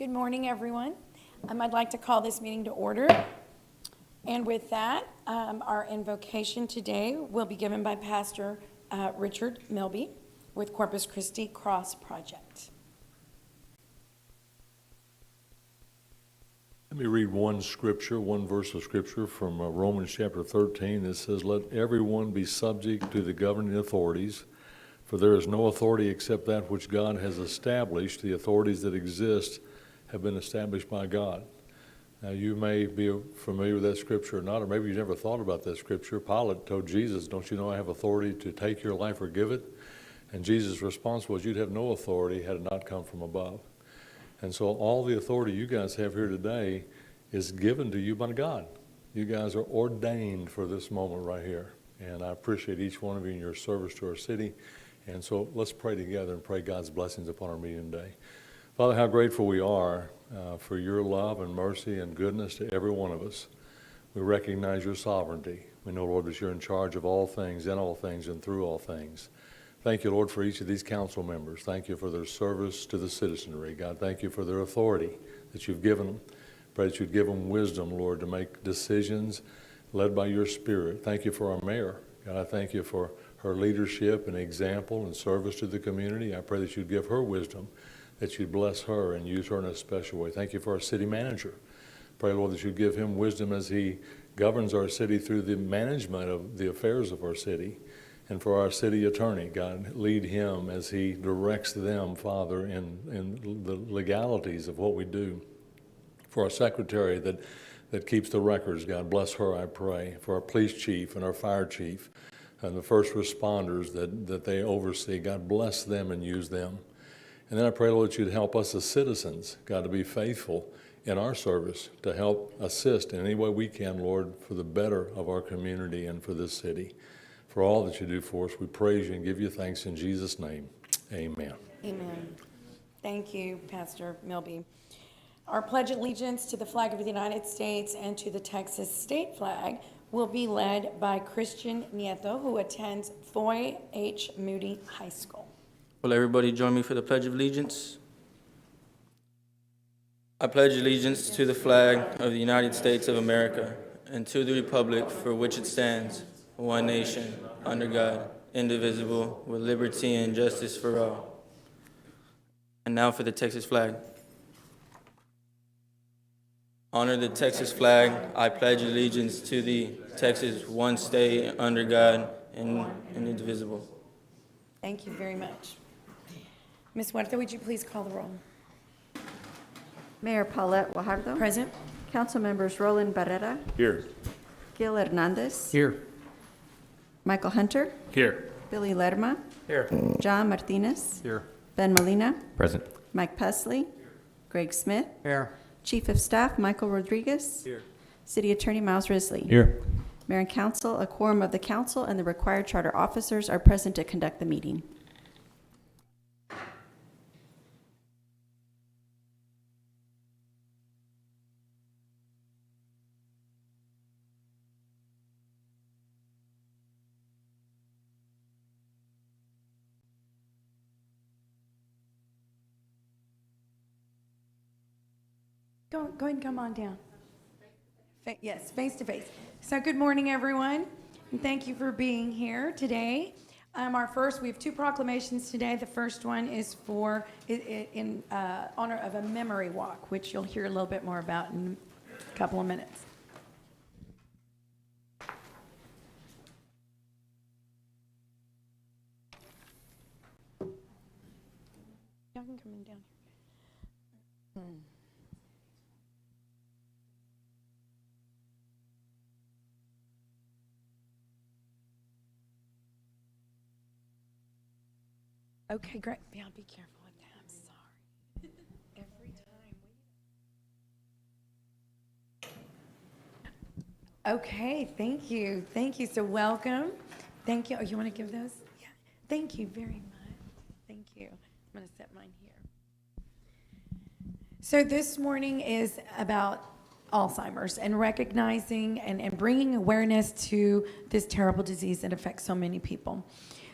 Good morning, everyone. I'd like to call this meeting to order. And with that, our invocation today will be given by Pastor Richard Milby with Corpus Christi Cross Project. Let me read one verse of scripture from Romans chapter 13. It says, "Let everyone be subject to the governing authorities, for there is no authority except that which God has established. The authorities that exist have been established by God." Now, you may be familiar with that scripture or not, or maybe you've never thought about that scripture. Pilate told Jesus, "Don't you know I have authority to take your life or give it?" And Jesus' response was, "You'd have no authority had it not come from above." And so all the authority you guys have here today is given to you by God. You guys are ordained for this moment right here. And I appreciate each one of you in your service to our city. And so let's pray together and pray God's blessings upon our meeting today. Father, how grateful we are for your love and mercy and goodness to every one of us. We recognize your sovereignty. We know, Lord, that you're in charge of all things, in all things, and through all things. Thank you, Lord, for each of these council members. Thank you for their service to the citizenry. God, thank you for their authority that you've given them. Pray that you'd give them wisdom, Lord, to make decisions led by your Spirit. Thank you for our mayor. God, I thank you for her leadership and example and service to the community. I pray that you'd give her wisdom, that you'd bless her and use her in a special way. Thank you for our city manager. Pray, Lord, that you'd give him wisdom as he governs our city through the management of the affairs of our city. And for our city attorney, God, lead him as he directs them, Father, in the legalities of what we do. For our secretary that keeps the records, God, bless her, I pray. For our police chief and our fire chief and the first responders that they oversee, God, bless them and use them. And then I pray, Lord, that you'd help us as citizens, God, to be faithful in our service, to help assist in any way we can, Lord, for the better of our community and for this city. For all that you do for us, we praise you and give you thanks in Jesus' name. Amen. Amen. Thank you, Pastor Milby. Our pledge allegiance to the flag of the United States and to the Texas state flag will be led by Christian Nieto, who attends Foy H. Moody High School. Will everybody join me for the Pledge of Allegiance? I pledge allegiance to the flag of the United States of America and to the republic for which it stands, one nation, under God, indivisible, with liberty and justice for all. And now for the Texas flag. Honor the Texas flag. I pledge allegiance to the Texas, one state, under God, and indivisible. Thank you very much. Ms. Huerta, would you please call the roll? Mayor Paulette Guajardo. Present. Council members Roland Barrera. Here. Gil Hernandez. Here. Michael Hunter. Here. Billy Lerma. Here. John Martinez. Here. Ben Molina. Present. Mike Pesley. Greg Smith. Here. Chief of Staff Michael Rodriguez. Here. City Attorney Miles Risley. Here. Mayor and Council, a quorum of the council and the required charter officers are present to conduct the meeting. Go ahead and come on down. Yes, face to face. So good morning, everyone, and thank you for being here today. We have two proclamations today. The first one is in honor of a memory walk, which you'll hear a little bit more about in a couple of minutes. Y'all can come in down here. Okay, great. Yeah, be careful with that. I'm sorry. Every time. Okay, thank you. Thank you. So welcome. Thank you. Oh, you want to give those? Yeah. Thank you very much. Thank you. I'm going to set mine here. So this morning is about Alzheimer's and recognizing and bringing awareness to this terrible disease that affects so many people.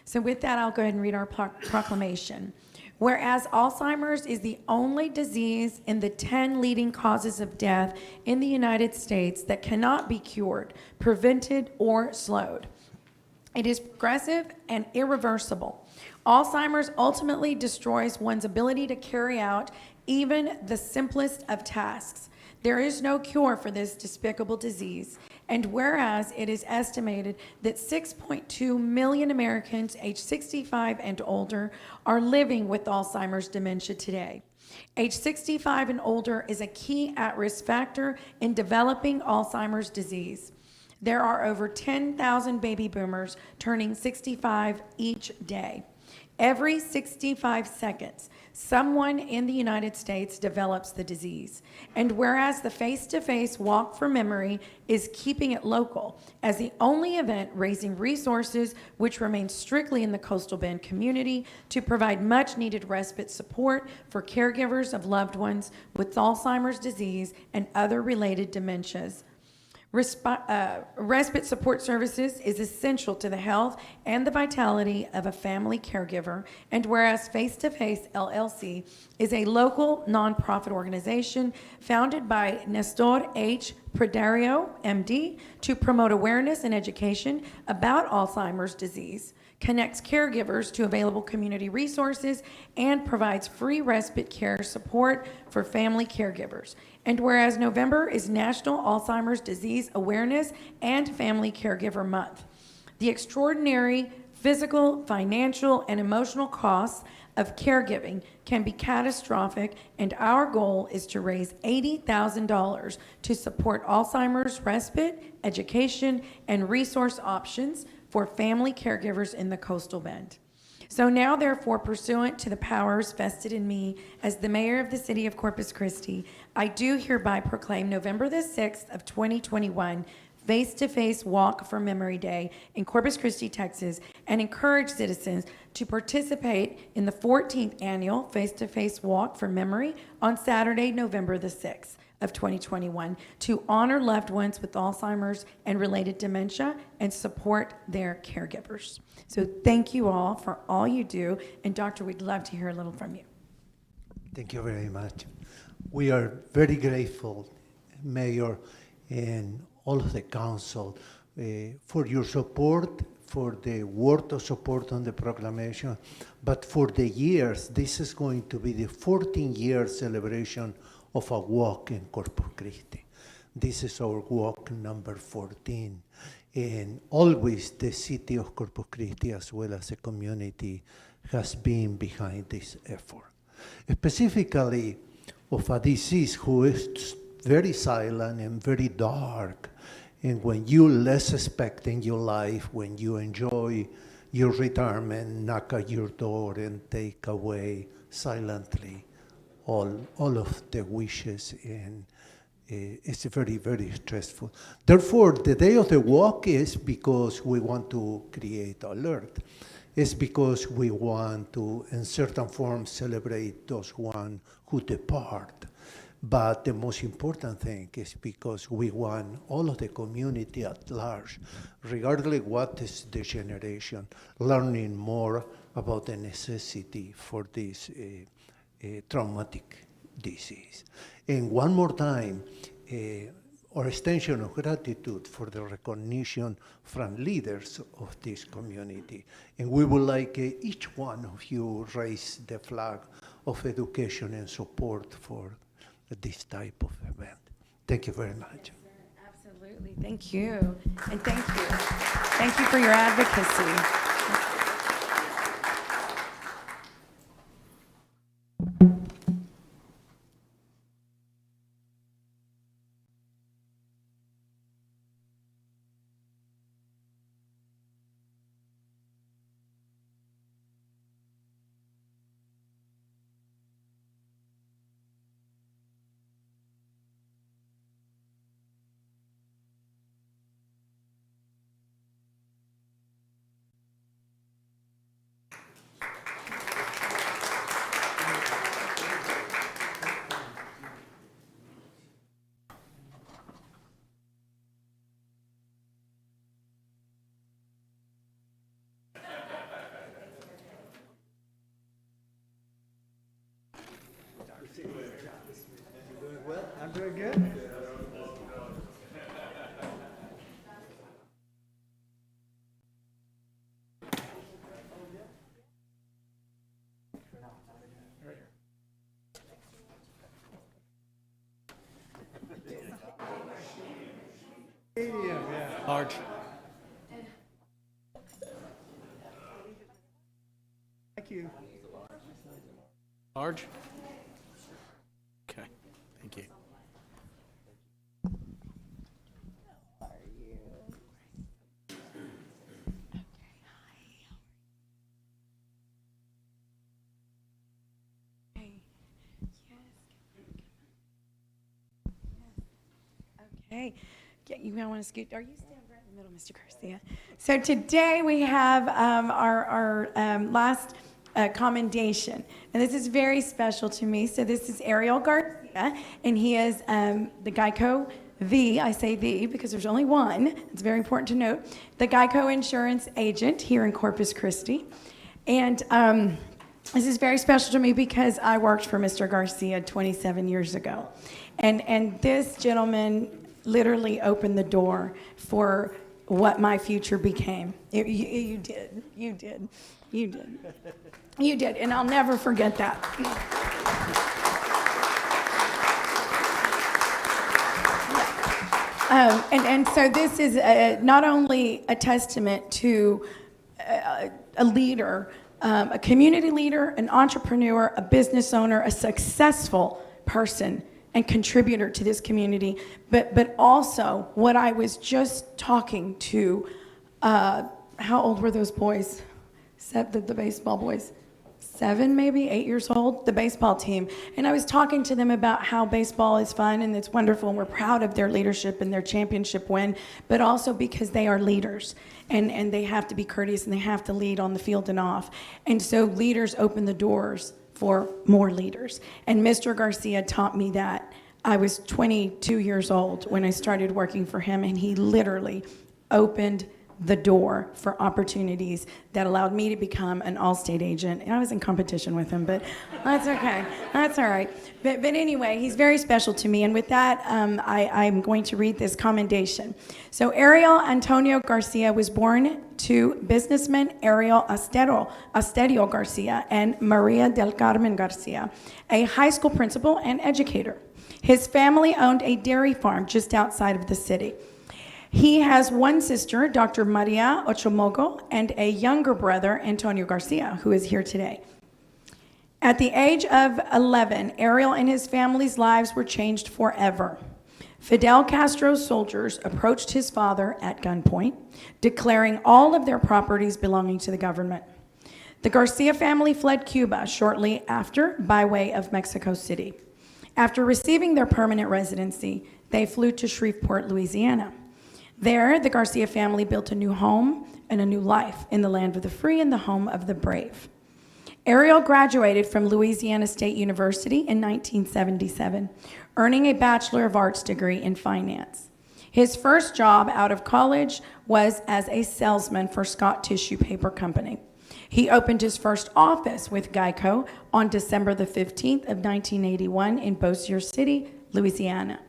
So with that, I'll go ahead and read our proclamation. Whereas Alzheimer's is the only disease in the 10 leading causes of death in the United States that cannot be cured, prevented, or slowed. It is progressive and irreversible. Alzheimer's ultimately destroys one's ability to carry out even the simplest of tasks. There is no cure for this despicable disease. And whereas it is estimated that 6.2 million Americans aged 65 and older are living with Alzheimer's dementia today. Age 65 and older is a key at-risk factor in developing Alzheimer's disease. There are over 10,000 baby boomers turning 65 each day. Every 65 seconds, someone in the United States develops the disease. And whereas the face-to-face Walk for Memory is keeping it local as the only event raising resources which remain strictly in the Coastal Bend community to provide much-needed respite support for caregivers of loved ones with Alzheimer's disease and other related dementias. Respite support services is essential to the health and the vitality of a family caregiver, and whereas Face to Face LLC is a local nonprofit organization founded by Nestor H. Pradario, MD, to promote awareness and education about Alzheimer's disease, connects caregivers to available community resources, and provides free respite care support for family caregivers. And whereas November is National Alzheimer's Disease Awareness and Family Caregiver Month, the extraordinary physical, financial, and emotional costs of caregiving can be catastrophic, and our goal is to raise $80,000 to support Alzheimer's respite, education, and resource options for family caregivers in the Coastal Bend. So now, therefore, pursuant to the powers vested in me as the mayor of the city of Corpus Christi, I do hereby proclaim November the 6th of 2021 Face-to-Face Walk for Memory Day in Corpus Christi, Texas, and encourage citizens to participate in the 14th annual Face-to-Face Walk for Memory on Saturday, November the 6th of 2021 to honor loved ones with Alzheimer's and related dementia and support their caregivers. So thank you all for all you do. And Doctor, we'd love to hear a little from you. Thank you very much. We are very grateful, Mayor, and all of the council for your support, for the word of support on the proclamation, but for the years. This is going to be the 14-year celebration of a walk in Corpus Christi. This is our walk number 14. And always the city of Corpus Christi, as well as the community, has been behind this effort. Specifically of a disease who is very silent and very dark. And when you less expect in your life, when you enjoy your retirement, knock at your door and take away silently all of the wishes, and it's very, very stressful. Therefore, the day of the walk is because we want to create alert. It's because we want to, in certain form, celebrate those one who depart. But the most important thing is because we want all of the community at large, regardless what is the generation, learning more about the necessity for this traumatic disease. And one more time, our extension of gratitude for the recognition from leaders of this community. And we would like each one of you raise the flag of education and support for this type of event. Thank you very much. Absolutely. Thank you. And thank you. Thank you for your advocacy. Large. Thank you. Large? Okay, thank you. Okay. Yeah, you might want to scoot. Are you standing right in the middle, Mr. Garcia? So today we have our last commendation, and this is very special to me. So this is Ariel Garcia, and he is the Geico, I say the because there's only one. It's very important to note. The Geico insurance agent here in Corpus Christi. And this is very special to me because I worked for Mr. Garcia 27 years ago. And this gentleman literally opened the door for what my future became. You did, and I'll never forget that. And so this is not only a testament to a leader, a community leader, an entrepreneur, a business owner, a successful person and contributor to this community, but also what I was just talking to, how old were those boys? The baseball boys? 7, maybe 8 years old, the baseball team. And I was talking to them about how baseball is fun and it's wonderful and we're proud of their leadership and their championship win, but also because they are leaders and they have to be courteous and they have to lead on the field and off. And so leaders open the doors for more leaders. And Mr. Garcia taught me that. I was 22 years old when I started working for him, and he literally opened the door for opportunities that allowed me to become an Allstate agent. And I was in competition with him, but that's okay. That's all right. But anyway, he's very special to me. And with that, I'm going to read this commendation. So Ariel Antonio Garcia was born to businessman Ariel Asterio Garcia and Maria del Carmen Garcia, a high school principal and educator. His family owned a dairy farm just outside of the city. He has one sister, Dr. Maria Ochomogo, and a younger brother, Antonio Garcia, who is here today. At the age of 11, Ariel and his family's lives were changed forever. Fidel Castro's soldiers approached his father at gunpoint, declaring all of their properties belonging to the government. The Garcia family fled Cuba shortly after by way of Mexico City. After receiving their permanent residency, they flew to Shreveport, Louisiana. There, the Garcia family built a new home and a new life in the land of the free and the home of the brave. Ariel graduated from Louisiana State University in 1977, earning a Bachelor of Arts degree in finance. His first job out of college was as a salesman for Scott Tissue Paper Company. He opened his first office with Geico on December the 15th of 1981 in Bossier City, Louisiana.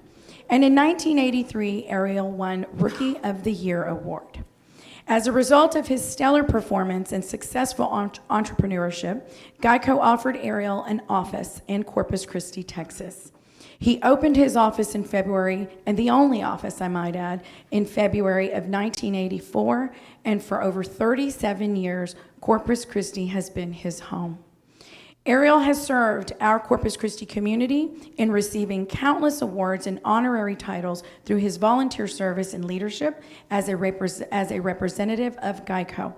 And in 1983, Ariel won Rookie of the Year award. As a result of his stellar performance and successful entrepreneurship, Geico offered Ariel an office in Corpus Christi, Texas. He opened his office in February, and the only office, I might add, in February of 1984, and for over 37 years, Corpus Christi has been his home. Ariel has served our Corpus Christi community in receiving countless awards and honorary titles through his volunteer service and leadership as a representative of Geico.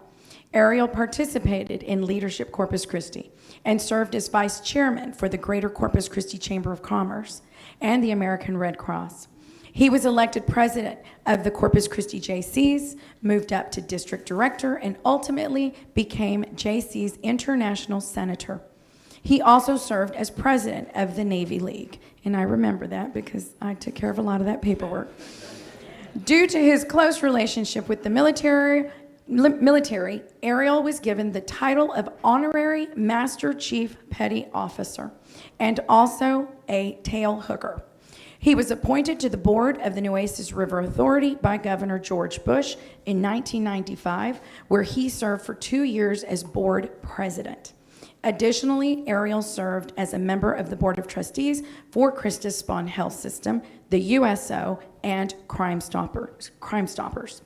Ariel participated in Leadership Corpus Christi and served as vice chairman for the Greater Corpus Christi Chamber of Commerce and the American Red Cross. He was elected president of the Corpus Christi JCs, moved up to district director, and ultimately became JC's international senator. He also served as president of the Navy League, and I remember that because I took care of a lot of that paperwork. Due to his close relationship with the military, Ariel was given the title of Honorary Master Chief Petty Officer and also a tail hooker. He was appointed to the board of the Nueces River Authority by Governor George Bush in 1995, where he served for 2 years as board president. Additionally, Ariel served as a member of the Board of Trustees for Christi Spawn Health System, the USO, and Crime Stoppers.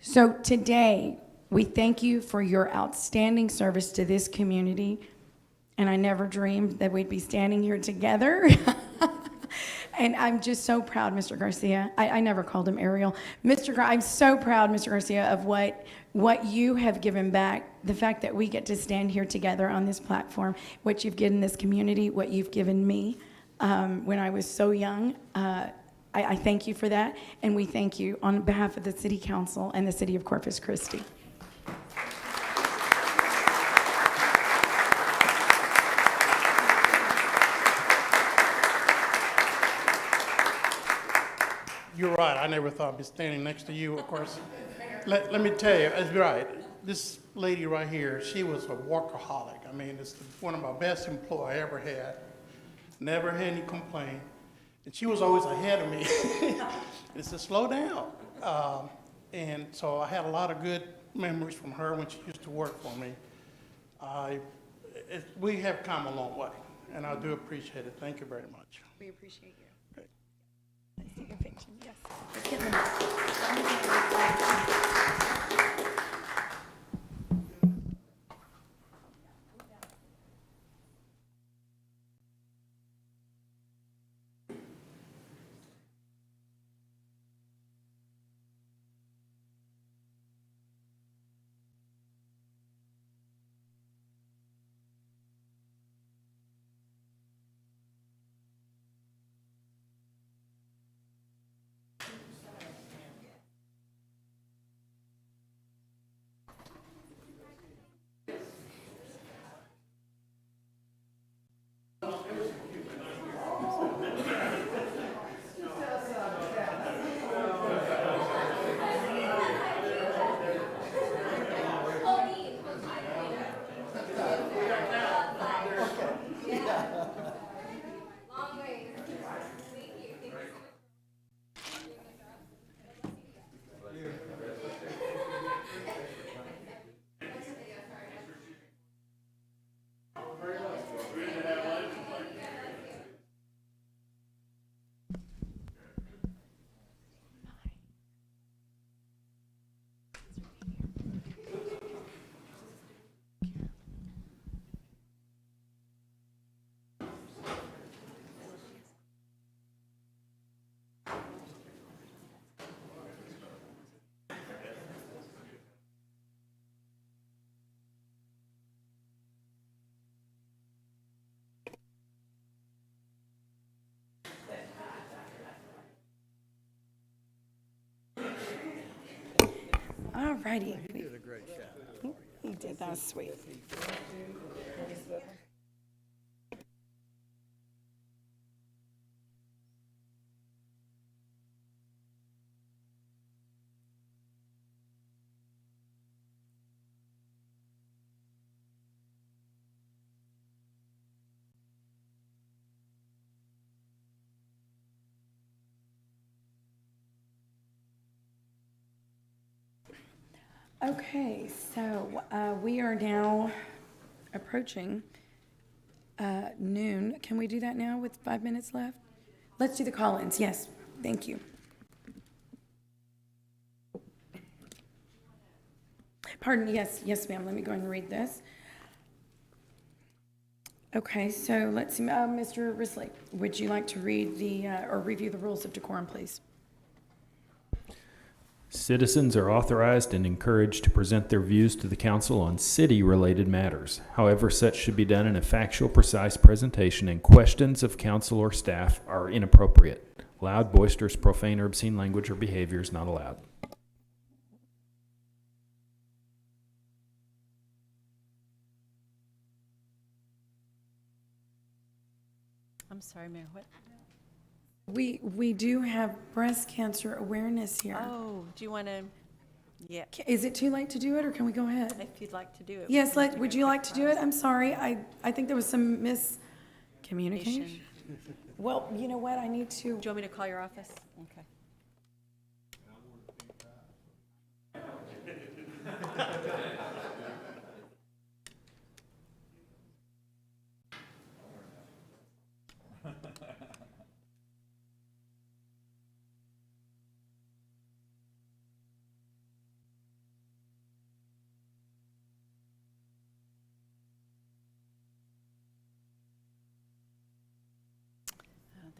So today, we thank you for your outstanding service to this community, and I never dreamed that we'd be standing here together. And I'm just so proud, Mr. Garcia. I never called him Ariel. I'm so proud, Mr. Garcia, of what you have given back, the fact that we get to stand here together on this platform, what you've given this community, what you've given me when I was so young. I thank you for that, and we thank you on behalf of the City Council and the City of Corpus Christi. You're right. I never thought I'd be standing next to you, of course. Let me tell you, it's right. This lady right here, she was a workaholic. I mean, it's one of my best employees I ever had. Never had any complaint. And she was always ahead of me. It's to slow down. And so I had a lot of good memories from her when she used to work for me. We have come a long way, and I do appreciate it. Thank you very much. We appreciate you. Great. Let's see your picture. Yes. Let's get them. All righty. You did a great job. He did. That was sweet. Okay, so we are now approaching noon. Can we do that now with 5 minutes left? Let's do the call-ins. Yes, thank you. Pardon, yes, ma'am. Let me go ahead and read this. Okay, so let's see. Mr. Risley, would you like to read or review the rules of decorum, please? Citizens are authorized and encouraged to present their views to the council on city-related matters. However, such should be done in a factual, precise presentation, and questions of council or staff are inappropriate. Loud, boisterous, profane, or obscene language or behavior is not allowed. I'm sorry, Mayor, what? We do have breast cancer awareness here. Oh, do you want to, yeah, Is it too late to do it, or can we go ahead? if you'd like to do it. Yes, would you like to do it? I'm sorry, I think there was some miscommunication. Well, you know what, I need to, Do you want me to call your office? Okay.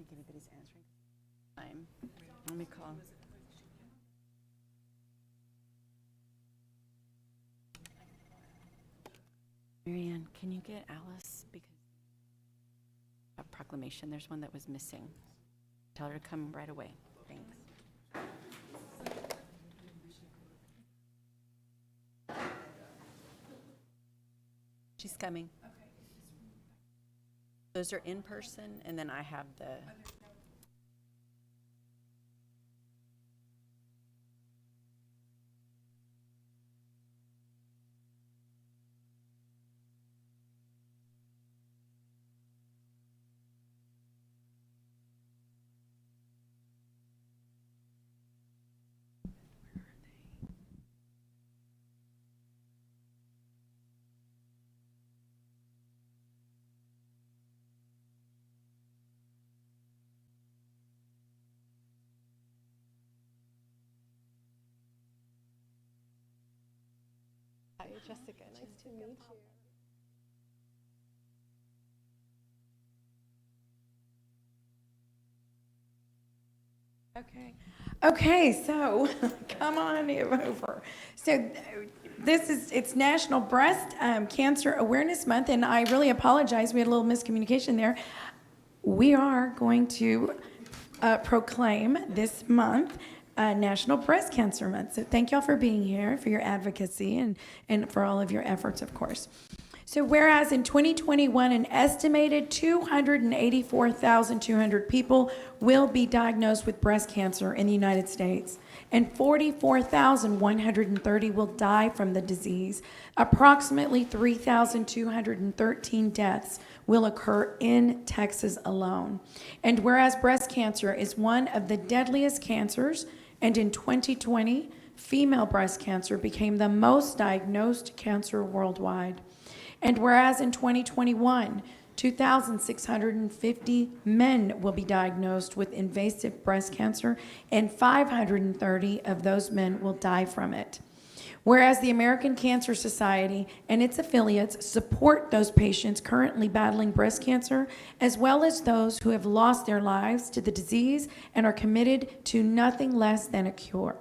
think anybody's answering. Let me call. Marianne, can you get Alice, because a proclamation, there's one that was missing. Tell her to come right away. Thanks. She's coming. Those are in person, and then I have the. Hi, Jessica. Nice to meet you. Okay, so come on over. So it's National Breast Cancer Awareness Month, and I really apologize. We had a little miscommunication there. We are going to proclaim this month National Breast Cancer Month. So thank y'all for being here, for your advocacy, and for all of your efforts, of course. So whereas in 2021, an estimated 284,200 people will be diagnosed with breast cancer in the United States, and 44,130 will die from the disease. Approximately 3,213 deaths will occur in Texas alone. And whereas breast cancer is one of the deadliest cancers, and in 2020, female breast cancer became the most diagnosed cancer worldwide. And whereas in 2021, 2,650 men will be diagnosed with invasive breast cancer, and 530 of those men will die from it. Whereas the American Cancer Society and its affiliates support those patients currently battling breast cancer, as well as those who have lost their lives to the disease and are committed to nothing less than a cure.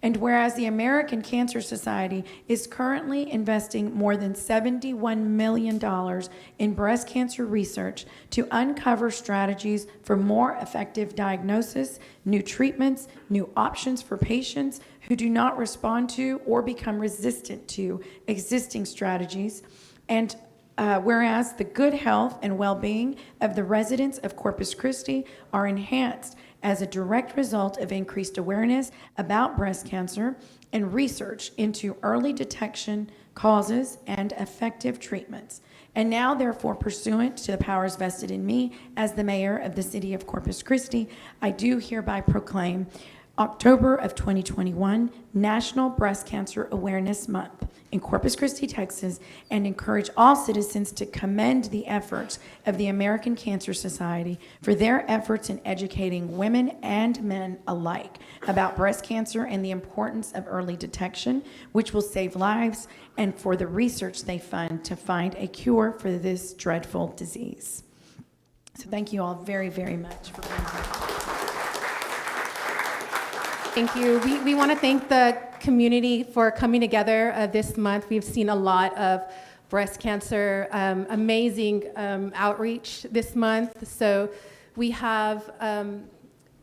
And whereas the American Cancer Society is currently investing more than $71 million in breast cancer research to uncover strategies for more effective diagnosis, new treatments, new options for patients who do not respond to or become resistant to existing strategies, and whereas the good health and well-being of the residents of Corpus Christi are enhanced as a direct result of increased awareness about breast cancer and research into early detection, causes, and effective treatments. And now, therefore, pursuant to the powers vested in me as the mayor of the city of Corpus Christi, I do hereby proclaim October of 2021 National Breast Cancer Awareness Month in Corpus Christi, Texas, and encourage all citizens to commend the efforts of the American Cancer Society for their efforts in educating women and men alike about breast cancer and the importance of early detection, which will save lives, and for the research they fund to find a cure for this dreadful disease. So thank you all very, very much for being here. Thank you. We want to thank the community for coming together this month. We've seen a lot of breast cancer, amazing outreach this month. So we are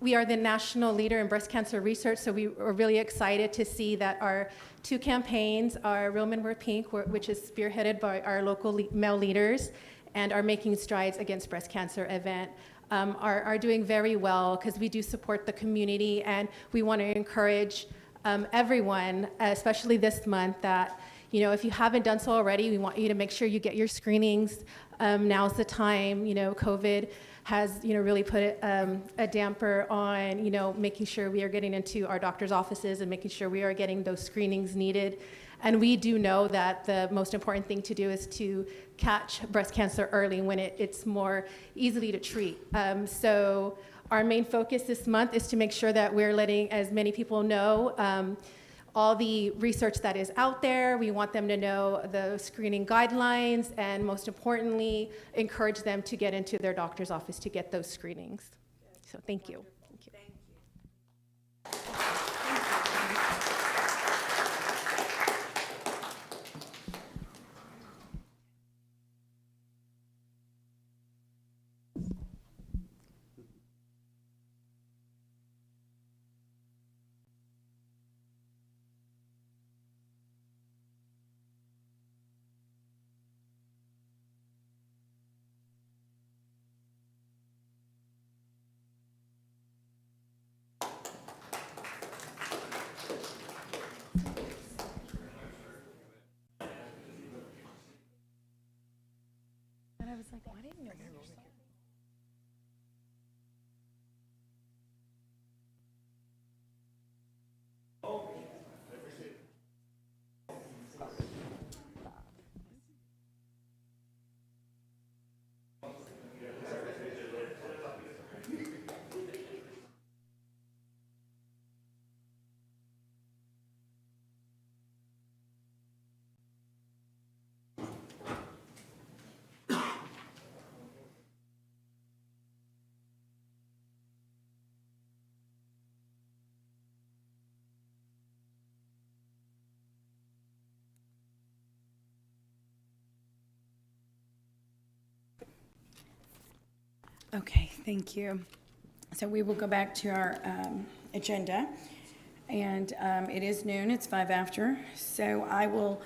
the national leader in breast cancer research, so we are really excited to see that our two campaigns, our Real Men Wear Pink, which is spearheaded by our local male leaders, and our Making Strides Against Breast Cancer event, are doing very well, because we do support the community, and we want to encourage everyone, especially this month, that if you haven't done so already, we want you to make sure you get your screenings. Now's the time. COVID has really put a damper on making sure we are getting into our doctor's offices and making sure we are getting those screenings needed. And we do know that the most important thing to do is to catch breast cancer early when it's more easily to treat. So our main focus this month is to make sure that we're letting as many people know all the research that is out there. We want them to know the screening guidelines, and most importantly, encourage them to get into their doctor's office to get those screenings. So thank you. Thank you. And I was like, why didn't you? Okay, thank you. So we will go back to our agenda, and it is noon, it's 5 after. So I will,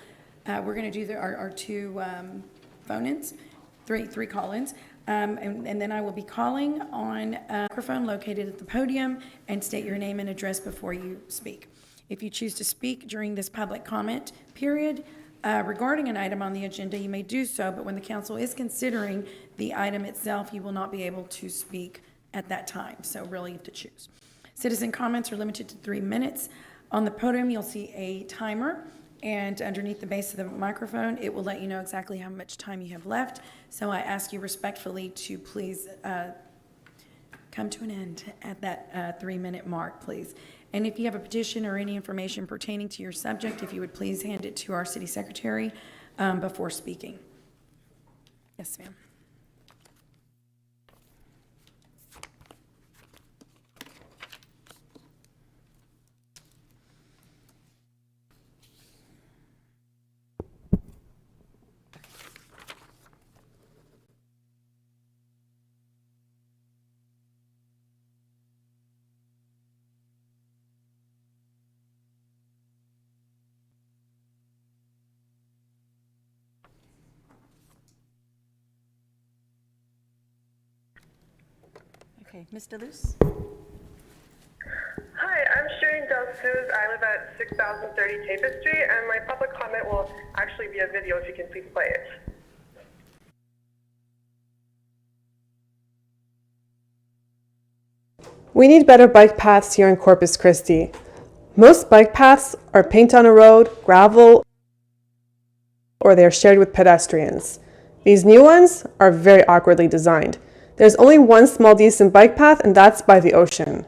we're going to do our two phone-ins, three call-ins, and then I will be calling on a microphone located at the podium, and state your name and address before you speak. If you choose to speak during this public comment period regarding an item on the agenda, you may do so, but when the council is considering the item itself, you will not be able to speak at that time, so really you have to choose. Citizen comments are limited to 3 minutes. On the podium, you'll see a timer, and underneath the base of the microphone, it will let you know exactly how much time you have left. So I ask you respectfully to please come to an end at that 3-minute mark, please. And if you have a petition or any information pertaining to your subject, if you would please hand it to our city secretary before speaking. Yes, ma'am. Okay, Ms. DeLuce? Hi, I'm Shireen Delsouz. I live at 6030 Tapestry, Street, and my public comment will actually be a video if you can please play it. We need better bike paths here in Corpus Christi. Most bike paths are paint on a road, gravel, or they are shared with pedestrians. These new ones are very awkwardly designed. There's only one small decent bike path, and that's by the ocean.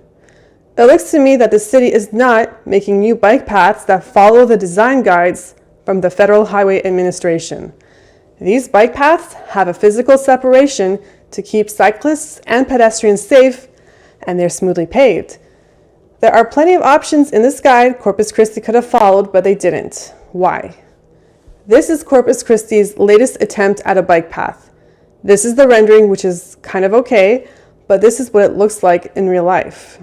It looks to me that the city is not making new bike paths that follow the design guides from the Federal Highway Administration. These bike paths have a physical separation to keep cyclists and pedestrians safe, and they're smoothly paved. There are plenty of options in this guide Corpus Christi could have followed, but they didn't. Why? This is Corpus Christi's latest attempt at a bike path. This is the rendering, which is kind of okay, but this is what it looks like in real life.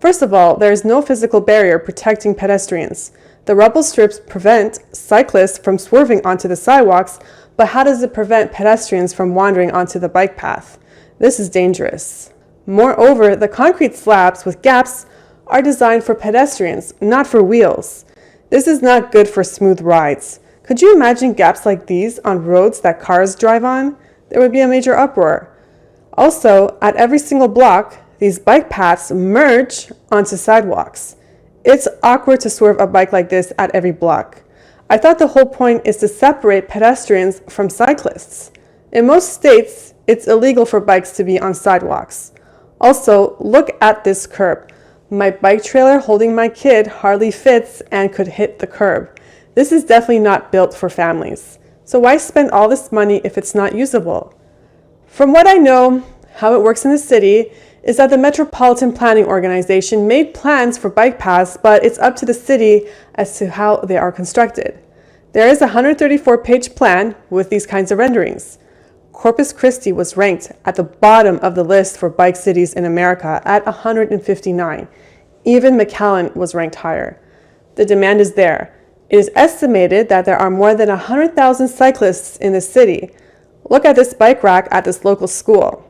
First of all, there is no physical barrier protecting pedestrians. The rubble strips prevent cyclists from swerving onto the sidewalks, but how does it prevent pedestrians from wandering onto the bike path? This is dangerous. Moreover, the concrete slabs with gaps are designed for pedestrians, not for wheels. This is not good for smooth rides. Could you imagine gaps like these on roads that cars drive on? There would be a major uproar. Also, at every single block, these bike paths merge onto sidewalks. It's awkward to swerve a bike like this at every block. I thought the whole point is to separate pedestrians from cyclists. In most states, it's illegal for bikes to be on sidewalks. Also, look at this curb. My bike trailer holding my kid hardly fits and could hit the curb. This is definitely not built for families. So why spend all this money if it's not usable? From what I know, how it works in the city is that the Metropolitan Planning Organization made plans for bike paths, but it's up to the city as to how they are constructed. There is a 134-page plan with these kinds of renderings. Corpus Christi was ranked at the bottom of the list for bike cities in America at 159. Even McAllen was ranked higher. The demand is there. It is estimated that there are more than 100,000 cyclists in the city. Look at this bike rack at this local school.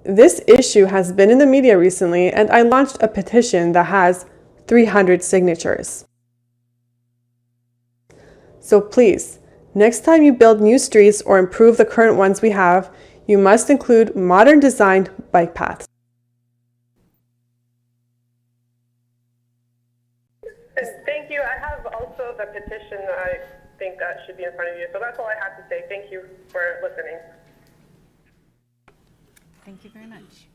This issue has been in the media recently, and I launched a petition that has 300 signatures. So please, next time you build new streets or improve the current ones we have, you must include modern designed bike paths. Thank you. I have also the petition. I think that should be in front of you. So that's all I have to say. Thank you for listening. Thank you very much.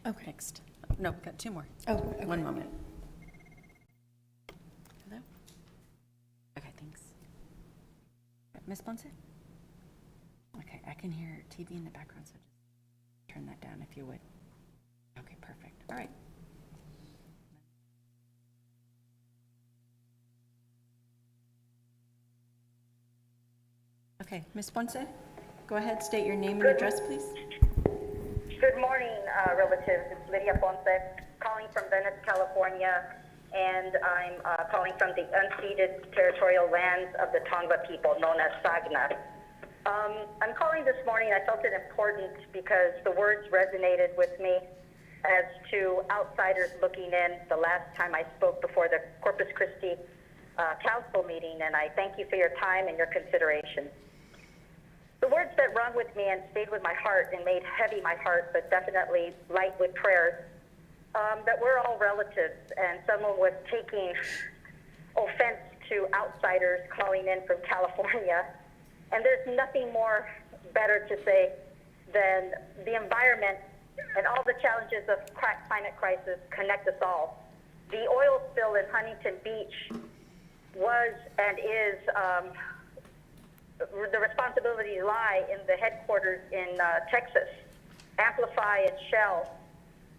Okay. Next. No, we've got two more. Oh, okay. One moment. Hello? Okay, thanks. Ms. Ponce? Okay, I can hear TV in the background, so just turn that down if you would. Okay, perfect. All right. Okay, Ms. Ponce, go ahead, state your name and address, please. Good morning, relatives. It's Lydia Ponce, calling from Venice, California, and I'm calling from the unceded territorial lands of the Tongva people, known as Sagna. I'm calling this morning. I felt it important because the words resonated with me as to outsiders looking in the last time I spoke before the Corpus Christi council meeting, and I thank you for your time and your consideration. The words that rung with me and stayed with my heart and made heavy my heart, but definitely light with prayers, that we're all relatives, and someone was taking offense to outsiders calling in from California. And there's nothing more better to say than the environment and all the challenges of climate crisis connect us all. The oil spill in Huntington Beach was and is the responsibility lie in the headquarters in Texas. Amplify and Shell,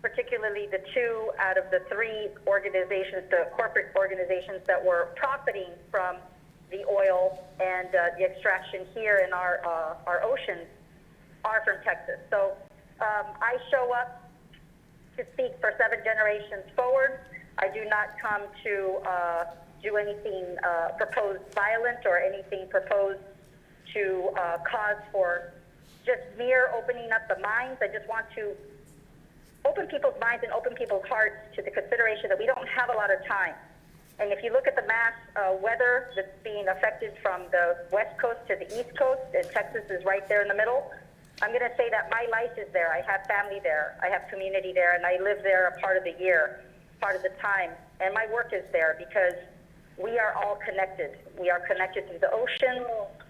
particularly the two out of the three organizations, the corporate organizations that were profiting from the oil and the extraction here in our oceans, are from Texas. So I show up to speak for 7 generations forward. I do not come to do anything proposed violent or anything proposed to cause for just mere opening up the minds. I just want to open people's minds and open people's hearts to the consideration that we don't have a lot of time. And if you look at the mass weather that's being affected from the west coast to the east coast, and Texas is right there in the middle, I'm going to say that my life is there. I have family there. I have community there, and I live there a part of the year, part of the time. And my work is there because we are all connected. We are connected through the ocean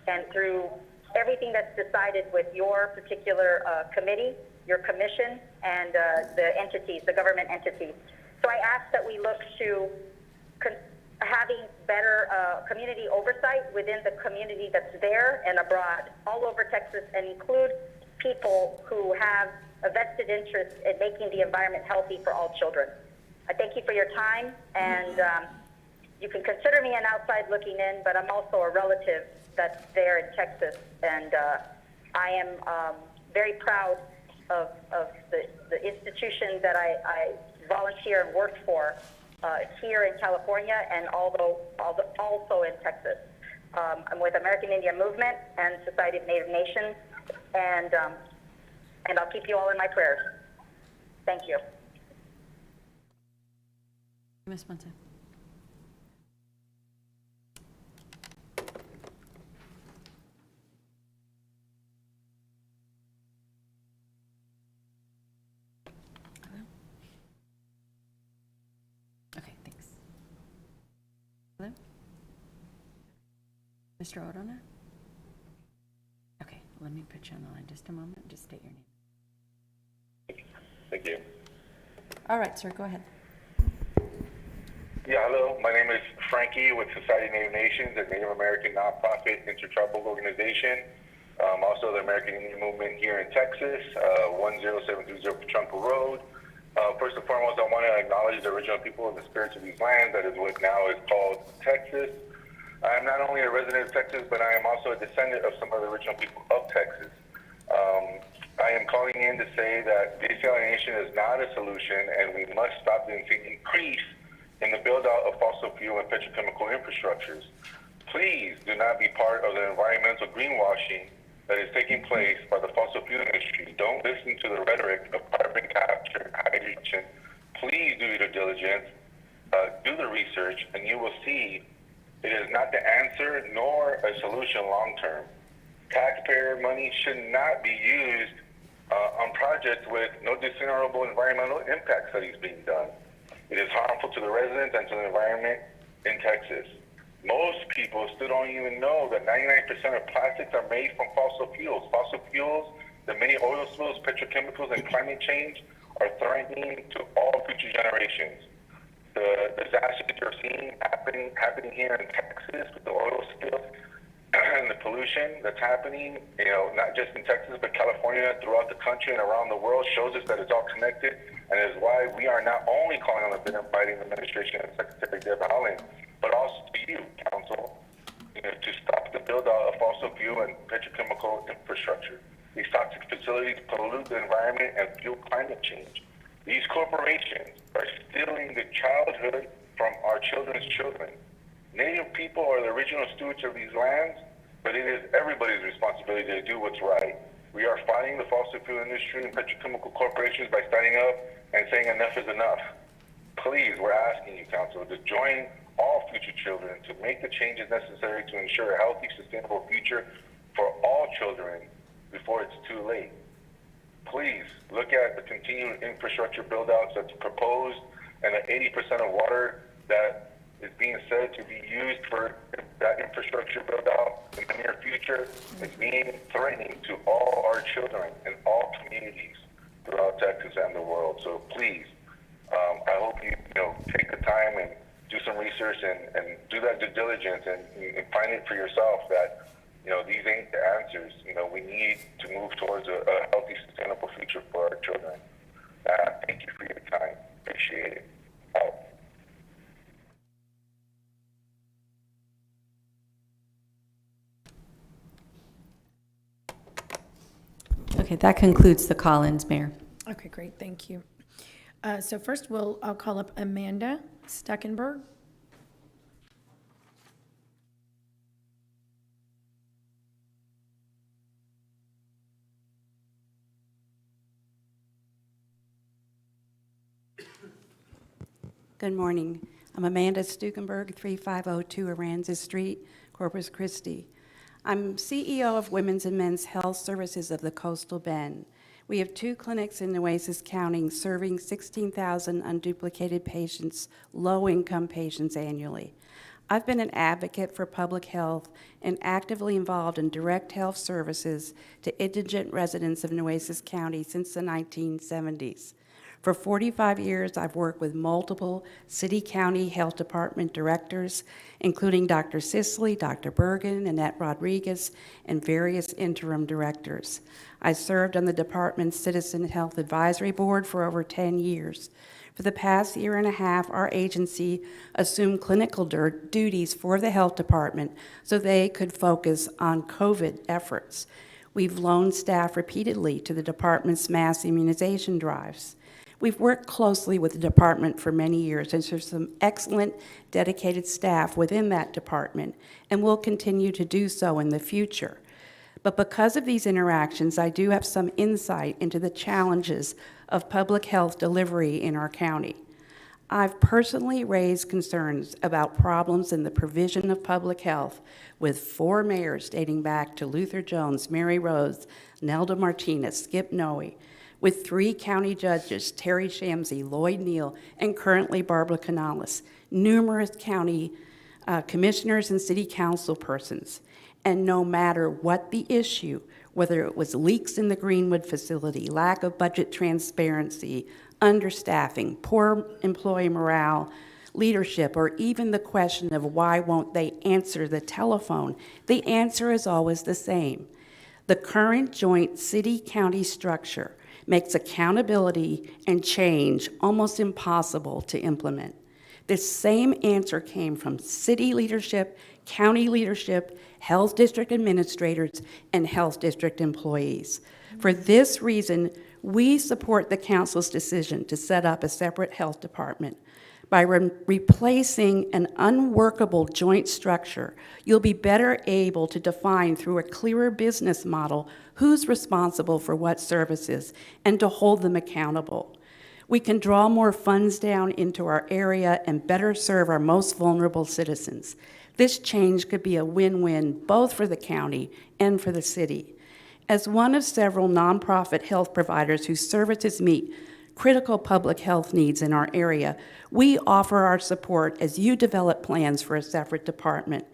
and through everything that's decided with your particular committee, your commission, and the entities, the government entities. So I ask that we look to having better community oversight within the community that's there and abroad, all over Texas, and include people who have a vested interest in making the environment healthy for all children. I thank you for your time, and you can consider me an outside looking in, but I'm also a relative that's there in Texas, and I am very proud of the institution that I volunteer and work for here in California and also in Texas. I'm with American Indian Movement and Society of Native Nations, and I'll keep you all in my prayers. Thank you. Ms. Ponce. Okay, thanks. Hello? Mr. Orona? Okay, let me put you on the line just a moment. Just state your name. Thank you. All right, sir, go ahead. Yeah, hello. My name is Frankie with Society of Native Nations, a Native American nonprofit intertribal organization. Also the American Indian Movement here in Texas, 10730 Pachunco Road. First and foremost, I want to acknowledge the original people and the spirits of these lands. That is what now is called Texas. I am not only a resident of Texas, but I am also a descendant of some of the original people of Texas. I am calling in to say that desalination is not a solution, and we must stop the increase in the build-out of fossil fuel and petrochemical infrastructures. Please do not be part of the environmental greenwashing that is taking place by the fossil fuel industry. Don't listen to the rhetoric of carbon capture and hydrogen. Please do your diligence, do the research, and you will see it is not the answer nor a solution long-term. Taxpayer money should not be used on projects with no discernible environmental impact studies being done. It is harmful to the residents and to the environment in Texas. Most people still don't even know that 99% of plastics are made from fossil fuels. Fossil fuels, the many oil spills, petrochemicals, and climate change are threatening to all future generations. The disasters you're seeing happening here in Texas with the oil spills and the pollution that's happening, not just in Texas, but California, throughout the country and around the world, shows us that it's all connected, and is why we are not only calling on the Biden administration and Secretary Deb Haaland, but also to you, Council, to stop the build-out of fossil fuel and petrochemical infrastructure. These toxic facilities pollute the environment and fuel climate change. These corporations are stealing the childhood from our children's children. Native people are the original stewards of these lands, but it is everybody's responsibility to do what's right. We are fighting the fossil fuel industry and petrochemical corporations by standing up and saying enough is enough. Please, we're asking you, Council, to join all future children to make the changes necessary to ensure a healthy, sustainable future for all children before it's too late. Please look at the continued infrastructure build-outs that's proposed and the 80% of water that is being said to be used for that infrastructure build-out in the near future is being threatening to all our children and all communities throughout Texas and the world. So please, I hope you take the time and do some research and do that due diligence and find it for yourself that these ain't the answers. We need to move towards a healthy, sustainable future for our children. Thank you for your time. Appreciate it. Out. Okay, that concludes the call-ins, Mayor. Okay, great, thank you. So first, I'll call up Amanda Stuckenberg. Good morning. I'm Amanda Stuckenberg, 3502 Aransas Street, Corpus Christi. I'm CEO of Women's and Men's Health Services of the Coastal Bend. We have 2 clinics in Nueces County serving 16,000 unduplicated patients, low-income patients annually. I've been an advocate for public health and actively involved in direct health services to indigent residents of Nueces County since the 1970s. For 45 years, I've worked with multiple city-county health department directors, including Dr. Sisley, Dr. Bergen, Annette Rodriguez, and various interim directors. I served on the department's Citizen Health Advisory Board for over 10 years. For the past year and a half, our agency assumed clinical duties for the health department so they could focus on COVID efforts. We've loaned staff repeatedly to the department's mass immunization drives. We've worked closely with the department for many years, and there's some excellent, dedicated staff within that department, and will continue to do so in the future. But because of these interactions, I do have some insight into the challenges of public health delivery in our county. I've personally raised concerns about problems in the provision of public health with 4 mayors dating back to Luther Jones, Mary Rose, Nelda Martinez, Skip Noe, with 3 county judges, Terry Shamsey, Lloyd Neal, and currently Barbara Canales, numerous county commissioners and city council persons. And no matter what the issue, whether it was leaks in the Greenwood facility, lack of budget transparency, understaffing, poor employee morale, leadership, or even the question of why won't they answer the telephone, the answer is always the same. The current joint city-county structure makes accountability and change almost impossible to implement. This same answer came from city leadership, county leadership, health district administrators, and health district employees. For this reason, we support the council's decision to set up a separate health department. By replacing an unworkable joint structure, you'll be better able to define through a clearer business model who's responsible for what services and to hold them accountable. We can draw more funds down into our area and better serve our most vulnerable citizens. This change could be a win-win both for the county and for the city. As one of several nonprofit health providers whose services meet critical public health needs in our area, we offer our support as you develop plans for a separate department.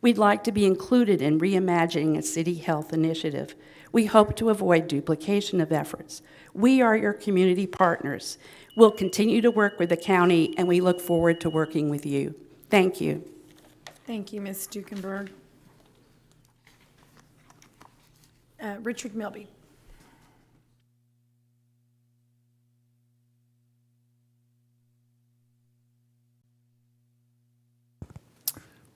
We'd like to be included in reimagining a city health initiative. We hope to avoid duplication of efforts. We are your community partners. We'll continue to work with the county, and we look forward to working with you. Thank you. Thank you, Ms. Stukenberg. Richard Milby.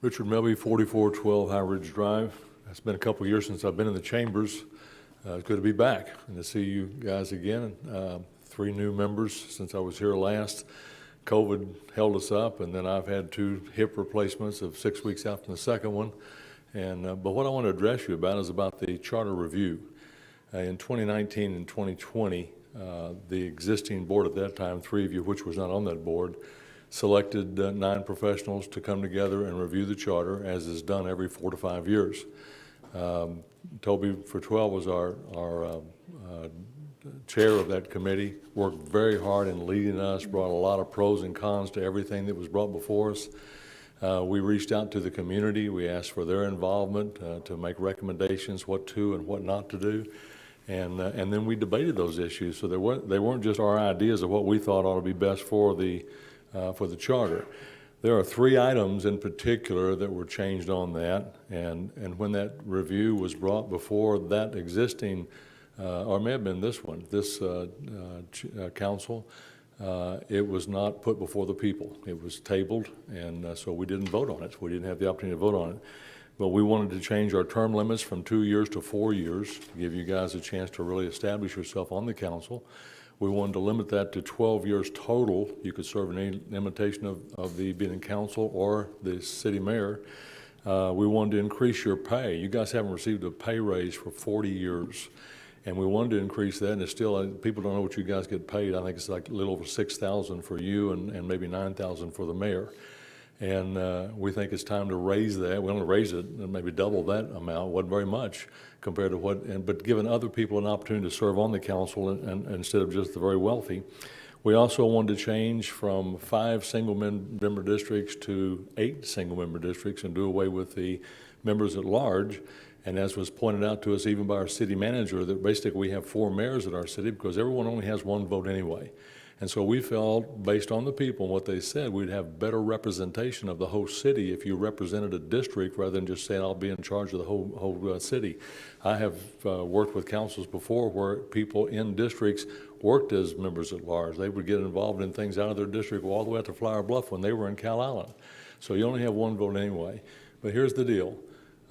Richard Melby, 4412 High Ridge Drive. It's been a couple of years since I've been in the chambers. It's good to be back and to see you guys again. 3 new members since I was here last. COVID held us up, and then I've had 2 hip replacements of 6 weeks after the second one. But what I want to address you about is about the charter review. In 2019 and 2020, the existing board at that time, 3 of you, which was not on that board, selected 9 professionals to come together and review the charter, as is done every 4 to 5 years. Toby for 12 was our chair of that committee, worked very hard in leading us, brought a lot of pros and cons to everything that was brought before us. We reached out to the community. We asked for their involvement to make recommendations what to and what not to do. And then we debated those issues. So they weren't just our ideas of what we thought ought to be best for the charter. There are 3 items in particular that were changed on that, and when that review was brought before that existing, or it may have been this council, it was not put before the people. It was tabled, and so we didn't vote on it. We didn't have the opportunity to vote on it. But we wanted to change our term limits from 2 years to 4 years to give you guys a chance to really establish yourself on the council. We wanted to limit that to 12 years total. You could serve in any limitation of the being in council or the city mayor. We wanted to increase your pay. You guys haven't received a pay raise for 40 years. And we wanted to increase that, and it's still, people don't know what you guys get paid. I think it's like a little over $6,000 for you and maybe $9,000 for the mayor. And we think it's time to raise that. We want to raise it and maybe double that amount. Wasn't very much compared to but giving other people an opportunity to serve on the council and instead of just the very wealthy. We also wanted to change from 5 single-member districts to 8 single-member districts and do away with the members at large. And as was pointed out to us even by our city manager, that basically we have 4 mayors at our city because everyone only has 1 vote anyway. And so we felt, based on the people and what they said, we'd have better representation of the whole city if you represented a district rather than just saying, I'll be in charge of the whole city. I have worked with councils before where people in districts worked as members at large. They would get involved in things out of their district all the way out to Flower Bluff when they were in Cal Island. So you only have 1 vote anyway. But here's the deal.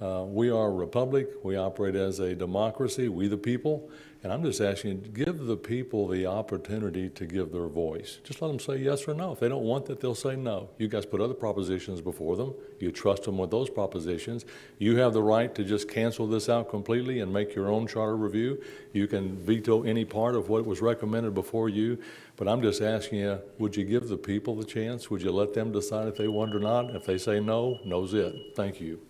We are a republic. We operate as a democracy, we the people. And I'm just asking you, give the people the opportunity to give their voice. Just let them say yes or no. If they don't want that, they'll say no. You guys put other propositions before them. You trust them with those propositions. You have the right to just cancel this out completely and make your own charter review. You can veto any part of what was recommended before you. But I'm just asking you, would you give the people the chance? Would you let them decide if they want or not? If they say no, no's it. Thank you.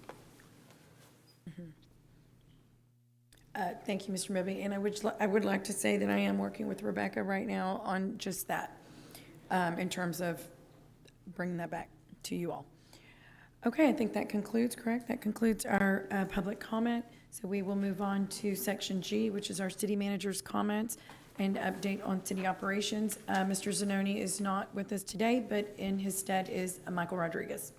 Thank you, Mr. Milby. And I would like to say that I am working with Rebecca right now on just that, in terms of bringing that back to you all. Okay, I think that concludes, correct? That concludes our public comment. So we will move on to section G, which is our city manager's comments and update on city operations. Mr. Zanoni is not with us today, but in his stead is Michael Rodriguez.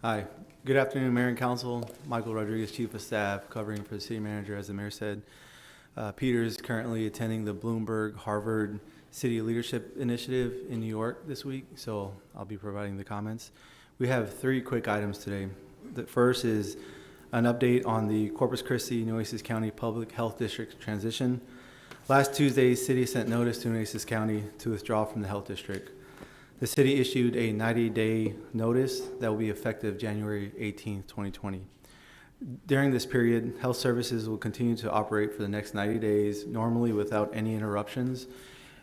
Hi. Good afternoon, Mayor and Council. Michael Rodriguez, Chief of Staff, covering for the City Manager, as the Mayor said. Peter is currently attending the Bloomberg Harvard City Leadership Initiative in New York this week, so I'll be providing the comments. We have 3 quick items today. The first is an update on the Corpus Christi, Nueces County Public Health District transition. Last Tuesday, City sent notice to Nueces County to withdraw from the health district. The city issued a 90-day notice that will be effective January 18th, 2020. During this period, health services will continue to operate for the next 90 days, normally without any interruptions,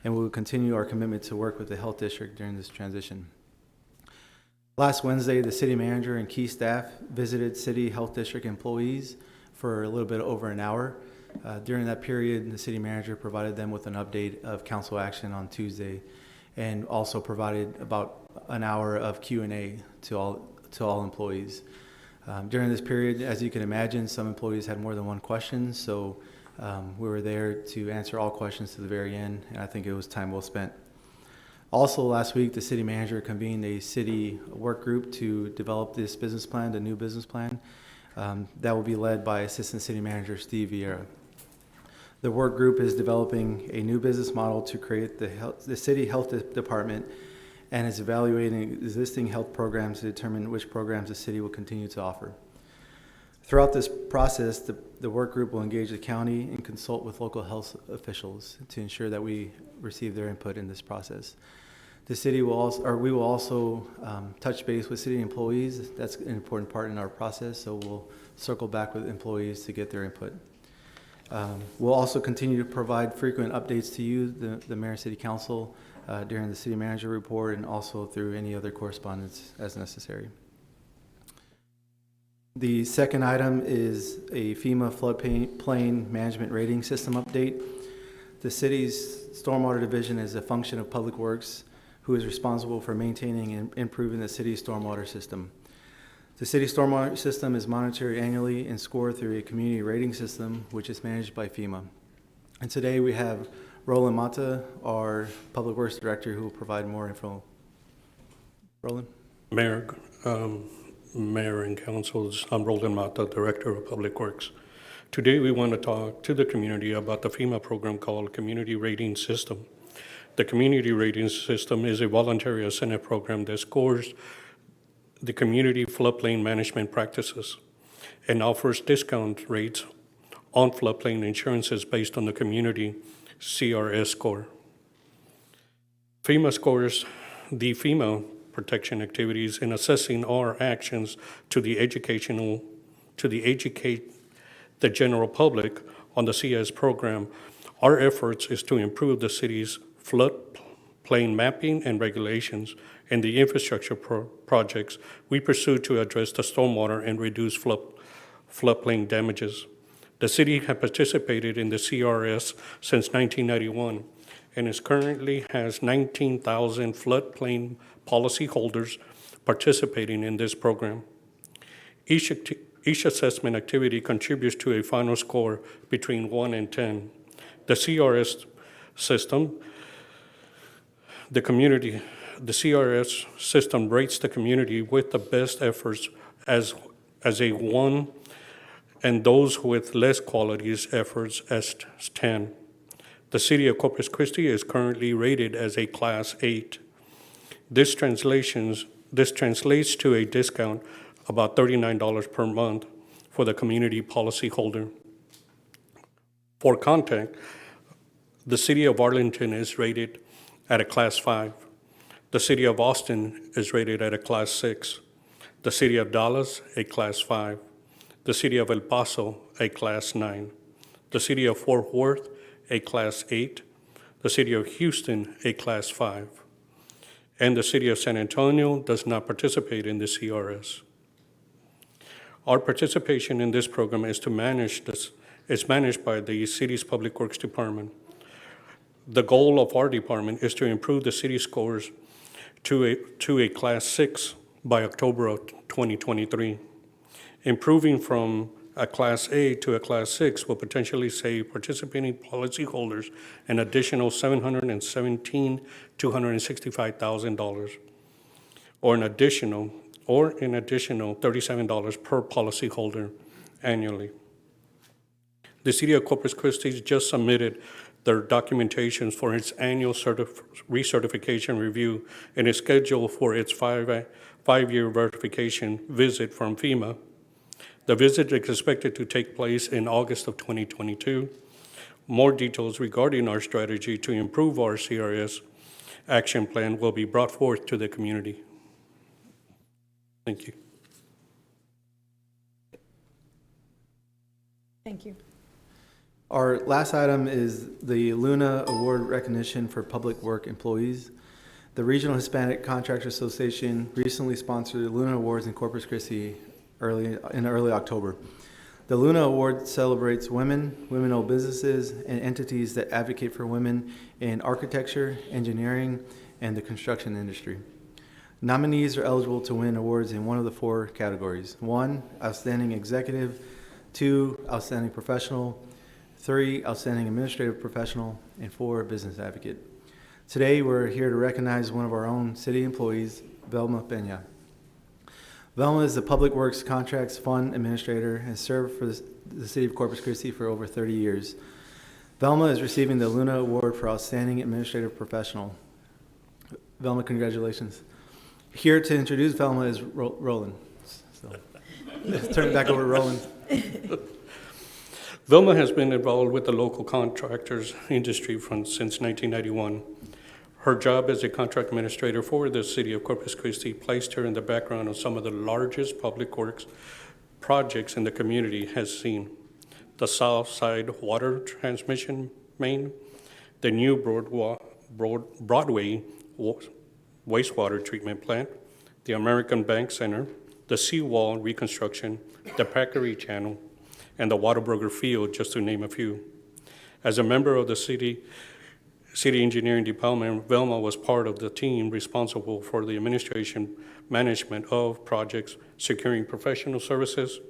and we will continue our commitment to work with the health district during this transition. Last Wednesday, the city manager and key staff visited city health district employees for a little bit over an hour. During that period, the city manager provided them with an update of council action on Tuesday, and also provided about an hour of Q&A to all employees. During this period, as you can imagine, some employees had more than one question, so we were there to answer all questions to the very end, and I think it was time well spent. Also, last week, the city manager convened a city work group to develop this business plan, the new business plan. That will be led by Assistant City Manager Steve Vieira. The work group is developing a new business model to create the city health department, and is evaluating existing health programs to determine which programs the city will continue to offer. Throughout this process, the work group will engage the county and consult with local health officials to ensure that we receive their input in this process. The city will also, or we will also touch base with city employees. That's an important part in our process, so we'll circle back with employees to get their input. We'll also continue to provide frequent updates to you, the Mayor and City Council, during the City Manager report, and also through any other correspondence as necessary. The second item is a FEMA floodplain management rating system update. The city's stormwater division is a function of Public Works, who is responsible for maintaining and improving the city's stormwater system. The city stormwater system is monitored annually and scored through a community rating system, which is managed by FEMA. And today we have Roland Mata, our Public Works Director, who will provide more info. Roland? Mayor and Councils, I'm Roland Mata, Director of Public Works. Today we want to talk to the community about the FEMA program called Community Rating System. The Community Rating System is a voluntary incentive program that scores the community floodplain management practices and offers discount rates on floodplain insurances based on the community CRS score. FEMA scores the FEMA protection activities in assessing our actions to educate the general public on the CS program. Our efforts is to improve the city's floodplain mapping and regulations and the infrastructure projects we pursue to address the stormwater and reduce floodplain damages. The city has participated in the CRS since 1991 and is currently has 19,000 floodplain policyholders participating in this program. Each assessment activity contributes to a final score between 1 and 10. The CRS system, the CRS system rates the community with the best efforts as a 1, and those with less qualities efforts as 10. The city of Corpus Christi is currently rated as a Class 8. This translates to a discount about $39 per month for the community policyholder. For context, the city of Arlington is rated at a Class 5. The city of Austin is rated at a Class 6. The city of Dallas, a Class 5. The city of El Paso, a Class 9. The city of Fort Worth, a Class 8. The city of Houston, a Class 5. And the city of San Antonio does not participate in the CRS. Our participation in this program is managed by the city's Public Works Department. The goal of our department is to improve the city scores to a Class 6 by October of 2023. Improving from a Class A to a Class 6 will potentially save participating policyholders an additional $717,265,000, or an additional or an additional $37 per policyholder annually. The City of Corpus Christi just submitted their documentations for its annual recertification review and is scheduled for its five-year verification visit from Fema. The visit is expected to take place in August of 2022. More details regarding our strategy to improve our CRS action plan will be brought forth to the community. Thank you. Thank you. Our last item is the Luna Award recognition for public work employees. The Regional Hispanic Contractors Association recently sponsored the Luna Awards in Corpus Christi in early October. The Luna Award celebrates women-owned businesses, and entities that advocate for women in architecture, engineering, and the construction industry. Nominees are eligible to win awards in one of the four categories. 1, Outstanding Executive. 2, Outstanding Professional. 3, Outstanding Administrative Professional. And 4, Business Advocate. Today, we're here to recognize one of our own city employees, Velma Peña. Velma is the Public Works Contracts Fund Administrator and served for the City of Corpus Christi for over 30 years. Velma is receiving the Luna Award for Outstanding Administrative Professional. Velma, congratulations. Here to introduce Velma is Roland. So, let's turn it back over to Roland. Velma has been involved with the local contractors industry since 1991. Her job as a contract administrator for the City of Corpus Christi placed her in the background of some of the largest public works projects in the community has seen. The South Side Water Transmission Main, the new Broadway Wastewater Treatment Plant, the American Bank Center, the seawall reconstruction, the Packery Channel, and the Whataburger Field, just to name a few. As a member of the City Engineering Department, Velma was part of the team responsible for the administration management of projects, securing professional services,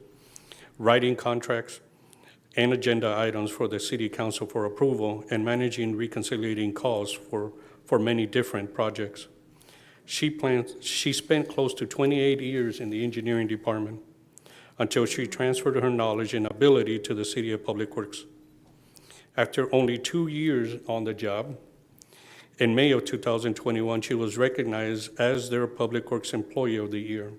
writing contracts, and agenda items for the City Council for approval, and managing reconciliating costs for many different projects. She spent close to 28 years in the engineering department until she transferred her knowledge and ability to the City of Public Works. After only 2 years on the job, in May of 2021, she was recognized as their Public Works Employee of the Year.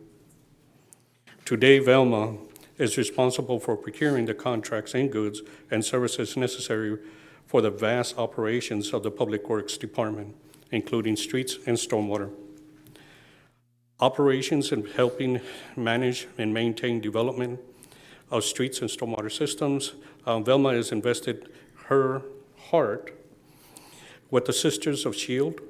Today, Velma is responsible for procuring the contracts and goods and services necessary for the vast operations of the Public Works Department, including streets and stormwater. Operations and helping manage and maintain development of streets and stormwater systems. Velma has invested her heart with the Sisters of SHIELD.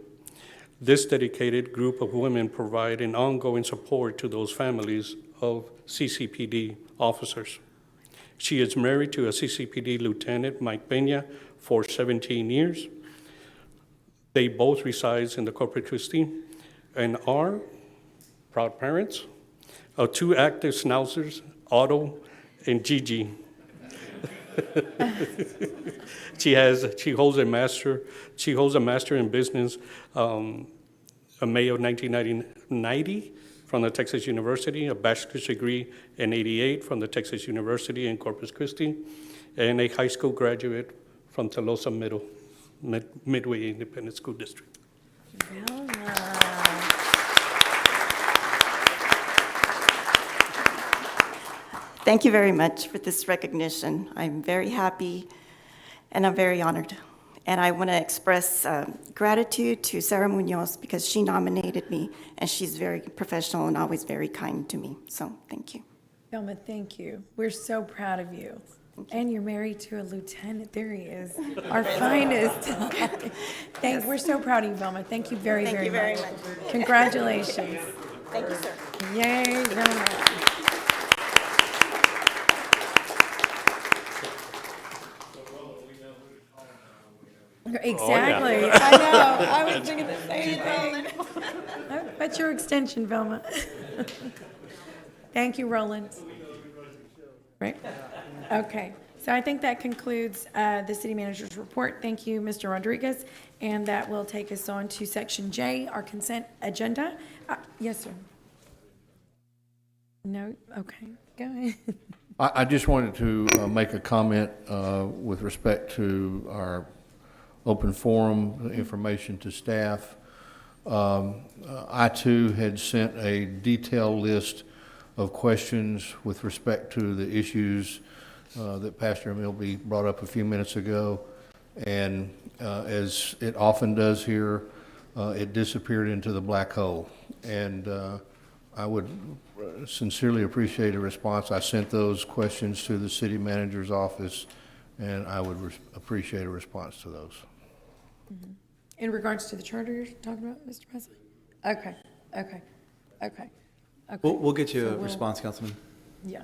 This dedicated group of women provide an ongoing support to those families of CCPD officers. She is married to a CCPD Lieutenant, Mike Peña, for 17 years. They both reside in the Corpus Christi and are proud parents of 2 active schnauzers, Otto and Gigi. She holds a master in business, May of 1990 from the Texas University, a bachelor's degree in '88 from the Texas University in Corpus Christi, and a high school graduate from Tolosa Midway Independent School District. Thank you very much for this recognition. I'm very happy and I'm very honored. And I want to express gratitude to Sarah Munoz because she nominated me and she's very professional and always very kind to me. So thank you. Velma, thank you. We're so proud of you. And you're married to a lieutenant. There he is, our finest. We're so proud of you, Velma. Thank you very, very much. Congratulations. Thank you, sir. Yay, Velma. Exactly. Oh, yeah. I know. I was thinking the same thing. That's your extension, Velma. Thank you, Roland. Right? Okay. So I think that concludes the city manager's report. Thank you, Mr. Rodriguez. And that will take us on to section J, our consent agenda. Yes, sir. No? Okay, go ahead. I just wanted to make a comment with respect to our open forum information to staff. I too had sent a detailed list of questions with respect to the issues that Pastor Milby brought up a few minutes ago. And as it often does here, it disappeared into the black hole. And I would sincerely appreciate a response. I sent those questions to the city manager's office, and I would appreciate a response to those. Mm-hmm. In regards to the charter you're talking about, Mr. Presley? Okay. We'll get you So a we'll- response, Councilman. Yeah.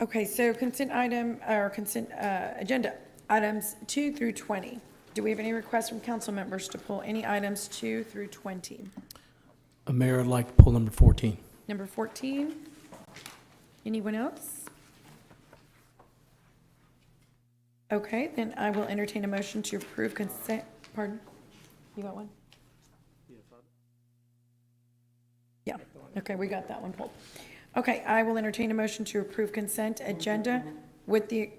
Okay, so consent item, or consent agenda, items 2 through 20. Do we have any requests from council members to pull any items 2 through 20? Mayor, I'd like to pull number 14. Number 14? Anyone else? Okay, then I will entertain a motion to approve consent, pardon? You got one? Yeah, okay, we got that one pulled. Okay, I will entertain a motion to approve consent agenda with the,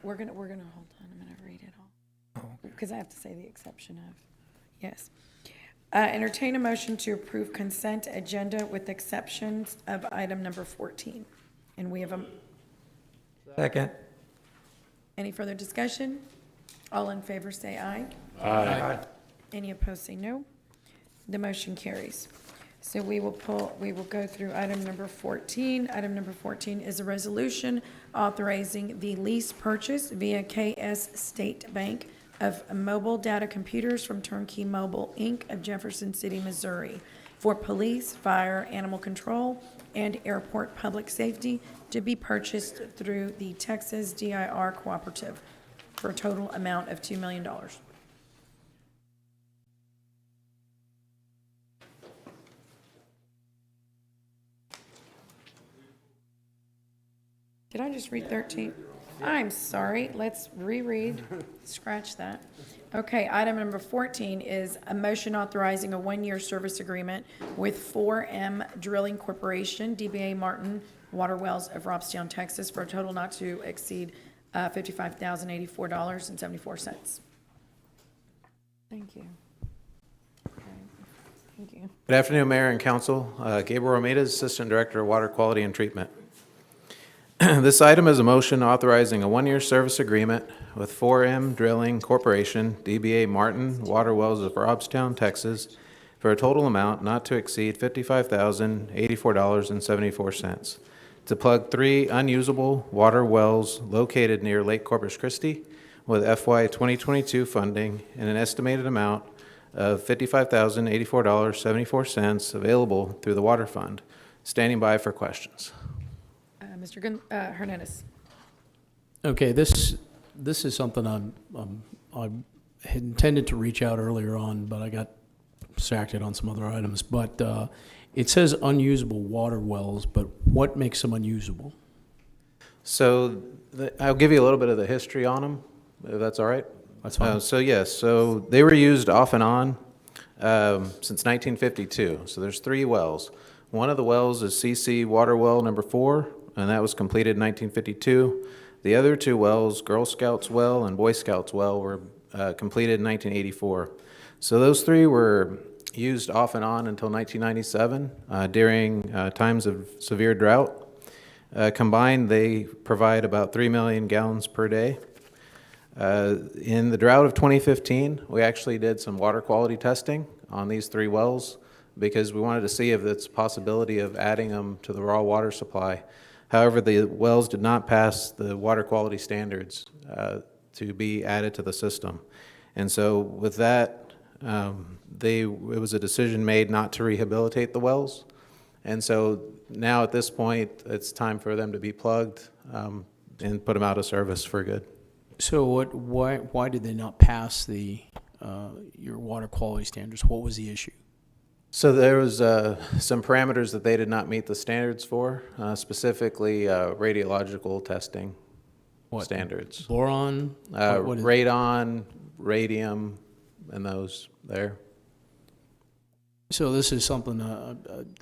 we're gonna, hold on, I'm gonna read it all. Because I have to say the exception of, yes. Entertain a motion to approve consent agenda with exceptions of item number 14. And we have a, Second. any further discussion? All in favor say aye. Aye. Any opposed say no. The motion carries. So we will go through item number 14. Item number 14 is a resolution authorizing the lease purchase via KS State Bank of mobile data computers from Turnkey Mobile, Inc. of Jefferson City, Missouri, for police, fire, animal control, and airport public safety to be purchased through the Texas DIR Cooperative for a total amount of $2 million. Did I just read 13? I'm sorry, let's reread, scratch that. Okay, item number 14 is a motion authorizing a one-year service agreement with 4M Drilling Corporation, DBA Martin Water Wells of Robstown, Texas, for a total not to exceed $55,084.74. Thank you. Okay, thank you. Good afternoon, Mayor and Council. Gabriel Ramirez, Assistant Director of Water Quality and Treatment. This item is a motion authorizing a one-year service agreement with 4M Drilling Corporation, DBA Martin Water Wells of Robstown, Texas, for a total amount not to exceed $55,084.74 to plug 3 unusable water wells located near Lake Corpus Christi with FY 2022 funding and an estimated amount of $55,084.74 available through the Water Fund. Standing by for questions. Mr. Hernandez. Okay, this is something I had intended to reach out earlier on, but I got distracted on some other items. But it says unusable water wells, but what makes them unusable? So I'll give you a little bit of the history on them, if that's all right. That's fine. So they were used off and on since 1952. So there's 3 wells. One of the wells is CC Water Well number 4, and that was completed in 1952. The other 2 wells, Girl Scouts Well and Boy Scouts Well, were completed in 1984. So those 3 were used off and on until 1997 during times of severe drought. Combined, they provide about 3 million gallons per day. In the drought of 2015, we actually did some water quality testing on these 3 wells because we wanted to see if it's a possibility of adding them to the raw water supply. However, the wells did not pass the water quality standards to be added to the system. And so with that, it was a decision made not to rehabilitate the wells. And so now at this point, it's time for them to be plugged and put them out of service for good. So why did they not pass your water quality standards? What was the issue? So there was some parameters that they did not meet the standards for, specifically radiological testing standards. Boron? What is Radon, radium, and those there. So this is something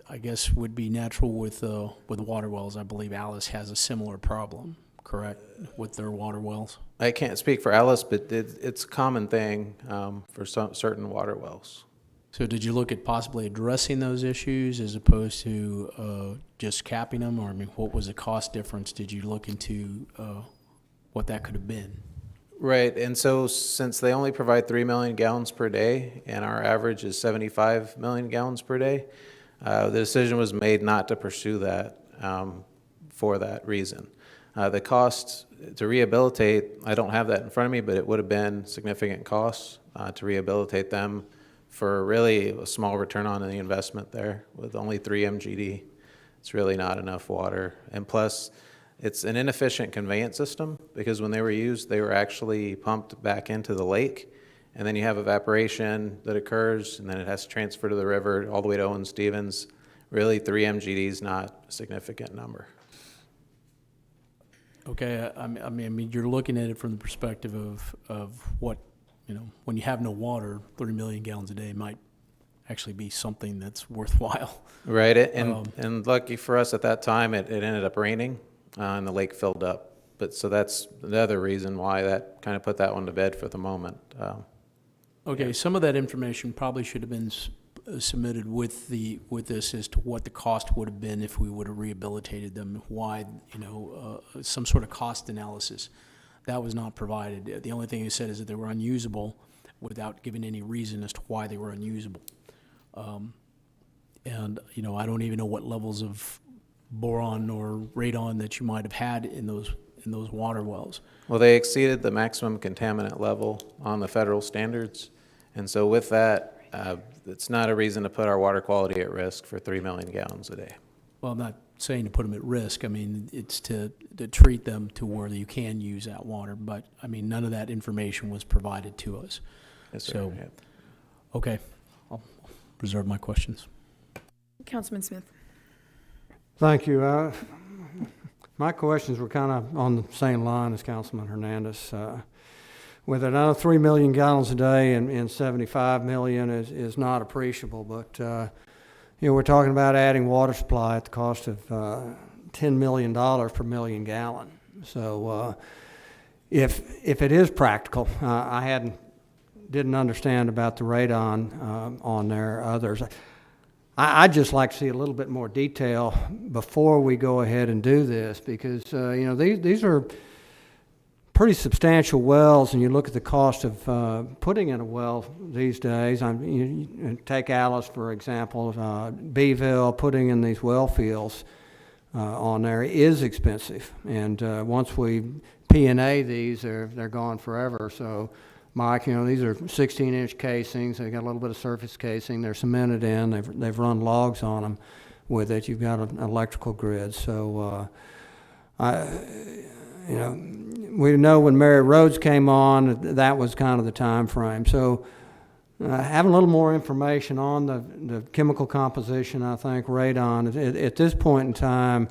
I guess would be natural with water wells. I believe Alice has a similar problem, correct, with their water wells? I can't speak for Alice, but it's a common thing for certain water wells. So did you look at possibly addressing those issues as opposed to just capping them? Or I mean, what was the cost difference? Did you look into what that could have been? Right, and so since they only provide 3 million gallons per day, and our average is 75 million gallons per day, the decision was made not to pursue that for that reason. The cost to rehabilitate, I don't have that in front of me, but it would have been significant costs to rehabilitate them for really a small return on the investment there with only 3 MGD. It's really not enough water. And plus, it's an inefficient conveyance system because when they were used, they were actually pumped back into the lake. And then you have evaporation that occurs, and then it has to transfer to the river all the way to Owen Stevens. Really, 3 MGD is not a significant number. Okay, I mean, you're looking at it from the perspective of what, when you have no water, 30 million gallons a day might actually be something that's worthwhile. Right, and lucky for us at that time, it ended up raining. And the lake filled up. But so that's another reason why that kind of put that one to bed for the moment. Okay, some of that information probably should have been submitted with this as to what the cost would have been if we would have rehabilitated them. Why, some sort of cost analysis. That was not provided. The only thing it said is that they were unusable without giving any reason as to why they were unusable. And I don't even know what levels of boron or radon that you might have had in those water wells. Well, they exceeded the maximum contaminant level on the federal standards, and so with that, it's not a reason to put our water quality at risk for 3 million gallons a day. Well, I'm not saying to put them at risk. I mean, it's to treat them to where you can use that water, but I mean, none of that information was provided to us. Yes, sir. So, Yeah. okay, I'll reserve my questions. Councilman Smith. Thank you. My questions were kind of on the same line as Councilman Hernandez. With another 3 million gallons a day and 75 million is not appreciable, but we're talking about adding water supply at the cost of $10 million per million gallon. So if it is practical, I didn't understand about the radon on there. Others. I'd just like to see a little bit more detail before we go ahead and do this because, these are pretty substantial wells, and you look at the cost of putting in a well these days. You take Alice, for example, Beeville, putting in these well fields on there is expensive. And once we P&A these, they're gone forever. So Mike, these are 16-inch casings. They got a little bit of surface casing. They're cemented in. They've run logs on them with it. You've got an electrical grid. So, we know when Mary Rhodes came on, that was kind of the time frame. So, having a little more information on the chemical composition, I think, radon, at this point in time,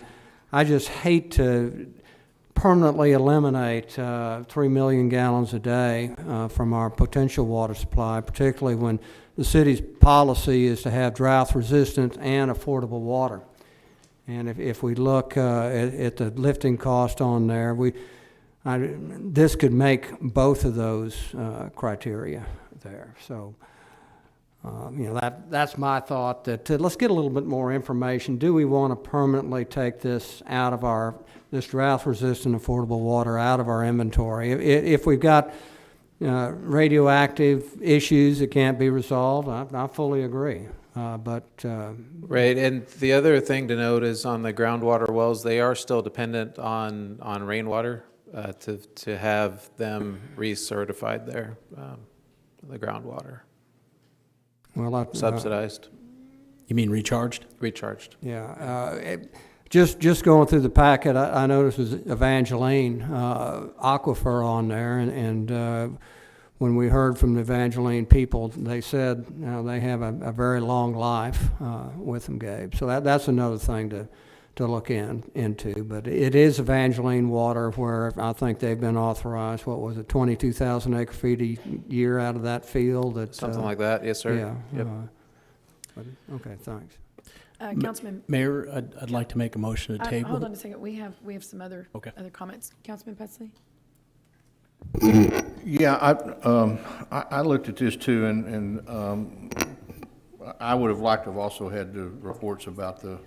I just hate to permanently eliminate 3 million gallons a day from our potential water supply, particularly when the city's policy is to have drought-resistant and affordable water. And if we look at the lifting cost on there, this could make both of those criteria there. So, that's my thought. That let's get a little bit more information. Do we want to permanently take this out of this drought-resistant, affordable water out of our inventory? If we've got radioactive issues that can't be resolved, I fully agree. Right, and the other thing to note is on the groundwater wells, they are still dependent on rainwater to have them recertified there, the groundwater. Well, subsidized. You mean recharged? Recharged. Yeah. Just going through the packet, I noticed there's Evangeline aquifer on there, and when we heard from the Evangeline people, they said they have a very long life with them, Gabe. So that's another thing to look into. But it is Evangeline water where I think they've been authorized, 22,000 acre feet a year out of that field. Something like that, yes, sir. Yeah. Yep. But, okay, thanks. Councilman. Mayor, I'd like to make a motion to table. Hold on a second. We have some other comments. Councilman Petzley? Yeah, I looked at this too, and I would have liked to have also had the reports about the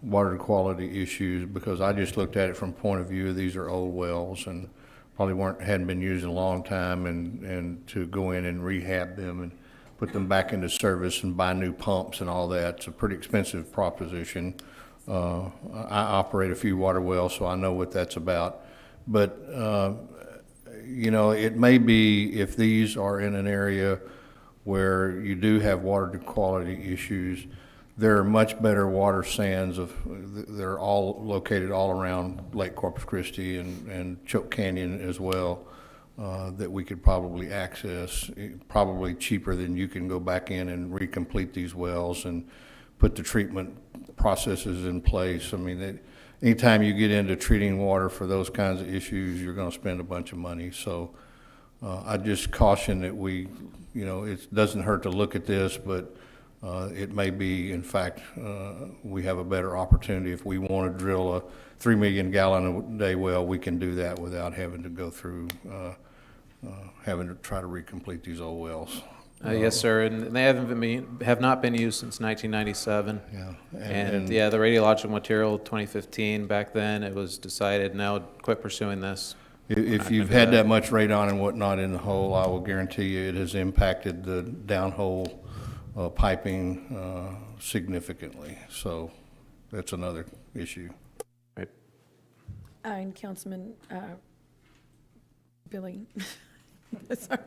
water quality issues, because I just looked at it from point of view, these are old wells and probably hadn't been used in a long time, and to go in and rehab them and put them back into service and buy new pumps and all that, it's a pretty expensive proposition. I operate a few water wells, so I know what that's about. But, you know, it may be, if these are in an area where you do have water quality issues, there are much better water sands they're all located all around Lake Corpus Christi and Choke Canyon as well, that we could probably access, probably cheaper than you can go back in and recomplete these wells and put the treatment processes in place. I mean, anytime you get into treating water for those kinds of issues, you're going to spend a bunch of money. So I just caution that we, you know, it doesn't hurt to look at this, but it may be, in fact, we have a better opportunity. If we want to drill a 3 million gallon a day well, we can do that without having to go through, having to try to recomplete these old wells. Yes, sir, and they have not been used since 1997. Yeah, and yeah, the radiological material 2015. Back then, it was decided now quit pursuing this. If you've had that much radon and whatnot in the hole, I will guarantee you it has impacted the downhole piping significantly. So that's another issue. Right. And Councilman Billy. Sorry.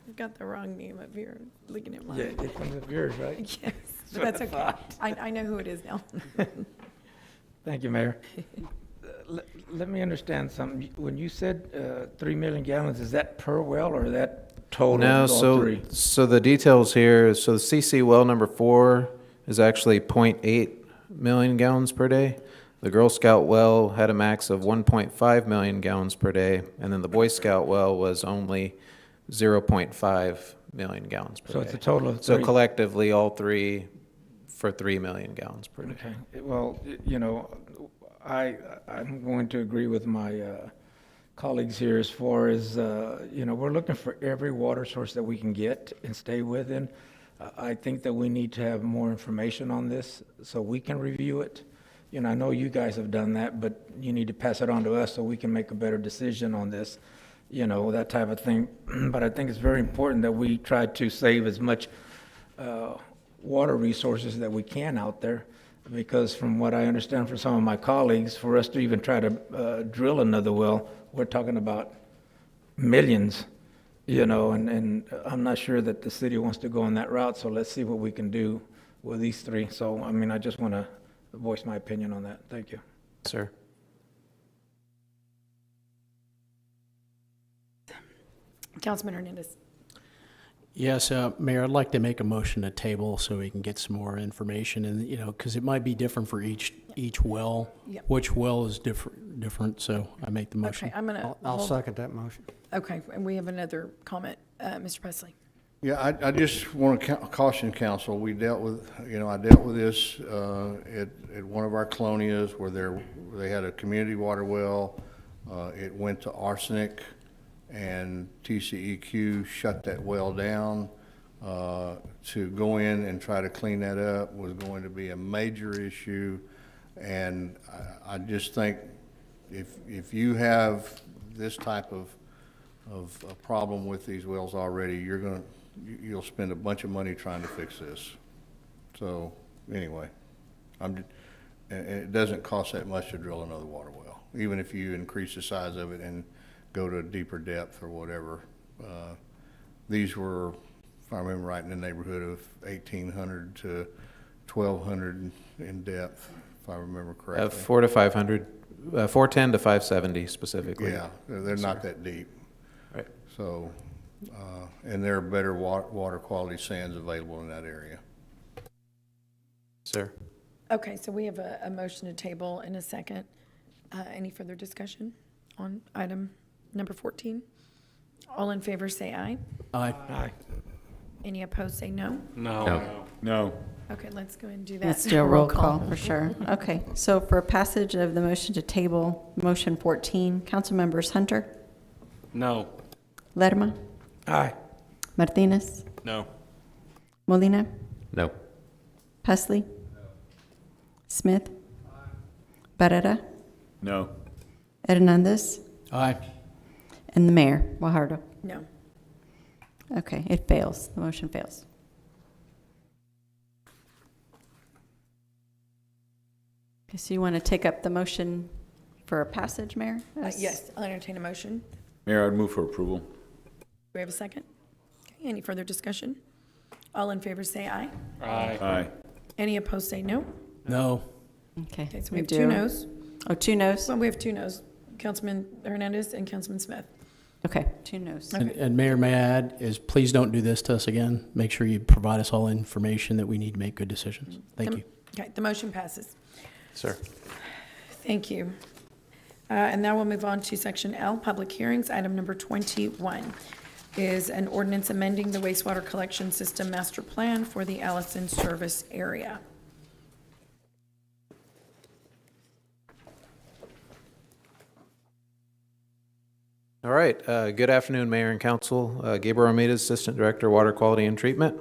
I've got the wrong name up here. Looking at mine. Yeah, it's one of yours, right? Yes, but that's okay. I know who it is now. Thank you, Mayor. Let me understand something. When you said 3 million gallons, is that per well or that total? No, so the details here, so the CC well number 4 is actually 0.8 million gallons per day. The Girl Scout well had a max of 1.5 million gallons per day, and then the Boy Scout well was only 0.5 million gallons per day. So it's a total of 3. So collectively, all three for 3 million gallons per day. Okay. Well, you know, I'm going to agree with my colleagues here as far as, you know, we're looking for every water source that we can get and stay within. I think that we need to have more information on this so we can review it. You know, I know you guys have done that, but you need to pass it on to us so we can make a better decision on this, you know, that type of thing. But I think it's very important that we try to save as much water resources that we can out there, because from what I understand from some of my colleagues, for us to even try to drill another well, we're talking about millions, you know, and I'm not sure that the city wants to go on that route, so let's see what we can do with these 3. So, I mean, I just want to voice my opinion on that. Thank you. Sir. Councilman Hernandez. Yes, Mayor, I'd like to make a motion to table so we can get some more information, and, you know, because it might be different for each well. Yep. Which well is different, so I make the motion. Okay, I'm going to. I'll second that motion. Okay, and we have another comment. Mr. Presley. Yeah, I just want to caution council. We dealt with, you know, I dealt with this at one of our colonias where they had a community water well. It went to arsenic, and TCEQ shut that well down. To go in and try to clean that up was going to be a major issue, and I just think if you have this type of a problem with these wells already, you'll spend a bunch of money trying to fix this. So anyway, and it doesn't cost that much to drill another water well, even if you increase the size of it and go to a deeper depth or whatever. These were, if I remember right, in the neighborhood of 1,800 to 1,200 in depth, if I remember correctly. 400 to 500, 410 to 570 specifically. Yeah, they're not that deep. Right. So, and there are better water quality sands available in that area. Sir. Okay, so we have a motion to table in a second. Any further discussion on item number 14? All in favor say aye. Aye. Aye. Any opposed say no. No. No. Okay, let's go ahead and do that. Let's do a roll call for sure. Okay, so for passage of the motion to table, motion 14, council members Hunter, No. Lerma, Aye. Martinez, No. Molina, No. Pusley, Smith, Barrera, No. Hernandez, Aye. and the mayor, Guajardo. No. Okay, it fails. The motion fails. Okay, so you want to take up the motion for a passage, Mayor? Yes, I'll entertain a motion. Mayor, I'd move for approval. Do we have a second? Okay, any further discussion? All in favor say aye. Aye. Any opposed say no. No. Okay. Okay, so we have two noes. Oh, two noes? Well, we have two noes, Councilman Hernandez and Councilman Smith. Okay, two noes. And Mayor, may I add, is please don't do this to us again. Make sure you provide us all information that we need to make good decisions. Thank you. Okay, the motion passes. Sir. Thank you. And now we'll move on to section L, public hearings. Item number 21 is an ordinance amending the wastewater collection system master plan for the Allison service area. All right. Good afternoon, Mayor and Council. Gabriel Ramirez, Assistant Director, Water Quality and Treatment.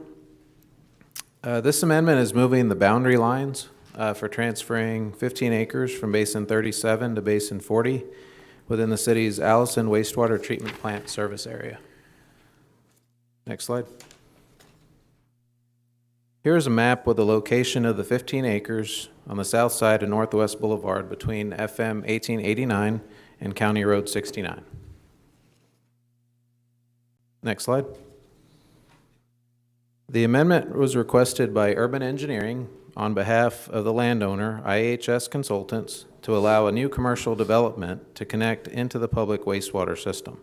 This amendment is moving the boundary lines for transferring 15 acres from Basin 37 to Basin 40 within the city's Allison Wastewater Treatment Plant service area. Next slide. Here is a map with the location of the 15 acres on the south side of Northwest Boulevard between FM 1889 and County Road 69. Next slide. The amendment was requested by Urban Engineering on behalf of the landowner, IHS Consultants, to allow a new commercial development to connect into the public wastewater system.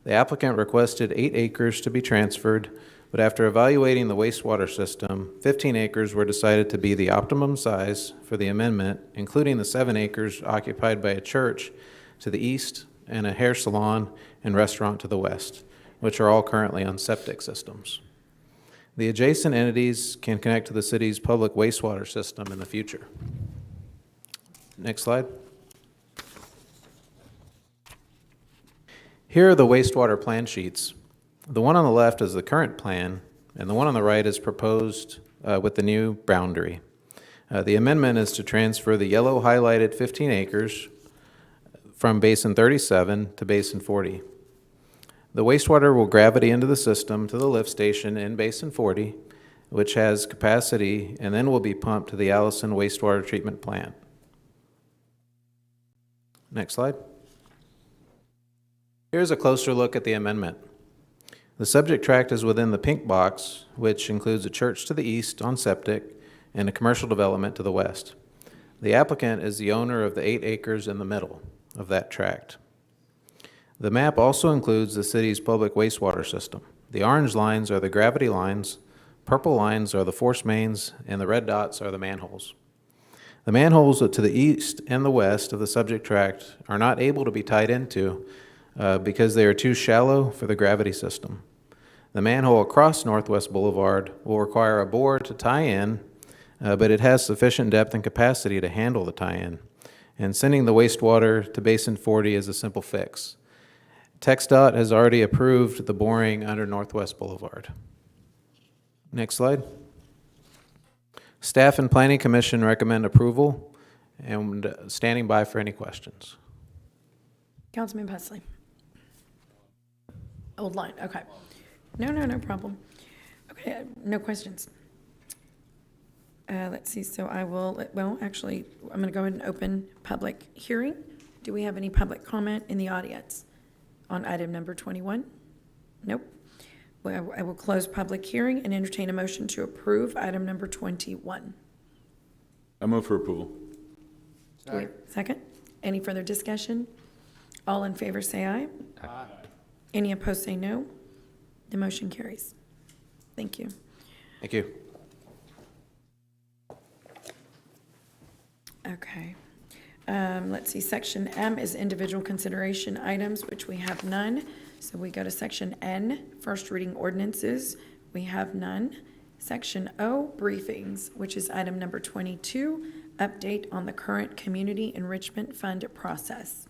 The applicant requested 8 acres to be transferred, but after evaluating the wastewater system, 15 acres were decided to be the optimum size for the amendment, including the 7 acres occupied by a church to the east and a hair salon and restaurant to the west, which are all currently on septic systems. The adjacent entities can connect to the city's public wastewater system in the future. Next slide. Here are the wastewater plan sheets. The one on the left is the current plan, and the one on the right is proposed with the new boundary. The amendment is to transfer the yellow highlighted 15 acres from Basin 37 to Basin 40. The wastewater will gravity into the system to the lift station in Basin 40, which has capacity, and then will be pumped to the Allison Wastewater Treatment Plant. Next slide. Here's a closer look at the amendment. The subject tract is within the pink box, which includes a church to the east on septic and a commercial development to the west. The applicant is the owner of the 8 acres in the middle of that tract. The map also includes the city's public wastewater system. The orange lines are the gravity lines, purple lines are the force mains, and the red dots are the manholes. The manholes to the east and the west of the subject tract are not able to be tied into because they are too shallow for the gravity system. The manhole across Northwest Boulevard will require a bore to tie in, but it has sufficient depth and capacity to handle the tie-in. And sending the wastewater to Basin 40 is a simple fix. TxDOT has already approved the boring under Northwest Boulevard. Next slide. Staff and Planning Commission recommend approval and standing by for any questions. Councilman Pusley. Old line, okay. No problem. Okay, no questions. Let's see, so I will, well, actually, I'm going to go ahead and open public hearing. Do we have any public comment in the audience on item number 21? Nope. Well, I will close public hearing and entertain a motion to approve item number 21. I move for approval. Second? Any further discussion? All in favor say aye. Aye. Any opposed say no. The motion carries. Thank you. Thank you. Okay. Let's see, section M is individual consideration items, which we have none. So we go to section N, first reading ordinances. We have none. Section O, briefings, which is item number 22, update on the current Community Enrichment Fund process.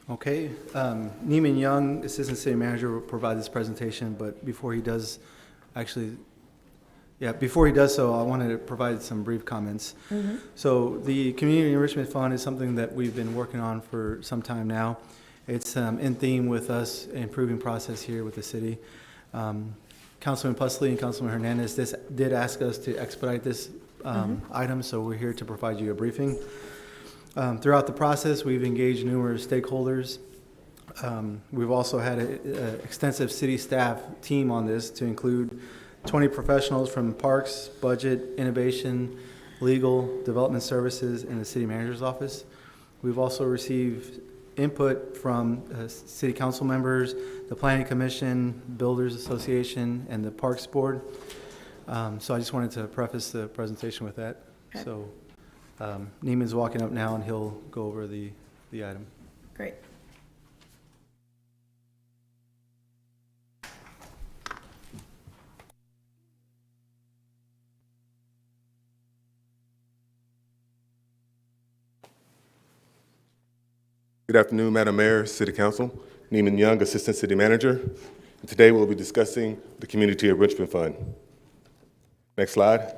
Okay, Neiman Young, Assistant City Manager, will provide this presentation, but before he does, before he does so, I wanted to provide some brief comments. So the Community Enrichment Fund is something that we've been working on for some time now. It's in theme with us improving process here with the city. Councilman Pusley and Councilman Hernandez did ask us to expedite this item, so we're here to provide you a briefing. Throughout the process, we've engaged numerous stakeholders. We've also had an extensive city staff team on this to include 20 professionals from parks, budget, innovation, legal, development services, and the city manager's office. We've also received input from city council members, the planning commission, builders association, and the parks board. So I just wanted to preface the presentation with that. Okay. So Neiman's walking up now and he'll go over the item. Great. Good afternoon, Madam Mayor, City Council. Neiman Young, Assistant City Manager. And today we'll be discussing the Community Enrichment Fund. Next slide.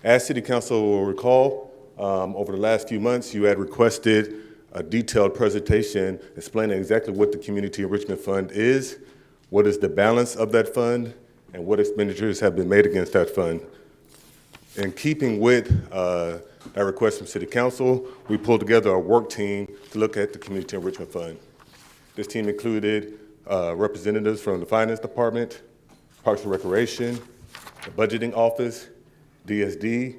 As City Council will recall, over the last few months, you had requested a detailed presentation explaining exactly what the Community Enrichment Fund is, what is the balance of that fund, and what expenditures have been made against that fund. In keeping with that request from City Council, we pulled together a work team to look at the Community Enrichment Fund. This team included representatives from the Finance Department, Parks and Recreation, the Budgeting Office, DSD,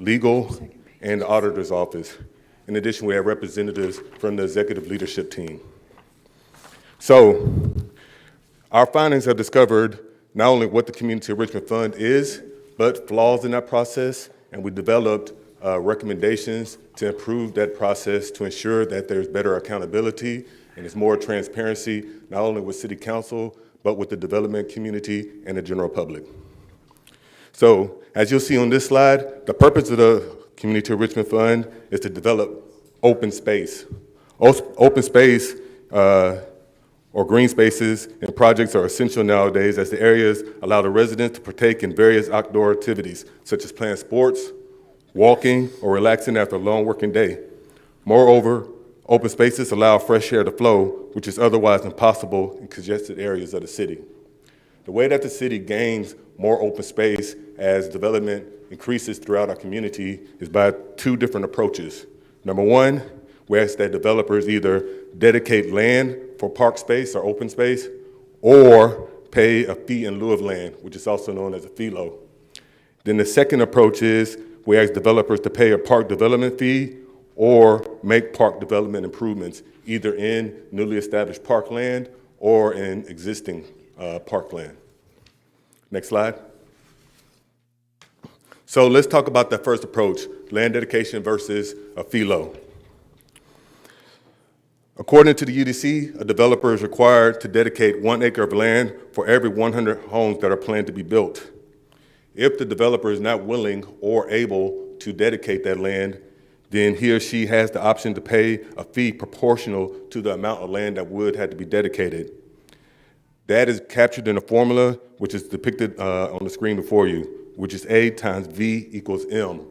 Legal, and the Auditor's Office. In addition, we have representatives from the Executive Leadership Team. So, our findings have discovered not only what the Community Enrichment Fund is, but flaws in that process, and we developed recommendations to improve that process to ensure that there's better accountability and there's more transparency, not only with City Council, but with the development community and the general public. So, as you'll see on this slide, the purpose of the Community Enrichment Fund is to develop open space. Open space or green spaces and projects are essential nowadays as the areas allow the residents to partake in various outdoor activities, such as playing sports, walking, or relaxing after a long working day. Moreover, open spaces allow fresh air to flow, which is otherwise impossible in congested areas of the city. The way that the city gains more open space as development increases throughout our community is by two different approaches. Number one, we ask that developers either dedicate land for park space or open space, or pay a fee in lieu of land, which is also known as a FELO. Then the second approach is we ask developers to pay a park development fee or make park development improvements, either in newly established parkland or in existing parkland. Next slide. So let's talk about that first approach, land dedication versus a FELO. According to the UDC, a developer is required to dedicate 1 acre of land for every 100 homes that are planned to be built. If the developer is not willing or able to dedicate that land, then he or she has the option to pay a fee proportional to the amount of land that would have to be dedicated. That is captured in a formula which is depicted on the screen before you, which is A times V equals M,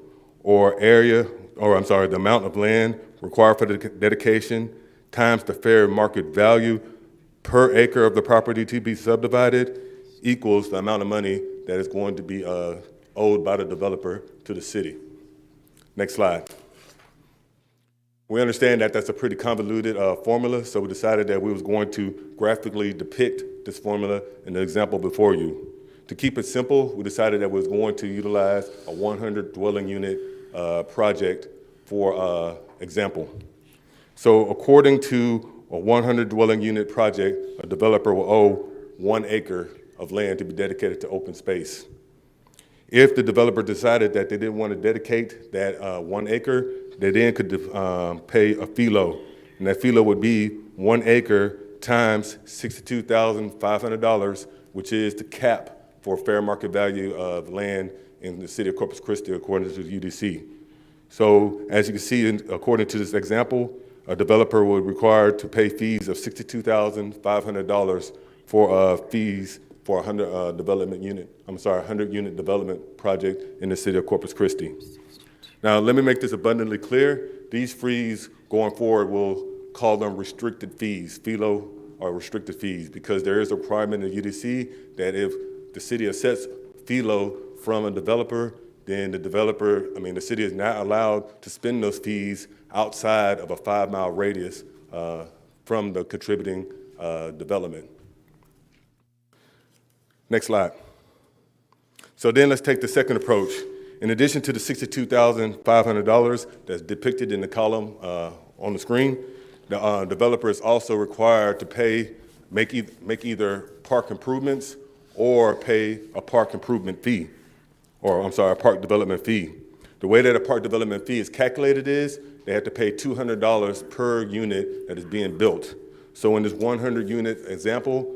the amount of land required for the dedication times the fair market value per acre of the property to be subdivided equals the amount of money that is going to be owed by the developer to the city. Next slide. We understand that that's a pretty convoluted formula, so we decided that we was going to graphically depict this formula in the example before you. To keep it simple, we decided that we was going to utilize a 100 dwelling unit project for example. So according to a 100 dwelling unit project, a developer will owe 1 acre of land to be dedicated to open space. If the developer decided that they didn't want to dedicate that 1 acre, they then could pay a FELO, and that FELO would be 1 acre times $62,500 which is the cap for fair market value of land in the city of Corpus Christi, according to the UDC. So as you can see, according to this example, a developer would require to pay fees of $62,500 for fees for a 100 unit development project in the city of Corpus Christi. Now, let me make this abundantly clear. These fees going forward, we'll call them restricted fees, FILO or restricted fees, because there is a requirement in the UDC that if the city accepts FILO from a developer, then the city is not allowed to spend those fees outside of a 5-mile radius from the contributing development. Next slide. So then let's take the second approach. In addition to the $62,500 that's depicted in the column on the screen, the developer is also required to make either park improvements or pay a park improvement fee, a park development fee. The way that a park development fee is calculated is they have to pay $200 per unit that is being built. So in this 100 unit example,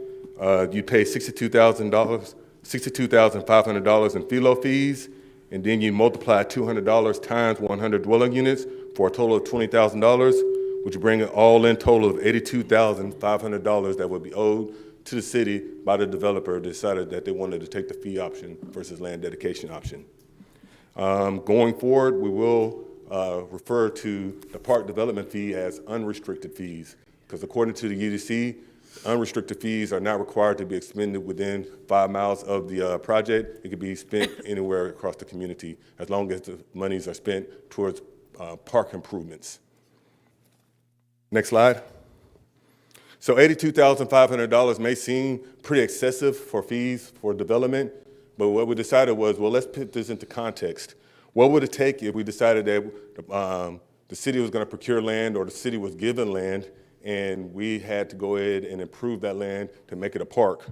you pay $62,500 in FILO fees, and then you multiply $200 times 100 dwelling units for a total of $20,000, which bring an all-in total of $82,500 that would be owed to the city by the developer who decided that they wanted to take the fee option versus land dedication option. Going forward, we will refer to the park development fee as unrestricted fees, because according to the UDC, unrestricted fees are not required to be expended within 5 miles of the project. It could be spent anywhere across the community as long as the monies are spent towards park improvements. Next slide. So $82,500 may seem pretty excessive for fees for development, but what we decided was, well, let's put this into context. What would it take if we decided that the city was going to procure land or the city was given land and we had to go ahead and improve that land to make it a park?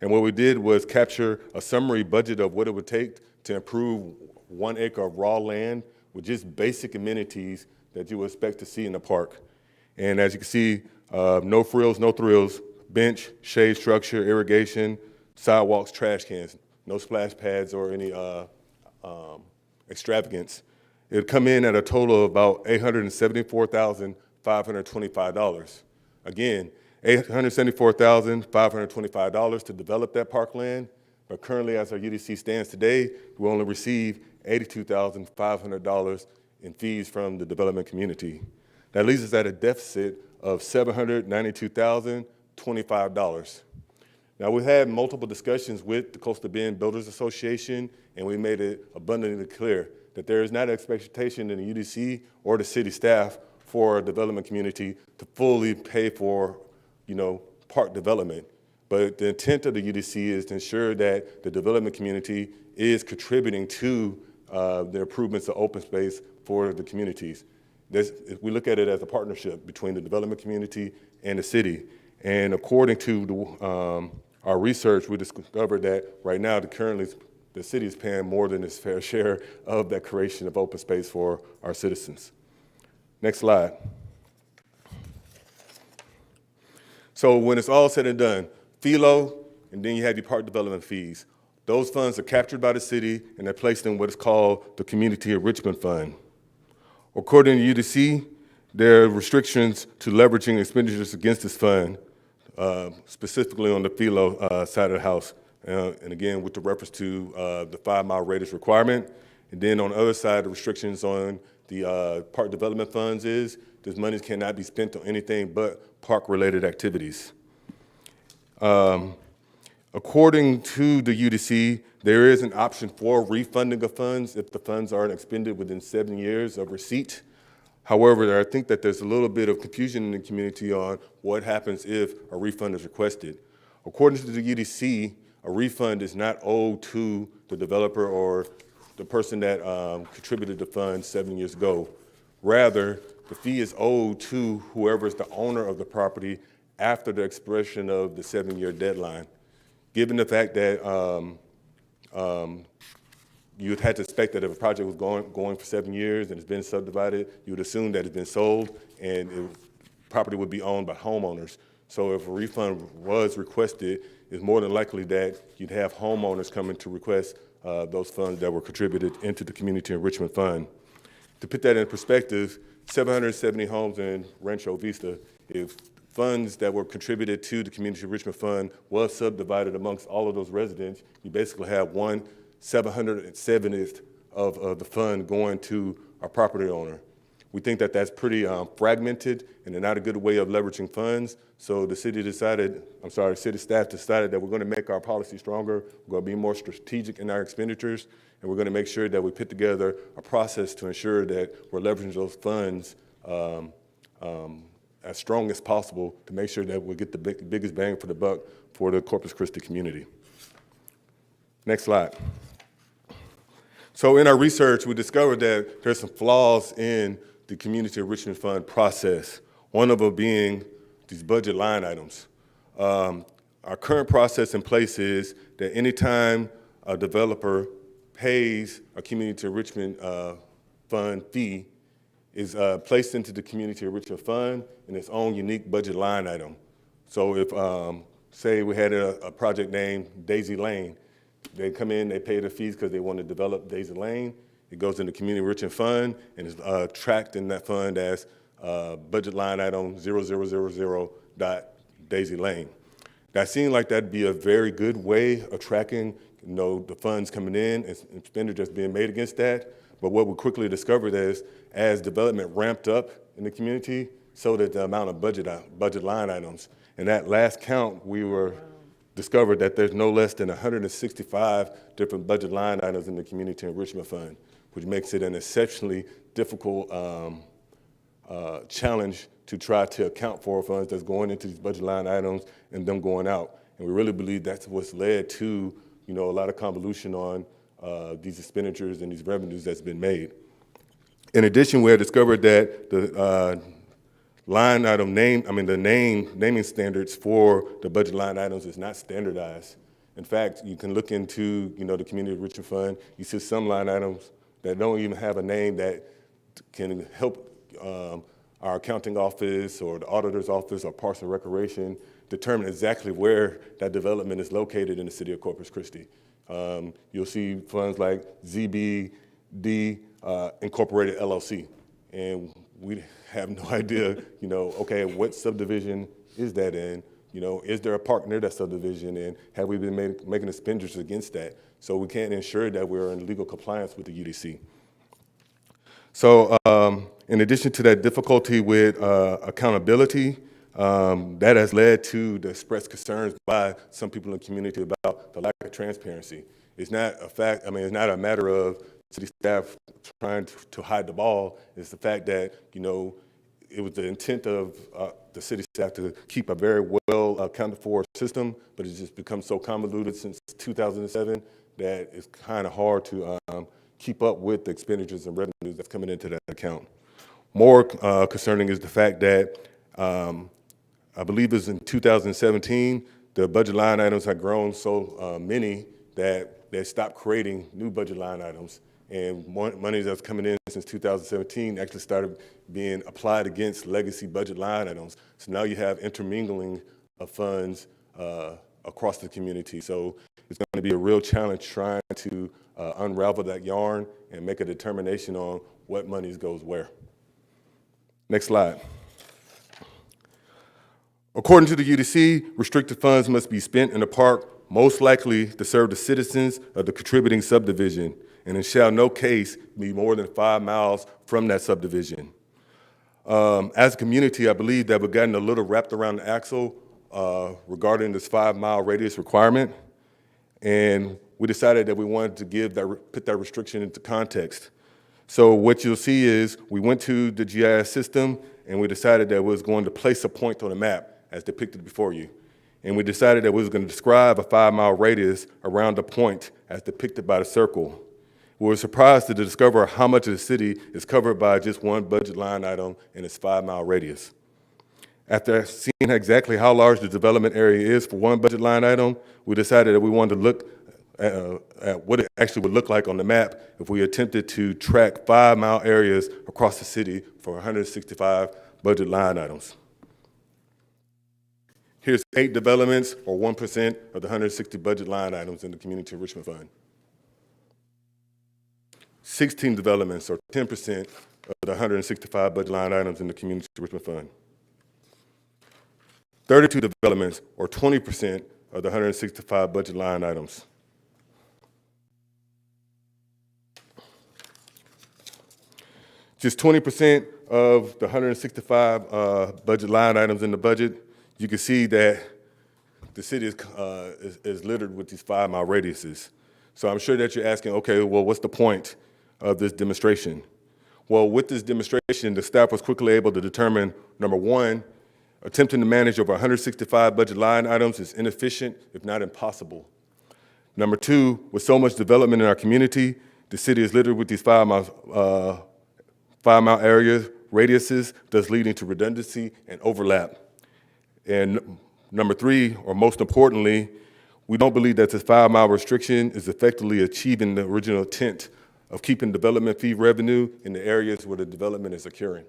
And what we did was capture a summary budget of what it would take to improve 1 acre of raw land with just basic amenities that you would expect to see in a park. And as you can see, no frills, no thrills, bench, shade structure, irrigation, sidewalks, trash cans, no splash pads or any extravagance. It would come in at a total of about $874,525. Again, $874,525 to develop that parkland, but currently as our UDC stands today, we only receive $82,500 in fees from the development community. That leaves us at a deficit of $792,025. Now, we've had multiple discussions with the Coastal Bend Builders Association, and we made it abundantly clear that there is not an expectation in the UDC or the city staff for a development community to fully pay for, park development. But the intent of the UDC is to ensure that the development community is contributing to the improvements of open space for the communities. We look at it as a partnership between the development community and the city. And according to our research, we discovered that right now, the city is paying more than its fair share of that creation of open space for our citizens. Next slide. So when it's all said and done, FILO, and then you have your park development fees. Those funds are captured by the city and they're placed in what is called the Community Enrichment Fund. According to UDC, there are restrictions to leveraging expenditures against this fund, specifically on the FILO side of the house. And again, with the reference to the 5-mile radius requirement. And then on the other side, the restrictions on the park development funds is this money cannot be spent on anything but park-related activities. According to the UDC, there is an option for refunding of funds if the funds aren't expended within 7 years of receipt. However, I think that there's a little bit of confusion in the community on what happens if a refund is requested. According to the UDC, a refund is not owed to the developer or the person that contributed the funds 7 years ago. Rather, the fee is owed to whoever is the owner of the property after the expiration of the 7-year deadline. Given the fact that you'd had to expect that if a project was going for 7 years and it's been subdivided, you would assume that it's been sold and property would be owned by homeowners. So if a refund was requested, it's more than likely that you'd have homeowners coming to request those funds that were contributed into the Community Enrichment Fund. To put that in perspective, 770 homes in Rancho Vista, if funds that were contributed to the Community Enrichment Fund was subdivided amongst all of those residents, you basically have 1/770th of the fund going to a property owner. We think that that's pretty fragmented and not a good way of leveraging funds. So the city staff decided that we're going to make our policy stronger. We're going to be more strategic in our expenditures, and we're going to make sure that we put together a process to ensure that we're leveraging those funds as strong as possible to make sure that we get the biggest bang for the buck for the Corpus Christi community. Next slide. So in our research, we discovered that there's some flaws in the Community Enrichment Fund process, one of them being these budget line items. Our current process in place is that anytime a developer pays a Community Enrichment Fund fee, is placed into the Community Enrichment Fund in its own unique budget line item. So if, say we had a project named Daisy Lane, they come in, they pay the fees because they want to develop Daisy Lane. It goes in the Community Enrichment Fund and is tracked in that fund as budget line item 0000.Daisy Lane. That seemed like that'd be a very good way of tracking, the funds coming in and expenditures being made against that. But what we quickly discovered is, as development ramped up in the community, so did the amount of budget line items. And that last count, we discovered that there's no less than 165 different budget line items in the Community Enrichment Fund, which makes it an exceptionally difficult challenge to try to account for funds that's going into these budget line items and them going out. And we really believe that's what's led to, a lot of convolution on these expenditures and these revenues that's been made. In addition, we have discovered that the line item naming standards for the budget line items is not standardized. In fact, you can look into, the Community Enrichment Fund. You see some line items that don't even have a name that can help our accounting office or the auditor's office or Parks and Recreation determine exactly where that development is located in the city of Corpus Christi. You'll see funds like ZBD Incorporated LLC, and we have no idea, okay, what subdivision is that in? Is there a park near that subdivision, and have we been making expenditures against that? So we can't ensure that we're in legal compliance with the UDC. So in addition to that difficulty with accountability, that has led to the expressed concerns by some people in the community about the lack of transparency. It's not it's not a matter of city staff trying to hide the ball. It's the fact that, it was the intent of the city staff to keep a very well accounted for system, but it's just become so convoluted since 2007 that it's kind of hard to keep up with the expenditures and revenues that's coming into that account. More concerning is the fact that I believe it was in 2017, the budget line items had grown so many that they stopped creating new budget line items. And money that's coming in since 2017 actually started being applied against legacy budget line items. So now you have intermingling of funds across the community. So it's going to be a real challenge trying to unravel that yarn and make a determination on what monies goes where. Next slide. According to the UDC, restricted funds must be spent in the park most likely to serve the citizens of the contributing subdivision, and it shall no case be more than 5 miles from that subdivision. As a community, I believe that we've gotten a little wrapped around the axle regarding this 5-mile radius requirement, and we decided that we wanted to put that restriction into context. So what you'll see is we went to the GIS system and we decided that we was going to place a point on the map as depicted before you. And we decided that we was going to describe a 5-mile radius around the point as depicted by the circle. We were surprised to discover how much of the city is covered by just one budget line item in its 5-mile radius. After seeing exactly how large the development area is for one budget line item, we decided that we wanted to look at what it actually would look like on the map if we attempted to track 5-mile areas across the city for 165 budget line items. Here's 8 developments, or 1% of the 160 budget line items in the Community Enrichment Fund. 16 developments, or 10% of the 165 budget line items in the Community Enrichment Fund. 32 developments, or 20% of the 165 budget line items. Just 20% of the 165 budget line items in the budget. You can see that the city is littered with these 5-mile radiuses. So I'm sure that you're asking, okay, well, what's the point of this demonstration? Well, with this demonstration, the staff was quickly able to determine, number one, attempting to manage over 165 budget line items is inefficient, if not impossible. Number two, with so much development in our community, the city is littered with these 5-mile areas, radiuses, thus leading to redundancy and overlap. And number three, or most importantly, we don't believe that this 5-mile restriction is effectively achieving the original intent of keeping development fee revenue in the areas where the development is occurring.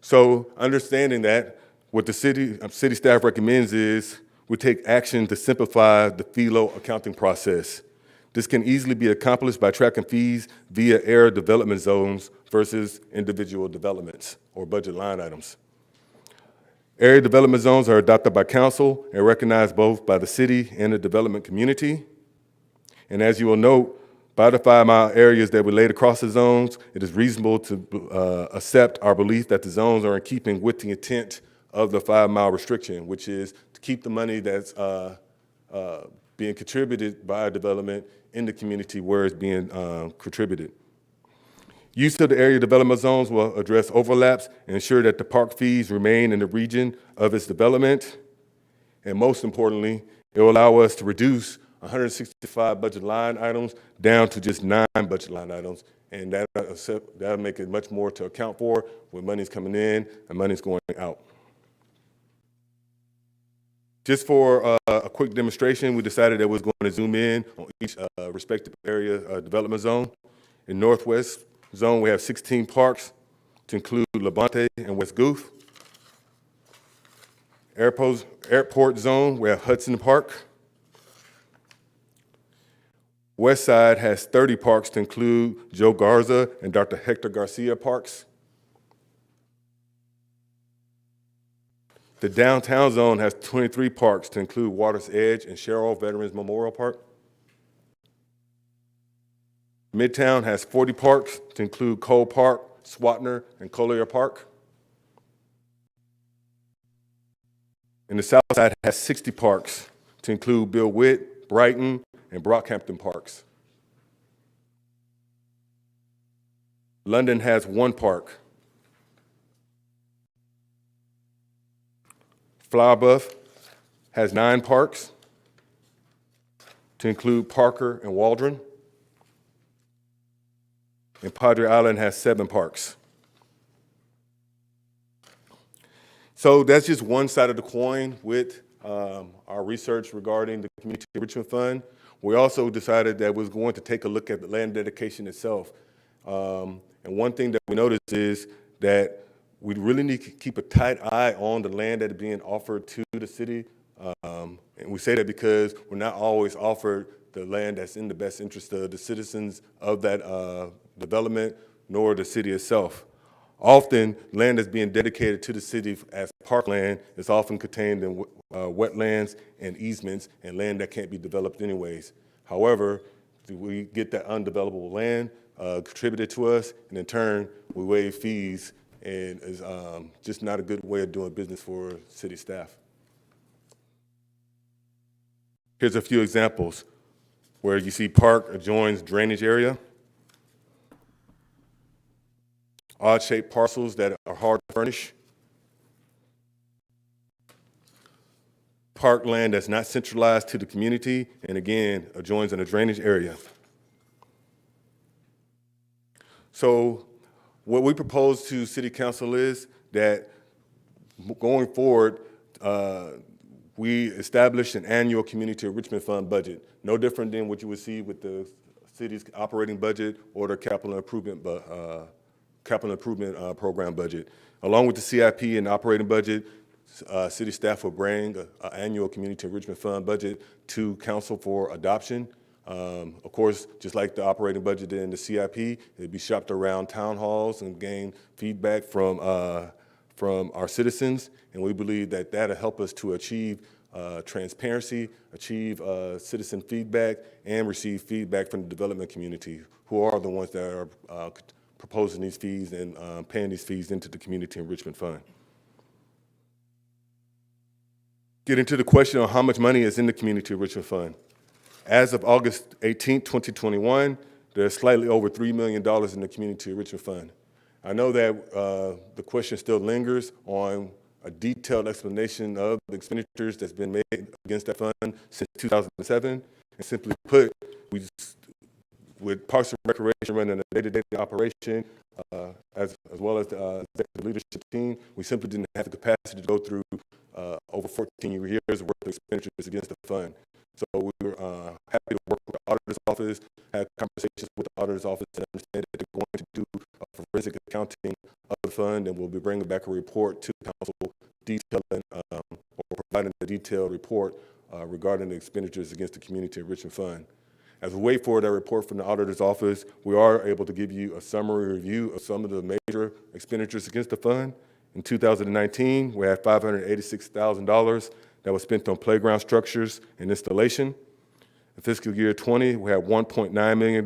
So understanding that, what the city staff recommends is we take action to simplify the FELO accounting process. This can easily be accomplished by tracking fees via area development zones versus individual developments or budget line items. Area development zones are adopted by council and recognized both by the city and the development community. And as you will note, by the 5-mile areas that we laid across the zones, it is reasonable to accept our belief that the zones are in keeping with the intent of the 5-mile restriction, which is to keep the money that's being contributed by development in the community where it's being contributed. Use of the area development zones will address overlaps and ensure that the park fees remain in the region of its development. And most importantly, it will allow us to reduce 165 budget line items down to just 9 budget line items. And that'll make it much more to account for when money's coming in and money's going out. Just for a quick demonstration, we decided that we was going to zoom in on each respective area development zone. In Northwest Zone, we have 16 parks to include Labonte and West Goof. Airport Zone, we have Hudson Park. West Side has 30 parks to include Joe Garza and Dr. Hector Garcia parks. The Downtown Zone has 23 parks to include Water's Edge and Sherrill Veterans Memorial Park. Midtown has 40 parks to include Cole Park, Swatner, and Collier Park. And the South Side has 60 parks to include Bill Witt, Brighton, and Brockhampton parks. London has 1 park. Flower Bluff has 9 parks to include Parker and Waldron. And Padre Island has 7 parks. So that's just one side of the coin with our research regarding the Community Enrichment Fund. We also decided that we was going to take a look at the land dedication itself. And one thing that we noticed is that we really need to keep a tight eye on the land that is being offered to the city. And we say that because we're not always offered the land that's in the best interest of the citizens of that development, nor the city itself. Often, land that's being dedicated to the city as parkland is often contained in wetlands and easements and land that can't be developed anyways. However, we get that undevelopable land contributed to us, and in turn, we waive fees, and it's just not a good way of doing business for city staff. Here's a few examples where you see park adjoins drainage area, odd-shaped parcels that are hard to furnish, parkland that's not centralized to the community, and again, adjoins in a drainage area. So what we propose to City Council is that going forward, we establish an annual Community Enrichment Fund budget, no different than what you would see with the city's operating budget or the capital improvement capital improvement program budget. Along with the CIP and operating budget, city staff will bring an annual community enrichment fund budget to council for adoption. Of course, just like the operating budget and the CIP, it'll be shopped around town halls and gain feedback from our citizens, and we believe that that'll help us to achieve transparency, achieve citizen feedback, and receive feedback from the development community, who are the ones that are proposing these fees and paying these fees into the Community Enrichment Fund. Get into the question on how much money is in the Community Enrichment Fund. As of August 18, 2021, there's slightly over $3 million in the Community Enrichment Fund. I know that the question still lingers on a detailed explanation of the expenditures that's been made against that fund since 2007. And simply put, with Parks and Recreation running a day-to-day operation, as well as the executive leadership team, we simply didn't have the capacity to go through over 14 years worth of expenditures against the fund. So we were happy to work with the auditor's office, had conversations with the auditor's office, and understand that they're going to do a forensic accounting of the fund, and we'll be bringing back a report to council detailing or providing a detailed report regarding the expenditures against the Community Enrichment Fund. As we wait for that report from the auditor's office, we are able to give you a summary review of some of the major expenditures against the fund. In 2019, we had $586,000 that was spent on playground structures and installation. In fiscal year 20, we had $1.9 million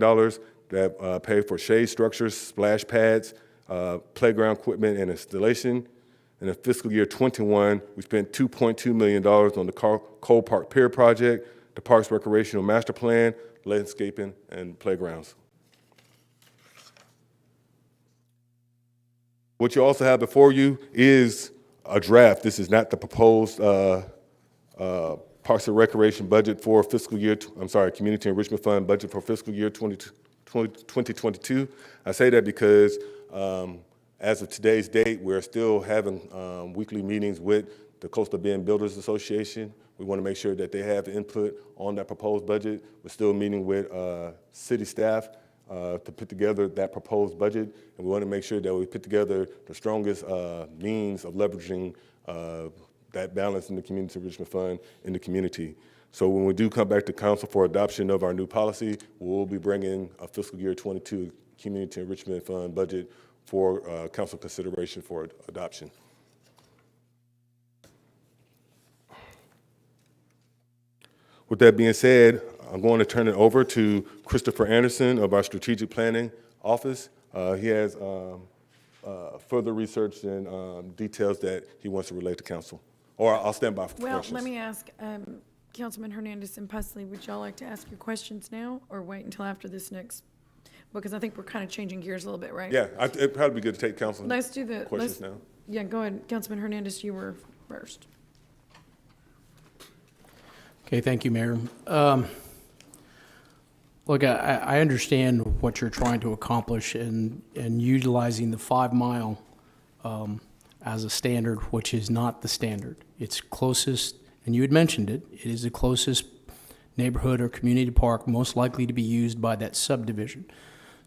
that paid for shade structures, splash pads, playground equipment, and installation. And in fiscal year 21, we spent $2.2 million on the Cole Park Pier project, the Parks Recreational Master Plan, landscaping, and playgrounds. What you also have before you is a draft. This is not the proposed Parks and Recreation budget for fiscal year, Community Enrichment Fund budget for fiscal year 2022. I say that because as of today's date, we're still having weekly meetings with the Coastal Bend Builders Association. We want to make sure that they have input on that proposed budget. We're still meeting with city staff to put together that proposed budget, and we want to make sure that we put together the strongest means of leveraging that balance in the Community Enrichment Fund in the community. So when we do come back to council for adoption of our new policy, we'll be bringing a fiscal year 22 Community Enrichment Fund budget for council consideration for adoption. With that being said, I'm going to turn it over to Christopher Anderson of our Strategic Planning Office. He has further research and details that he wants to relate to council. Or I'll stand by for questions. Well, let me ask Councilman Hernandez and Pusley, would y'all like to ask your questions now or wait until after this next? Because I think we're kind of changing gears a little bit, right? Yeah, it'd probably be good to take council Let's do the questions now. Yeah, go ahead. Councilman Hernandez, you were first. Okay, thank you, Mayor. Look, I understand what you're trying to accomplish and utilizing the 5 mile as a standard, which is not the standard. It's closest, and you had mentioned it, it is the closest neighborhood or community park most likely to be used by that subdivision.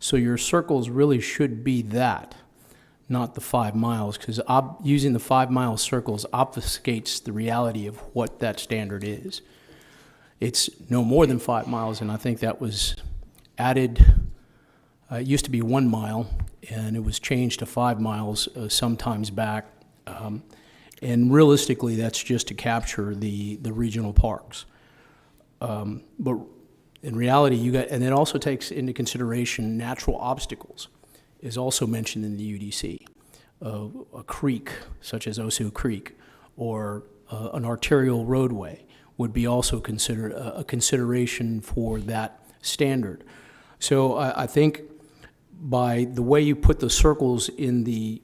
So your circles really should be that, not the 5 miles, because using the 5 mile circles obfuscates the reality of what that standard is. It's no more than 5 miles, and I think that was added, it used to be 1 mile, and it was changed to 5 miles sometimes back. And realistically, that's just to capture the regional parks. But in reality, and it also takes into consideration natural obstacles, is also mentioned in the UDC. A creek, such as Oso Creek, or an arterial roadway would be also considered a consideration for that standard. So I think by the way you put the circles in the,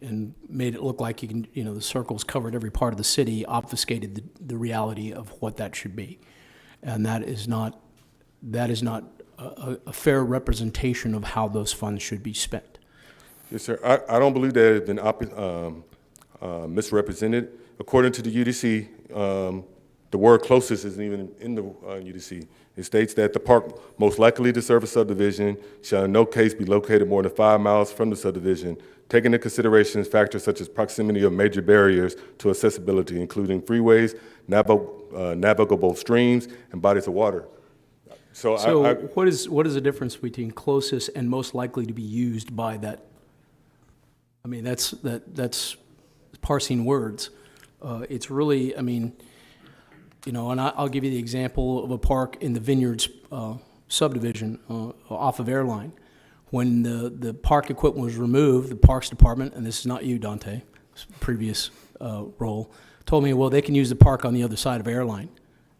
and made it look like you can, the circles covered every part of the city, obfuscated the reality of what that should be. And that is not a fair representation of how those funds should be spent. Yes, sir. I don't believe that it's been misrepresented. According to the UDC, The word closest isn't even in the UDC. It states that the park most likely to serve a subdivision shall in no case be located more than 5 miles from the subdivision, taking into consideration factors such as proximity of major barriers to accessibility, including freeways, navigable streams, and bodies of water. So what is the difference between closest and most likely to be used by that? I mean, that's parsing words. It's really, I mean, you know, and I'll give you the example of a park in the Vineyards subdivision off of Airline. When the park equipment was removed, the Parks Department, and this is not you, Dante, previous role, told me, well, they can use the park on the other side of Airline.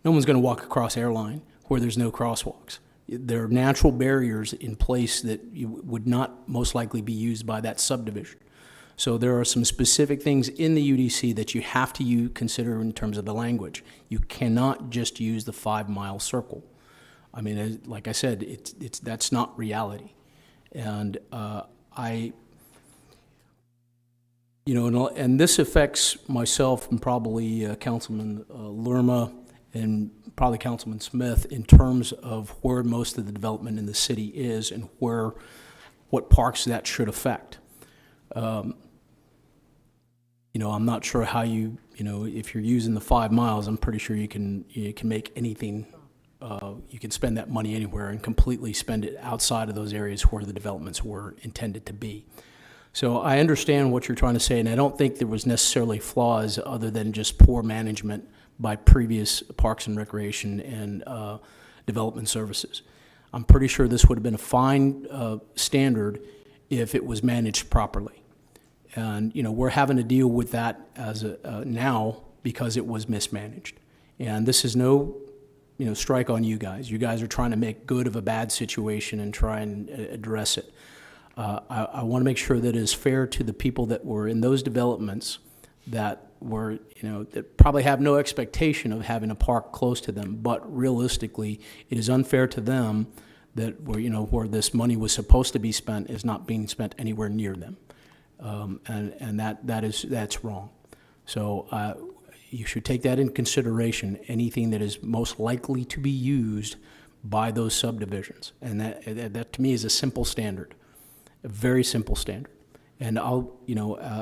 No one's going to walk across Airline where there's no crosswalks. There are natural barriers in place that would not most likely be used by that subdivision. So there are some specific things in the UDC that you have to consider in terms of the language. You cannot just use the 5-mile circle. I mean, like I said, that's not reality. And and this affects myself and probably Councilman Lerma and probably Councilman Smith in terms of where most of the development in the city is and what parks that should affect. I'm not sure how if you're using the 5 miles, I'm pretty sure you can make anything, you can spend that money anywhere and completely spend it outside of those areas where the developments were intended to be. So I understand what you're trying to say, and I don't think there was necessarily flaws other than just poor management by previous Parks and Recreation and Development Services. I'm pretty sure this would have been a fine standard if it was managed properly. And, we're having to deal with that as now because it was mismanaged. And this is no, strike on you guys. You guys are trying to make good of a bad situation and try and address it. I want to make sure that it is fair to the people that were in those developments that were, that probably have no expectation of having a park close to them. But realistically, it is unfair to them that where this money was supposed to be spent is not being spent anywhere near them. And that's wrong. So you should take that into consideration, anything that is most likely to be used by those subdivisions. And that to me is a simple standard, a very simple standard. And I'll,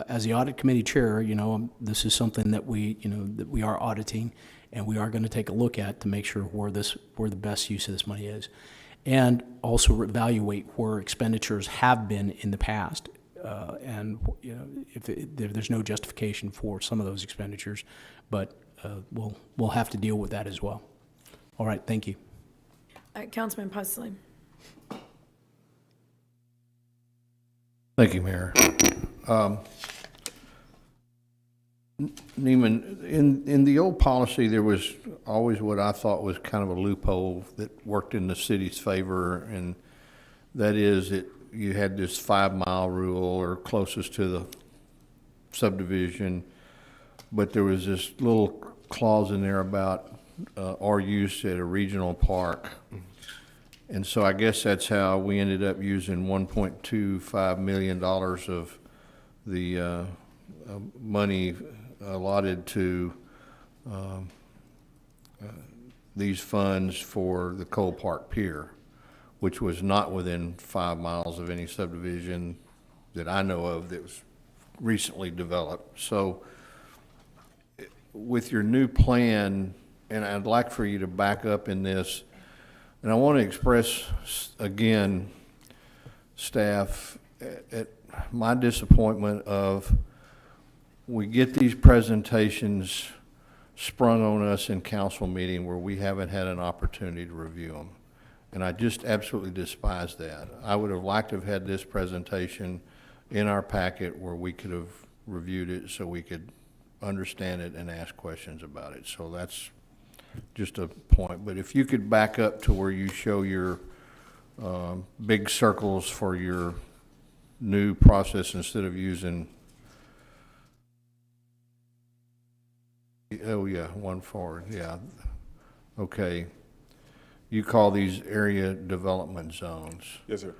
as the audit committee chair, this is something that we are auditing and we are going to take a look at to make sure where the best use of this money is. And also evaluate where expenditures have been in the past. And if there's no justification for some of those expenditures, but we'll have to deal with that as well. All right, thank you. Councilman Pusley. Thank you, Mayor. Neiman, in the old policy, there was always what I thought was kind of a loophole that worked in the city's favor, and that is that you had this 5-mile rule or closest to the subdivision, but there was this little clause in there about our use at a regional park. And so I guess that's how we ended up using $1.25 million of the money allotted to these funds for the Cole Park Pier, which was not within 5 miles of any subdivision that I know of that was recently developed. So with your new plan, and I'd like for you to back up in this, and I want to express again, staff, at my disappointment of we get these presentations sprung on us in council meeting where we haven't had an opportunity to review them. And I just absolutely despise that. I would have liked to have had this presentation in our packet where we could have reviewed it so we could understand it and ask questions about it. So that's just a point. But if you could back up to where you show your big circles for your new process instead of using, oh yeah, one forward, yeah, okay. You call these area development zones. Yes, sir.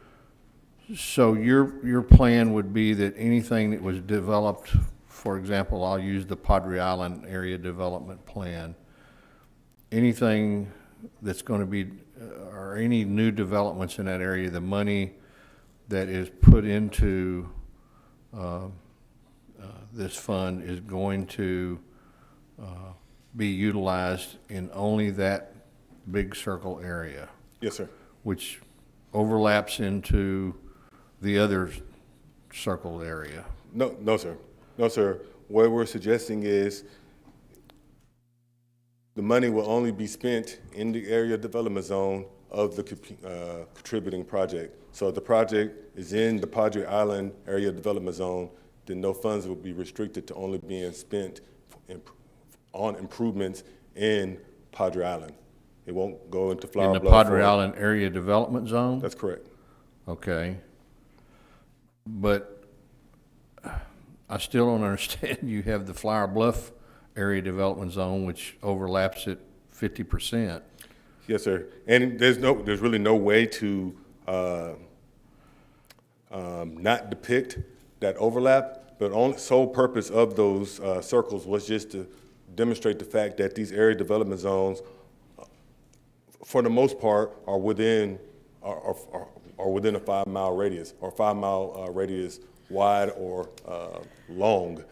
So your plan would be that anything that was developed, for example, I'll use the Padre Island area development plan, anything that's going to be, or any new developments in that area, the money that is put into this fund is going to be utilized in only that big circle area, Yes, sir. which overlaps into the other circle area. No, no, sir. No, sir. What we're suggesting is the money will only be spent in the area development zone of the contributing project. So if the project is in the Padre Island area development zone, then no funds will be restricted to only being spent on improvements in Padre Island. It won't go into Flower In Bluff. the Padre Island Area Development Zone? That's correct. Okay. But I still don't understand. You have the Flower Bluff Area Development Zone, which overlaps at 50%. Yes, sir. And there's really no way to not depict that overlap, but only sole purpose of those circles was just to demonstrate the fact that these area development zones, for the most part, are within a 5 mile radius, or 5 mile radius wide or long.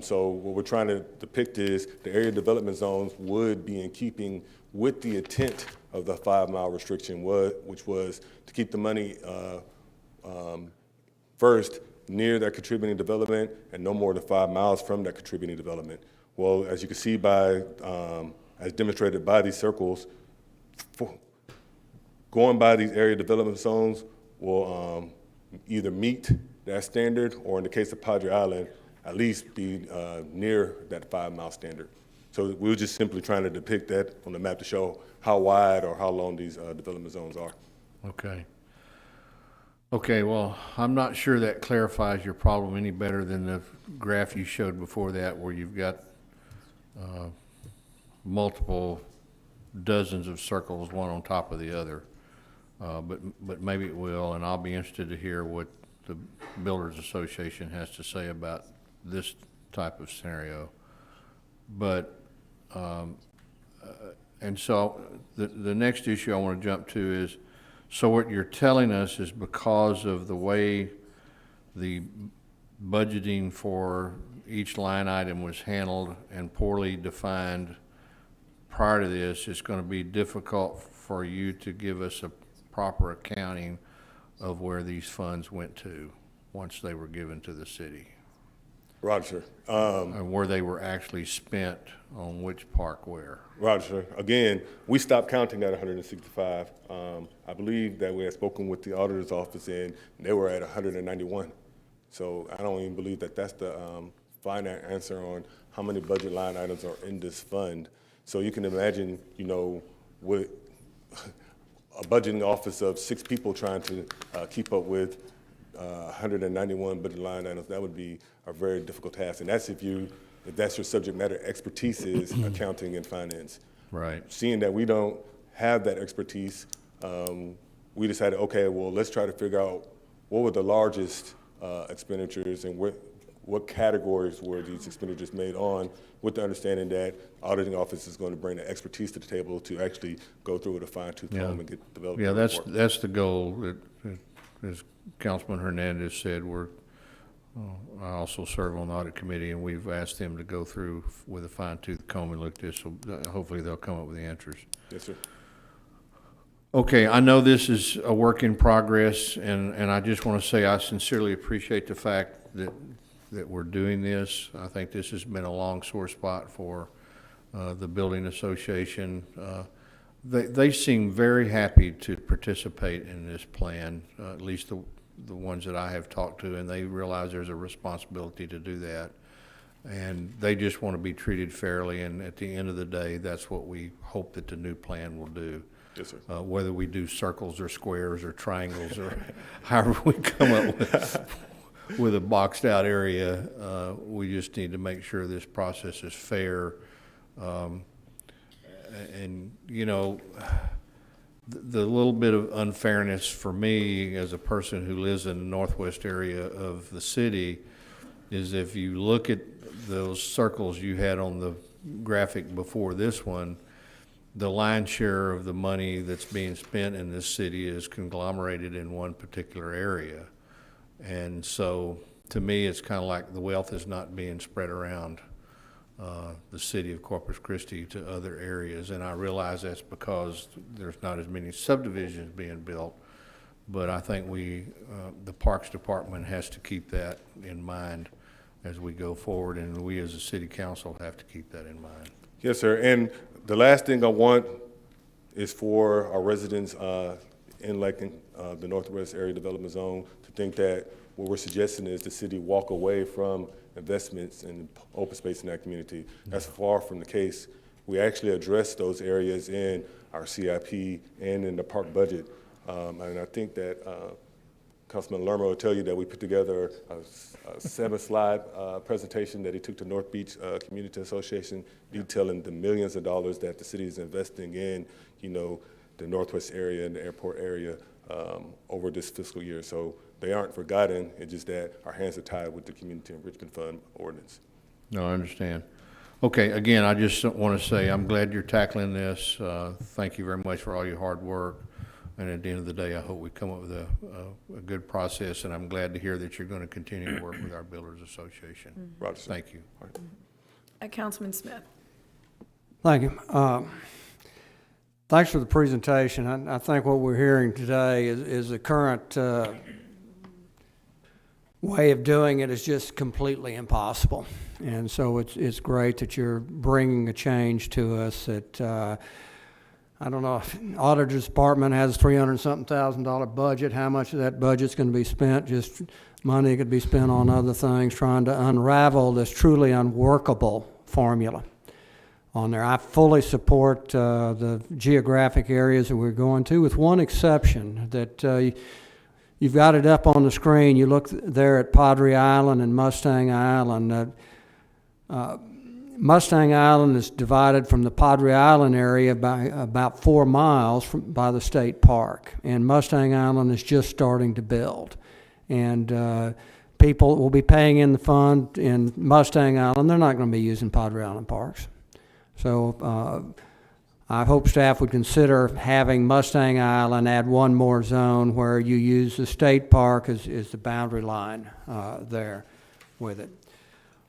So what we're trying to depict is the area development zones would be in keeping with the intent of the 5 mile restriction, which was to keep the money first near that contributing development and no more than 5 miles from that contributing development. Well, as you can see by, as demonstrated by these circles, going by these area development zones will either meet that standard or, in the case of Padre Island, at least be near that 5 mile standard. So we were just simply trying to depict that on the map to show how wide or how long these development zones are. Okay. Okay, well, I'm not sure that clarifies your problem any better than the graph you showed before that, where you've got multiple dozens of circles, one on top of the other. But maybe it will, and I'll be interested to hear what the Builders Association has to say about this type of scenario. But, and so the next issue I want to jump to is, so what you're telling us is because of the way the budgeting for each line item was handled and poorly defined prior to this, it's going to be difficult for you to give us a proper accounting of where these funds went to once they were given to the city. Roger. And where they were actually spent on which park where. Roger. Again, we stopped counting at 165. I believe that we had spoken with the auditor's office and they were at 191. So I don't even believe that that's the final answer on how many budget line items are in this fund. So you can imagine, you know, with a budgeting office of 6 people trying to keep up with 191 budget line items, that would be a very difficult task. And that's if that's your subject matter expertise is accounting and finance. Right. Seeing that we don't have that expertise, we decided, okay, well, let's try to figure out what were the largest expenditures and what categories were these expenditures made on, with the understanding that auditing office is going to bring the expertise to the table to actually go through with a fine-tooth comb and get developed. Yeah, that's the goal. As Councilman Hernandez said, I also serve on the audit committee, and we've asked them to go through with a fine-tooth comb and look at this, so hopefully they'll come up with the answers. Yes, sir. Okay, I know this is a work in progress, and I just want to say I sincerely appreciate the fact that we're doing this. I think this has been a long sore spot for the Building Association. They seem very happy to participate in this plan, at least the ones that I have talked to, and they realize there's a responsibility to do that. And they just want to be treated fairly, and at the end of the day, that's what we hope that the new plan will do. Yes, sir. Whether we do circles or squares or triangles or however we come up with a boxed out area, we just need to make sure this process is fair. And, you know, the little bit of unfairness for me as a person who lives in the northwest area of the city is if you look at those circles you had on the graphic before this one, the lion's share of the money that's being spent in this city is conglomerated in one particular area. And so, to me, it's kind of like the wealth is not being spread around the city of Corpus Christi to other areas. And I realize that's because there's not as many subdivisions being built. But I think the Parks Department has to keep that in mind as we go forward, and we as a city council have to keep that in mind. Yes, sir. And the last thing I want is for our residents in Lakeland, the Northwest Area Development Zone, to think that what we're suggesting is the city walk away from investments in open space in that community. That's far from the case. We actually address those areas in our CIP and in the park budget. And I think that Councilman Lerma will tell you that we put together a 7-slide presentation that he took to North Beach Community Association, detailing the millions of dollars that the city is investing in, the Northwest area and the airport area over this fiscal year. So they aren't forgotten. It's just that our hands are tied with the Community Enrichment Fund ordinance. No, I understand. Okay, again, I just want to say I'm glad you're tackling this. Thank you very much for all your hard work. And at the end of the day, I hope we come up with a good process, and I'm glad to hear that you're going to continue to work with our Builders Association. Roger. Thank you. Councilman Smith. Thank you. Thanks for the presentation. I think what we're hearing today is the current way of doing it is just completely impossible. And so it's great that you're bringing a change to us that, I don't know, if Auditor's Department has $300-something-thousand budget. How much of that budget's going to be spent? Just money could be spent on other things, trying to unravel this truly unworkable formula on there. I fully support the geographic areas that we're going to, with one exception, that you've got it up on the screen. You look there at Padre Island and Mustang Island. Mustang Island is divided from the Padre Island area by about 4 miles by the state park, and Mustang Island is just starting to build. And people will be paying in the fund in Mustang Island. They're not going to be using Padre Island parks. So I hope staff would consider having Mustang Island add one more zone where you use the state park as the boundary line there with it.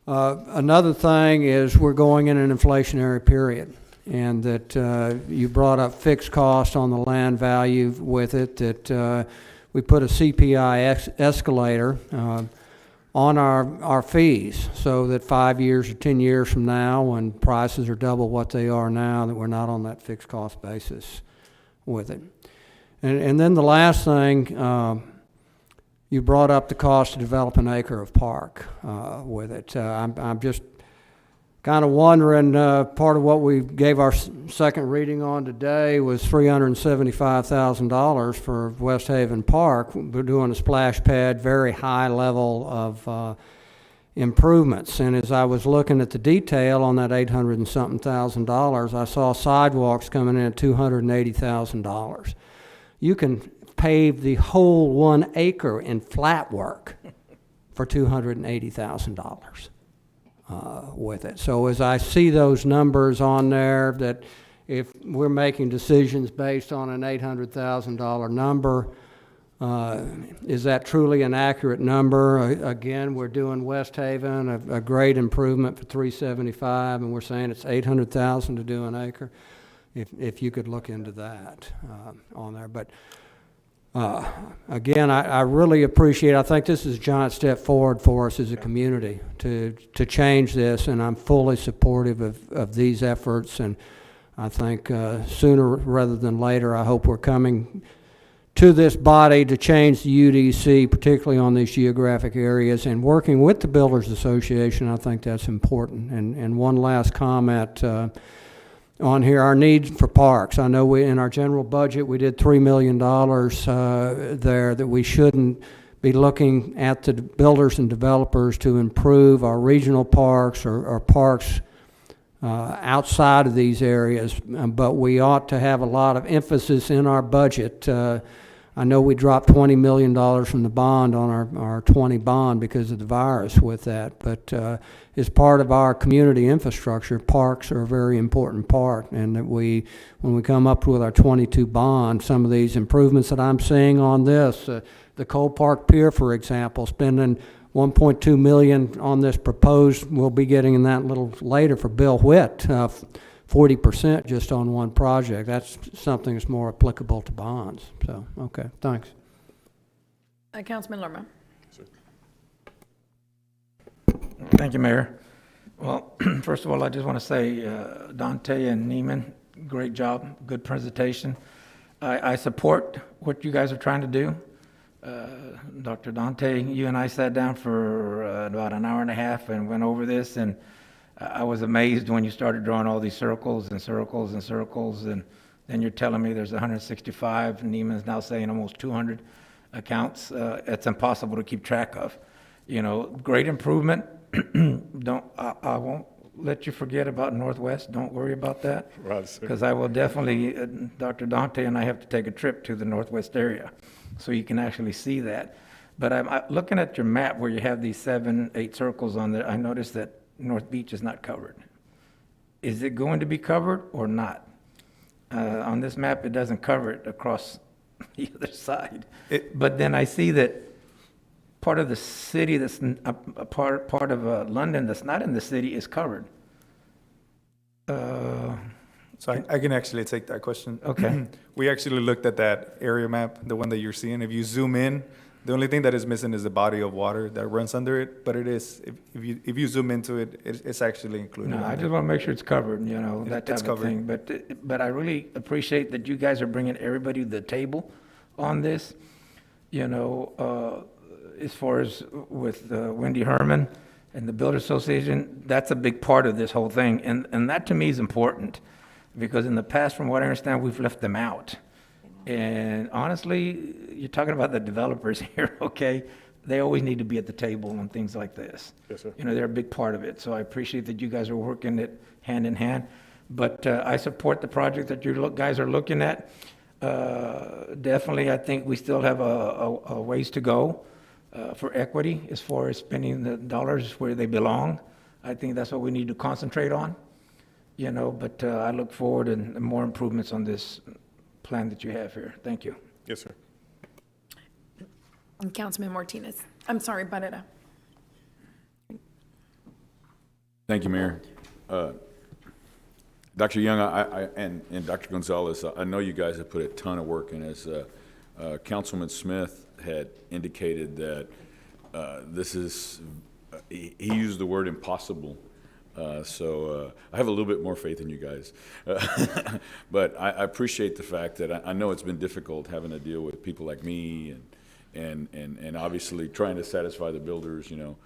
Another thing is we're going in an inflationary period, and that you brought up fixed cost on the land value with it, that we put a CPI escalator on our fees, so that 5 years or 10 years from now, when prices are double what they are now, that we're not on that fixed cost basis with it. And then the last thing, you brought up the cost to develop an acre of park with it. I'm just kind of wondering, part of what we gave our second reading on today was $375,000 for West Haven Park. We're doing a splash pad, very high level of improvements. And as I was looking at the detail on that $800 and something thousand, I saw sidewalks coming in at $280,000. You can pave the whole 1 acre in flat work for $280,000 with it. So as I see those numbers on there, that if we're making decisions based on an $800,000 number, is that truly an accurate number? Again, we're doing West Haven, a great improvement for $375, and we're saying it's $800,000 to do an acre. If you could look into that on there. But again, I really appreciate, I think this is a giant step forward for us as a community to change this, and I'm fully supportive of these efforts. And I think sooner rather than later, I hope we're coming to this body to change the UDC, particularly on these geographic areas, and working with the Builders Association. I think that's important. And one last comment on here, our need for parks. I know in our general budget, we did $3 million there, that we shouldn't be looking at the builders and developers to improve our regional parks or parks outside of these areas, but we ought to have a lot of emphasis in our budget I know we dropped $20 million from the bond on our 20 bond because of the virus with that, but as part of our community infrastructure, parks are a very important part, and that when we come up with our 22 bond, some of these improvements that I'm seeing on this, the Cole Park Pier, for example, spending $1.2 million on this proposed, we'll be getting that a little later for Bill Witt, 40% just on one project. That's something that's more applicable to bonds. So, okay, thanks. Councilman Lerma. Thank you, Mayor. Well, first of all, I just want to say, Dante and Neiman, great job, good presentation. I support what you guys are trying to do. Dr. Dante, you and I sat down for about an hour and a half and went over this, and I was amazed when you started drawing all these circles and circles and circles, and then you're telling me there's 165, Neiman's now saying almost 200 accounts. It's impossible to keep track of. You know, great improvement. I won't let you forget about Northwest. Don't worry about that. Right, sir. Because I will definitely, Dr. Dante and I have to take a trip to the Northwest area so you can actually see that. But I'm looking at your map where you have these 7, 8 circles on there. I noticed that North Beach is not covered. Is it going to be covered or not? On this map, it doesn't cover it across the other side. But then I see that part of the city that's a part of London that's not in the city is covered. So I can actually take that question. Okay. We actually looked at that area map, the one that you're seeing. If you zoom in, the only thing that is missing is the body of water that runs under it. But it is, if you zoom into it, it's actually included. No, I just want to make sure it's covered, you know, that type of thing. But I really appreciate that you guys are bringing everybody to the table on this. You know, as far as with Wendy Herman and the Builder Association, that's a big part of this whole thing. And that to me is important, because in the past, from what I understand, we've left them out. And honestly, you're talking about the developers here, okay? They always need to be at the table on things like this. Yes, sir. You know, they're a big part of it. So I appreciate that you guys are working it hand in hand. But I support the project that you guys are looking at. Definitely, I think we still have a ways to go for equity as far as spending the dollars where they belong. I think that's what we need to concentrate on, you know, but I look forward to more improvements on this plan that you have here. Thank you. Yes, sir. And Councilman Martinez. I'm sorry, Barrera. Thank you, Mayor. Dr. Young and Dr. Gonzalez, I know you guys have put a ton of work in. As Councilman Smith had indicated that this is, he used the word impossible. So I have a little bit more faith in you guys. But I appreciate the fact that I know it's been difficult having to deal with people like me and obviously trying to satisfy the builders, you know,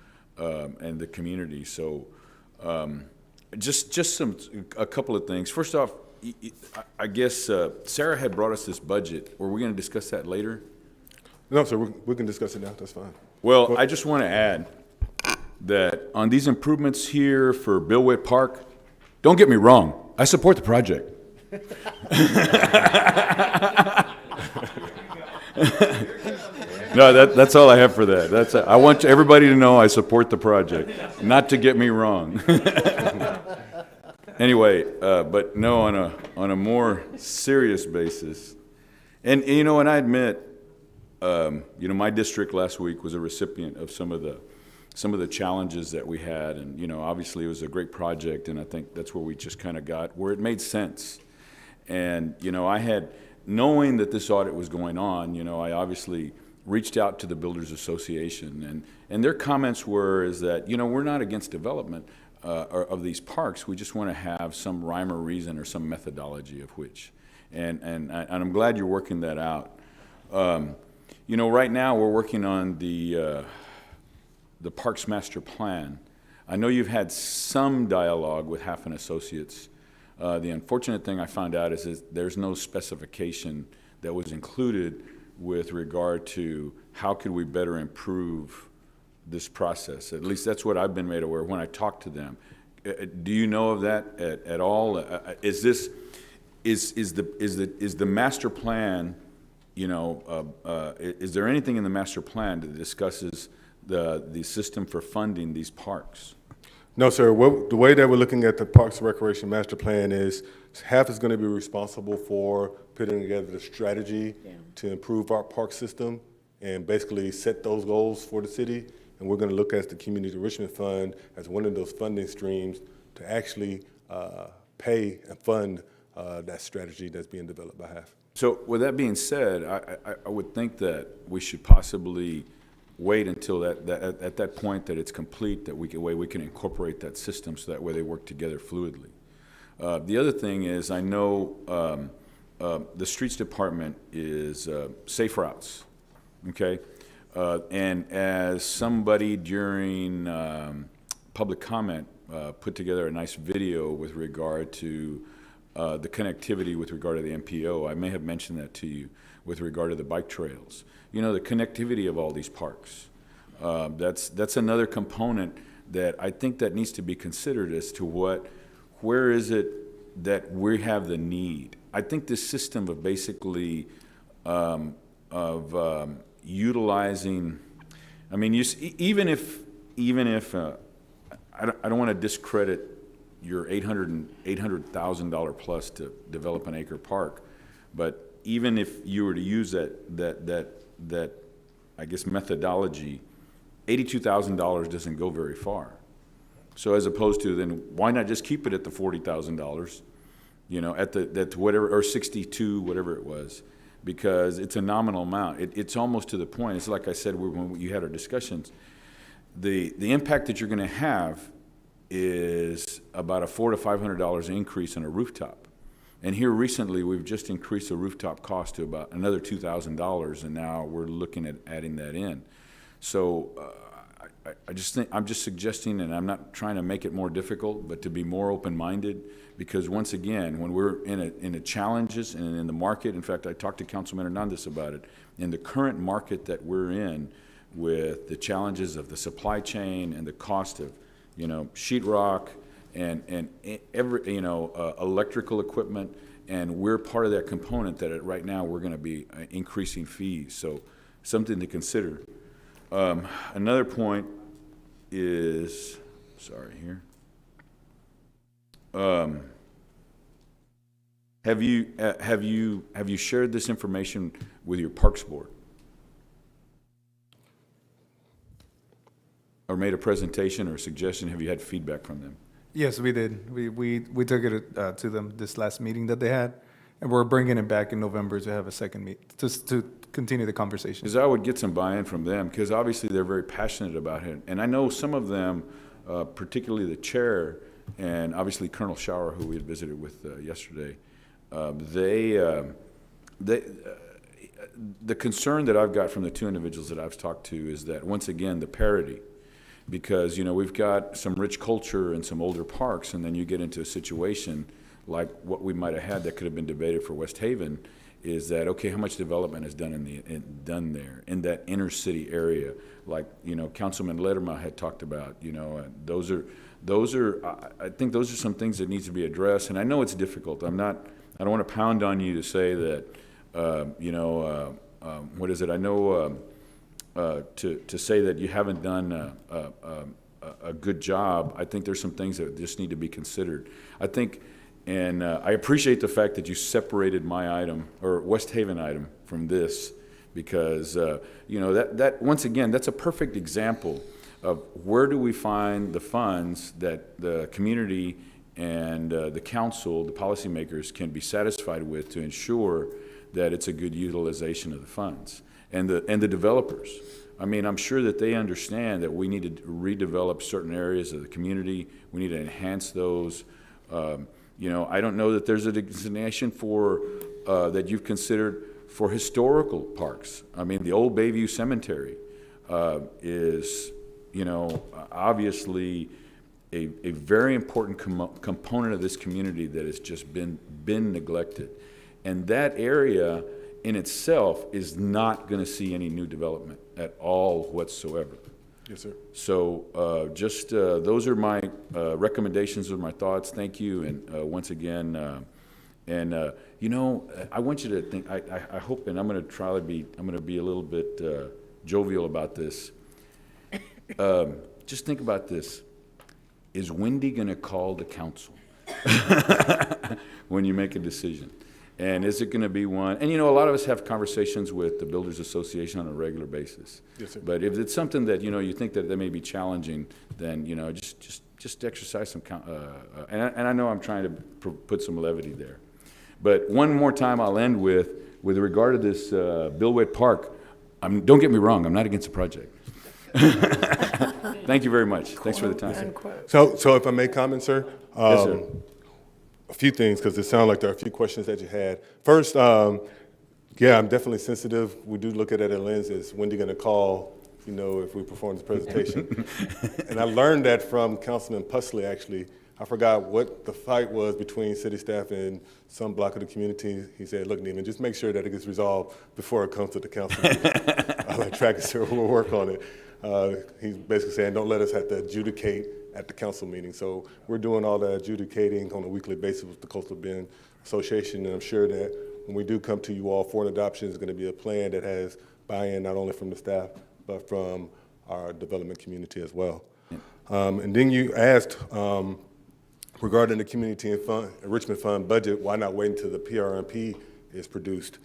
and the community. So just a couple of things. First off, I guess Sarah had brought us this budget. Were we going to discuss that later? No, sir, we can discuss it now. That's fine. Well, I just want to add that on these improvements here for Bill Witt Park, don't get me wrong, I support the project. No, that's all I have for that. I want everybody to know I support the project, not to get me wrong. Anyway, but no, on a more serious basis, and you know, and I admit, you know, my district last week was a recipient of some of the challenges that we had, and you know, obviously it was a great project, and I think that's where we just kind of got where it made sense. And you know, I had, knowing that this audit was going on, you know, I obviously reached out to the Builders Association, and their comments were is that, you know, we're not against development of these parks. We just want to have some rhyme or reason or some methodology of which, and I'm glad you're working that out. You know, right now we're working on the Parks Master Plan. I know you've had some dialogue with Half Associates. The unfortunate thing I found out is there's no specification that was included with regard to how could we better improve this process. At least that's what I've been made aware of when I talked to them. Do you know of that at all? Is the master plan is there anything in the master plan that discusses the system for funding these parks? No, sir. The way that we're looking at the Parks and Recreation Master Plan is half is going to be responsible for putting together the strategy to improve our park system and basically set those goals for the city. And we're going to look at the Community Enrichment Fund as one of those funding streams to actually pay and fund that strategy that's being developed by half. So with that being said, I would think that we should possibly wait until at that point that it's complete, that we can incorporate that system so that way they work together fluidly. The other thing is, I know the streets department is safe routes, okay? And as somebody during public comment put together a nice video with regard to the connectivity with regard to the MPO, I may have mentioned that to you with regard to the bike trails. You know, the connectivity of all these parks. That's another component that I think that needs to be considered as to where is it that we have the need. I think this system of basically utilizing, I mean, even if I don't want to discredit your $800,000 plus to develop an acre park, but even if you were to use that I guess methodology, $82,000 doesn't go very far. So as opposed to then, why not just keep it at the $40,000, you know, at whatever, or 62, whatever it was, because it's a nominal amount. It's almost to the point. It's like I said when you had our discussions. The impact that you're going to have is about a $400 to $500 increase on a rooftop. And here recently, we've just increased the rooftop cost to about another $2,000, and now we're looking at adding that in. So I just think, I'm just suggesting, and I'm not trying to make it more difficult, but to be more open-minded, because once again, when we're in the challenges and in the market, in fact, I talked to Councilman Hernandez about it, in the current market that we're in, with the challenges of the supply chain and the cost of, you know, sheetrock and every, you know, electrical equipment, and we're part of that component that right now we're going to be increasing fees. So something to consider. Another point is, sorry here. Have you shared this information with your Parks Board? Or made a presentation or a suggestion? Have you had feedback from them? Yes, we did. We took it to them this last meeting that they had, and we're bringing it back in November to have a second meet, just to continue the conversation. Because I would get some buy-in from them, because obviously they're very passionate about it. And I know some of them, particularly the chair, and obviously Colonel Shower, who we had visited with yesterday, the concern that I've got from the two individuals that I've talked to is that, once again, the parity. Because, you know, we've got some rich culture and some older parks, and then you get into a situation like what we might have had that could have been debated for West Haven, is that, okay, how much development is done there in that inner city area? Like, you know, Councilman Lerma had talked about, you know, those are, I think those are some things that needs to be addressed. And I know it's difficult. I don't want to pound on you to say that, you know, what is it? I know, to say that you haven't done a good job. I think there's some things that just need to be considered. I think, and I appreciate the fact that you separated my item, or West Haven item, from this, because you know, that once again, that's a perfect example of where do we find the funds that the community and the council, the policymakers, can be satisfied with to ensure that it's a good utilization of the funds. And the developers. I mean, I'm sure that they understand that we need to redevelop certain areas of the community. We need to enhance those. You know, I don't know that there's a designation for that you've considered for historical parks. I mean, the old Bayview Cemetery is, you know, obviously a very important component of this community that has just been neglected. And that area in itself is not going to see any new development at all whatsoever. Yes, sir. So just those are my recommendations or my thoughts. Thank you. And once again, And, you know, I want you to think, I hope, and I'm going to be a little bit jovial about this. Just think about this. Is Wendy going to call the council when you make a decision? And is it going to be one? And, you know, a lot of us have conversations with the Builders Association on a regular basis. Yes, sir. But if it's something that, you know, you think that may be challenging, then, you know, just exercise some, and I know I'm trying to put some levity there. But one more time I'll end with regard to this Bill Witt Park, don't get me wrong, I'm not against the project. Thank you very much. Thanks for the time. So if I may comment, sir? Yes, sir. A few things, because it sounded like there are a few questions that you had. First, yeah, I'm definitely sensitive. We do look at it at a lens, is Wendy going to call, you know, if we perform this presentation? And I learned that from Councilman Pusley, actually. I forgot what the fight was between city staff and some block of the community. He said, look, Neiman, just make sure that it gets resolved before it comes to the council. I like Track sir, we'll work on it. He's basically saying, don't let us have to adjudicate at the council meeting. So we're doing all the adjudicating on a weekly basis with the Coastal Bend Association, and I'm sure that when we do come to you all for an adoption, it's going to be a plan that has buy-in not only from the staff, but from our development community as well. And then you asked, regarding the community and enrichment fund budget, why not wait until the PRMP is produced?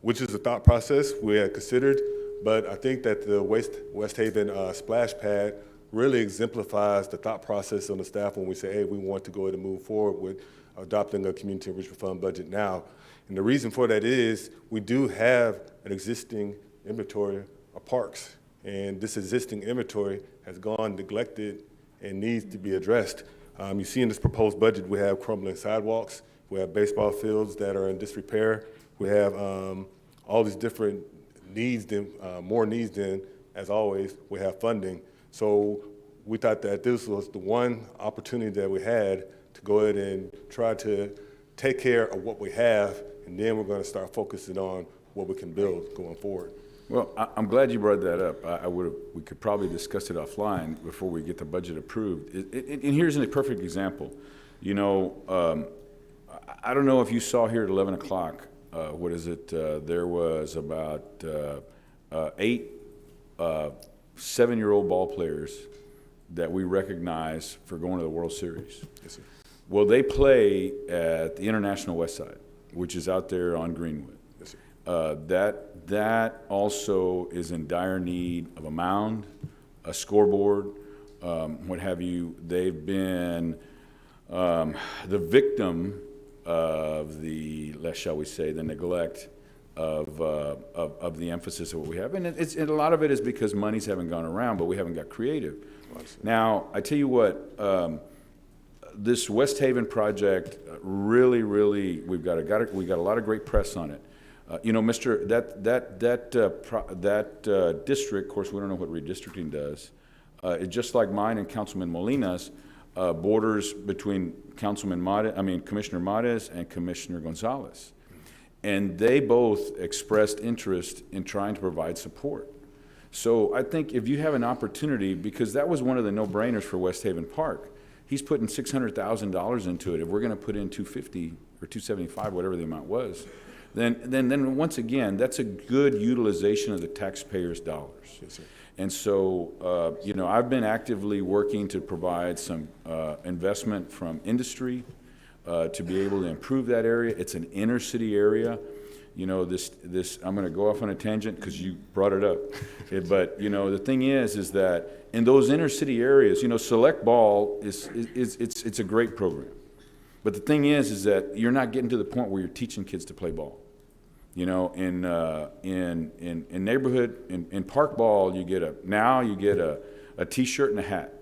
Which is a thought process we had considered, but I think that the West Haven splash pad really exemplifies the thought process on the staff when we say, hey, we want to go ahead and move forward with adopting a community enrichment fund budget now. And the reason for that is we do have an existing inventory of parks, and this existing inventory has gone neglected and needs to be addressed. You see in this proposed budget, we have crumbling sidewalks, we have baseball fields that are in disrepair, we have all these different needs, more needs than, as always, we have funding. So we thought that this was the one opportunity that we had to go ahead and try to take care of what we have, and then we're going to start focusing on what we can build going forward. Well, I'm glad you brought that up. We could probably discuss it offline before we get the budget approved. And here's a perfect example. You know, I don't know if you saw here at 11 o'clock, what is it? There was about 8 7-year-old ball players that we recognize for going to the World Series. Yes, sir. Well, they play at the International West Side, which is out there on Greenwood. Yes, sir. That also is in dire need of a mound, a scoreboard, what have you. They've been the victim of the, shall we say, the neglect of the emphasis of what we have. And a lot of it is because monies haven't gone around, but we haven't got creative. Now, I tell you what, this West Haven project really, we got a lot of great press on it. You know, that district, of course, we don't know what redistricting does. It's just like mine and Councilman Molina's borders between Commissioner Mades and Commissioner Gonzalez. And they both expressed interest in trying to provide support. So I think if you have an opportunity, because that was one of the no-brainers for West Haven Park, he's putting $600,000 into it. If we're going to put in $250 or $275, whatever the amount was, then once again, that's a good utilization of the taxpayers' dollars. Yes, sir. And so, you know, I've been actively working to provide some investment from industry to be able to improve that area. It's an inner city area. You know, I'm going to go off on a tangent because you brought it up. But, you know, the thing is that in those inner city areas, you know, select ball it's a great program. But the thing is that you're not getting to the point where you're teaching kids to play ball. You know, in neighborhood, in park ball, you get a T-shirt and a hat,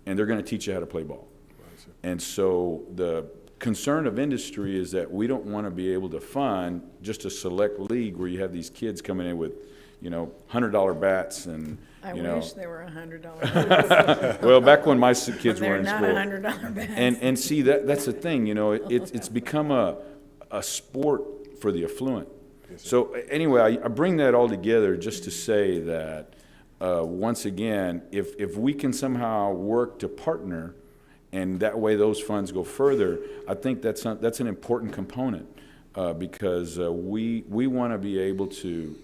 and they're going to teach you how to play ball. Right, and so the concern of industry is that we don't want to be able to fund just a select league where you have these kids coming in with, you know, $100 bats and, I you know. wish they were $100 Well, back when my kids were in they're school. not $100 bats. And see, that's the thing, you know, it's become a sport for the affluent. So anyway, I bring that all together just to say that, once again, if we can somehow work to partner and that way those funds go further. I think that's an important component because we want to be able to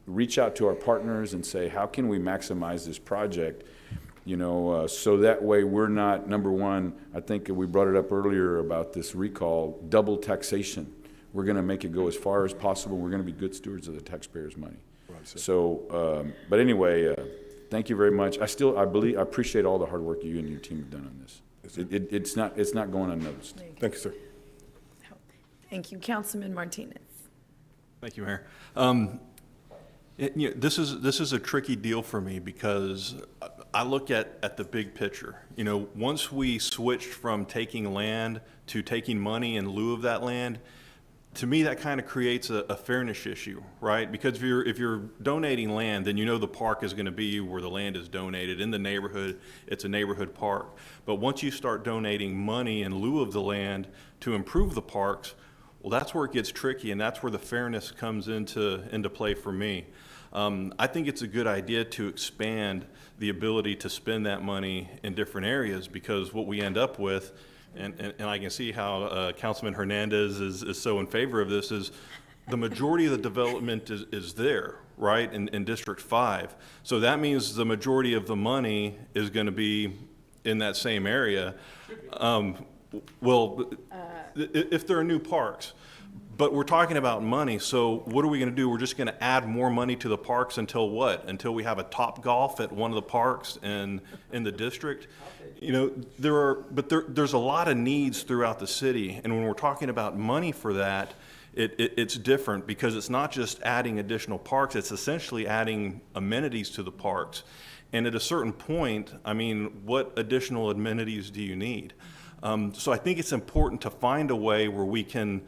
reach out to our partners and say, how can we maximize this project? So that way we're not, number one, I think we brought it up earlier about this recall, double taxation. We're going to make it go as far as possible. We're going to be good stewards of the taxpayers' money. Right, so, but anyway, thank you very much. I appreciate all the hard work you and your team have done on this. It's not going unnoticed. Thank you, sir. Thank you. Councilman Martinez. Thank you, Mayor. This is a tricky deal for me because I look at the big picture. Once we switched from taking land to taking money in lieu of that land, to me that kind of creates a fairness issue, right? Because if you're donating land, then the park is going to be where the land is donated. In the neighborhood, it's a neighborhood park. But once you start donating money in lieu of the land to improve the parks, well, that's where it gets tricky, and that's where the fairness comes into play for me. I think it's a good idea to expand the ability to spend that money in different areas, because what we end up with, and I can see how Councilman Hernandez is so in favor of this, is the majority of the development is there, right, in District 5. So that means the majority of the money is going to be in that same area. If there are new parks. But we're talking about money, so what are we going to do? We're just going to add more money to the parks until what? Until we have a Top Golf at one of the parks in the district? There's a lot of needs throughout the city, and when we're talking about money for that, it's different, because it's not just adding additional parks, it's essentially adding amenities to the parks. And at a certain point, what additional amenities do you need? So I think it's important to find a way where we can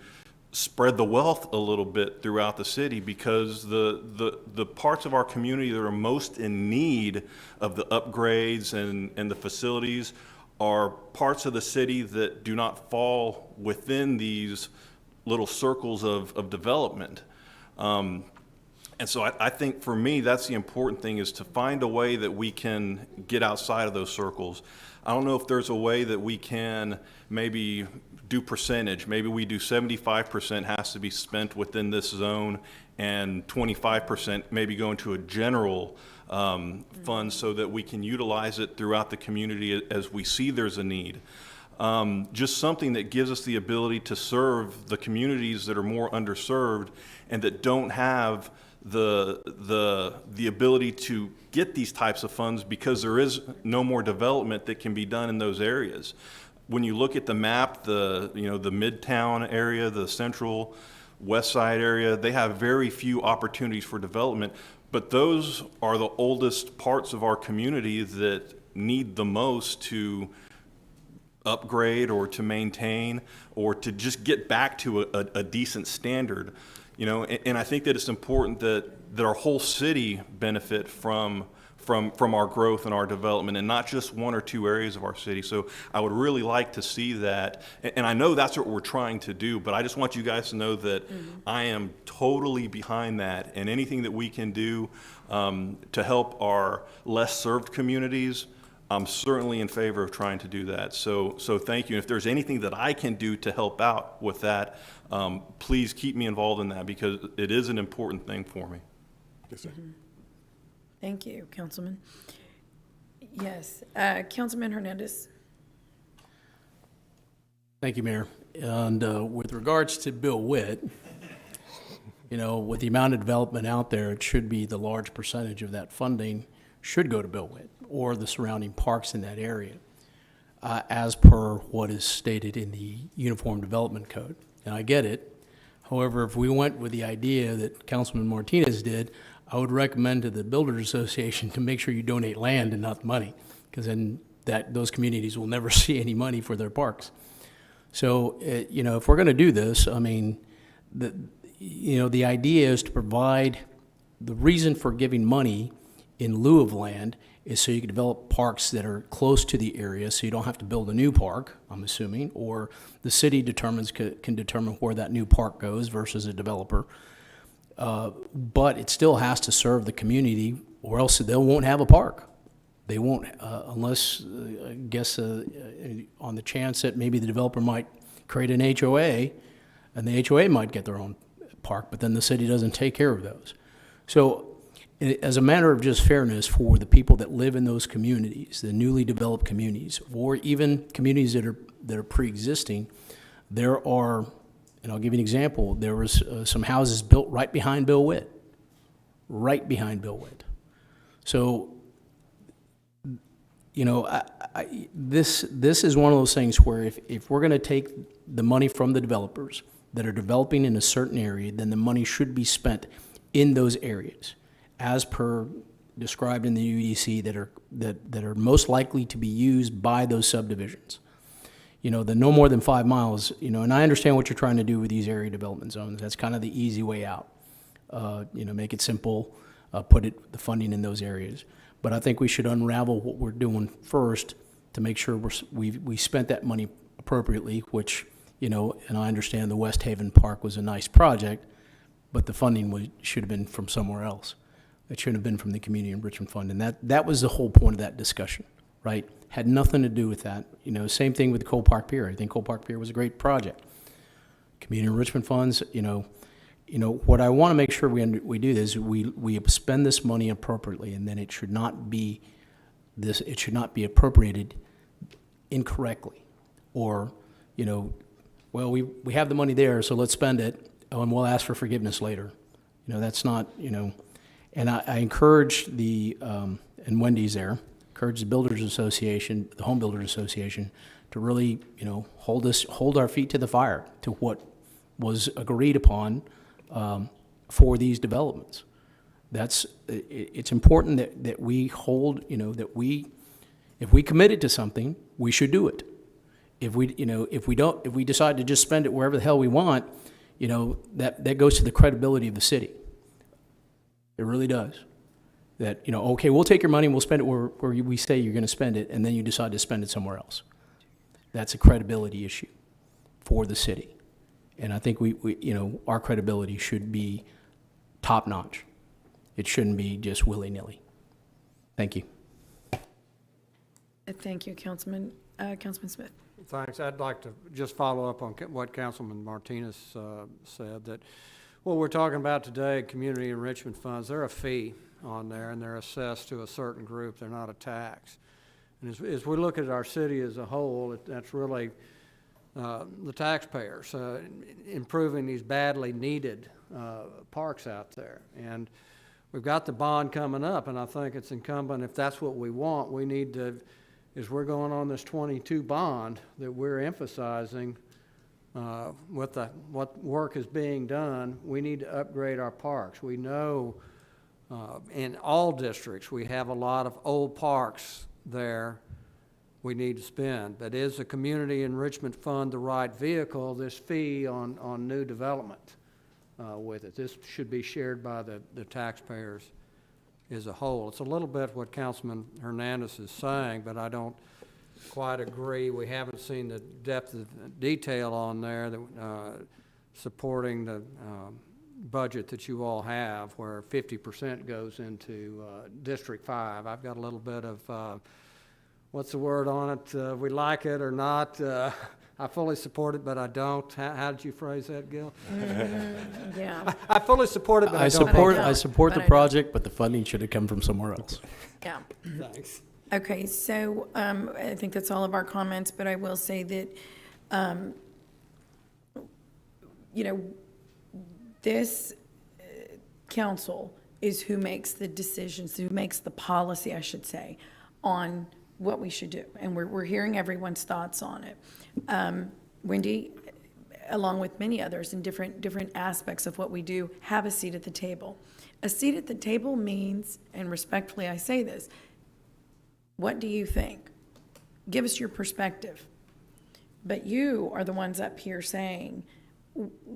spread the wealth a little bit throughout the city, because the parts of our community that are most in need of the upgrades and the facilities are parts of the city that do not fall within these little circles of development. And so I think for me, that's the important thing, is to find a way that we can get outside of those circles. I don't know if there's a way that we can maybe do percentage. Maybe we do 75% has to be spent within this zone, and 25% maybe go into a general fund, so that we can utilize it throughout the community as we see there's a need. Just something that gives us the ability to serve the communities that are more underserved and that don't have the ability to get these types of funds, because there is no more development that can be done in those areas. When you look at the map, the Midtown area, the Central West Side area, they have very few opportunities for development, but those are the oldest parts of our community that need the most to upgrade or to maintain or to just get back to a decent standard. And I think that it's important that our whole city benefit from our growth and our development, and not just one or two areas of our city. So I would really like to see that, and I know that's what we're trying to do, but I just want you guys to know that I am totally behind that, and anything that we can do to help our less served communities, I'm certainly in favor of trying to do that. So thank you. And if there's anything that I can do to help out with that, please keep me involved in that, because it is an important thing for me. Yes, sir. Thank you, Councilman. Yes, Councilman Hernandez. Thank you, Mayor. And with regards to Bill Witt, with the amount of development out there, it should be the large percentage of that funding should go to Bill Witt or the surrounding parks in that area, as per what is stated in the Uniform Development Code. And I get it. However, if we went with the idea that Councilman Martinez did, I would recommend to the Builders Association to make sure you donate land and not money, because then those communities will never see any money for their parks. So, if we're going to do this, the idea is to provide the reason for giving money in lieu of land is so you can develop parks that are close to the area, so you don't have to build a new park, I'm assuming, or the city can determine where that new park goes versus a developer. But it still has to serve the community, or else they won't have a park. They won't, unless, I guess, on the chance that maybe the developer might create an HOA, and the HOA might get their own park, but then the city doesn't take care of those. So, as a matter of just fairness for the people that live in those communities, the newly developed communities, or even communities that are pre-existing, there are, and I'll give you an example, there was some houses built right behind Bill Witt. Right behind Bill Witt. So, you know, this is one of those things where if we're going to take the money from the developers that are developing in a certain area, then the money should be spent in those areas, as per described in the UDC that are most likely to be used by those subdivisions. You know, the no more than 5 miles. You know, and I understand what you're trying to do with these area development zones. That's kind of the easy way out. You know, make it simple, put the funding in those areas. But I think we should unravel what we're doing first to make sure we spent that money appropriately, which, you know, and I understand the West Haven Park was a nice project, but the funding should have been from somewhere else. It shouldn't have been from the Community Enrichment Fund. And that was the whole point of that discussion, right? Had nothing to do with that. You know, same thing with Cole Park Pier. I think Cole Park Pier was a great project. Community Enrichment Funds, you know, what I want to make sure we do is we spend this money appropriately, and then it should not be appropriated incorrectly, or, you know, well, we have the money there, so let's spend it, and we'll ask for forgiveness later. You know, that's not, you know, and I encourage and Wendy's there, encourage the Builders Association, the Home Builders Association, to really, you know, hold our feet to the fire to what was agreed upon for these developments. It's important that we hold, you know, that if we committed to something, we should do it. If we decide to just spend it wherever the hell we want, you know, that goes to the credibility of the city. It really does. That, you know, okay, we'll take your money and we'll spend it where we say you're going to spend it, and then you decide to spend it somewhere else. That's a credibility issue for the city. And I think we you know, our credibility should be top notch. It shouldn't be just willy-nilly. Thank you. Thank you, Councilman Smith. Thanks. I'd like to just follow up on what Councilman Martinez said, that what we're talking about today, community enrichment funds, they're a fee on there, and they're assessed to a certain group. They're not a tax. And as we look at our city as a whole, that's really the taxpayers improving these badly needed parks out there. And we've got the bond coming up, and I think it's incumbent, if that's what we want, we need to, as we're going on this 22 bond, that we're emphasizing what work is being done. We need to upgrade our parks. We know in all districts we have a lot of old parks there we need to spend. But is the Community Enrichment Fund the right vehicle? This fee on new development with it, this should be shared by the taxpayers as a whole. It's a little bit what Councilman Hernandez is saying, but I don't quite agree. We haven't seen the depth of detail on there that supporting the budget that you all have, where 50% goes into District 5. I've got a little bit of what's the word on it? We like it or not. I fully support it, but I don't. How did you phrase that, Gil? Yeah. I fully support it, but I don't. I support the project, but the funding should have come from somewhere else. Yeah. Thanks. Okay, so I think that's all of our comments, but I will say that, you know, this council is who makes the decisions, who makes the policy, I should say, on what we should do. And we're hearing everyone's thoughts on it. Wendy, along with many others in different aspects of what we do, have a seat at the table. A seat at the table means, and respectfully I say this, what do you think? Give us your perspective. But you are the ones up here saying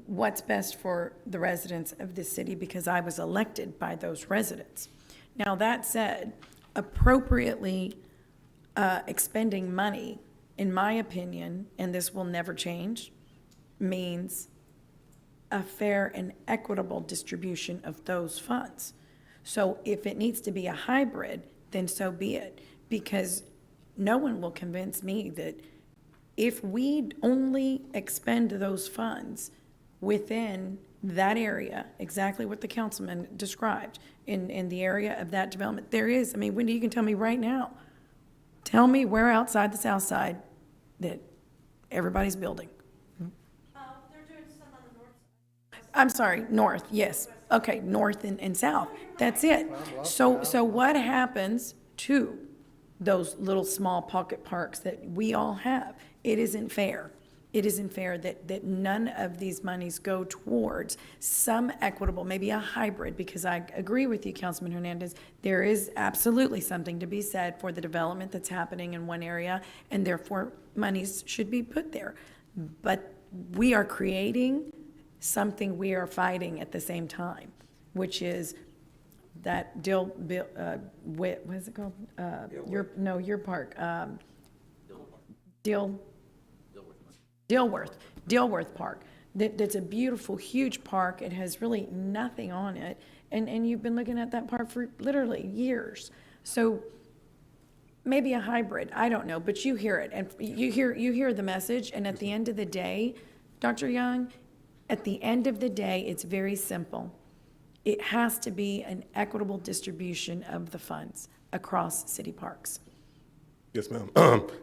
what's best for the residents of this city, because I was elected by those residents. Now, that said, appropriately expending money, in my opinion, and this will never change, means a fair and equitable distribution of those funds. So if it needs to be a hybrid, then so be it. because no one will convince me that if we only expend those funds within that area, exactly what the councilman described, in the area of that development, there is, I mean, Wendy, you can tell me right now, tell me where outside the south side that everybody's building. I'm sorry, north, yes. Okay, north and south, that's it. So what happens to those little small pocket parks that we all have? It isn't fair. It isn't fair that none of these monies go towards some equitable, maybe a hybrid, because I agree with you, Councilman Hernandez. There is absolutely something to be said for the development that's happening in one area, and therefore monies should be put there. But we are creating something we are fighting at the same time, which is that what is it called? Your park. Dilworth Park. That's a beautiful, huge park. It has really nothing on it. And you've been looking at that park for literally years. So maybe a hybrid, I don't know, but you hear it. And you hear the message. And at the end of the day, Dr. Young, at the end of the day, it's very simple. It has to be an equitable distribution of the funds across city parks. Yes, ma'am.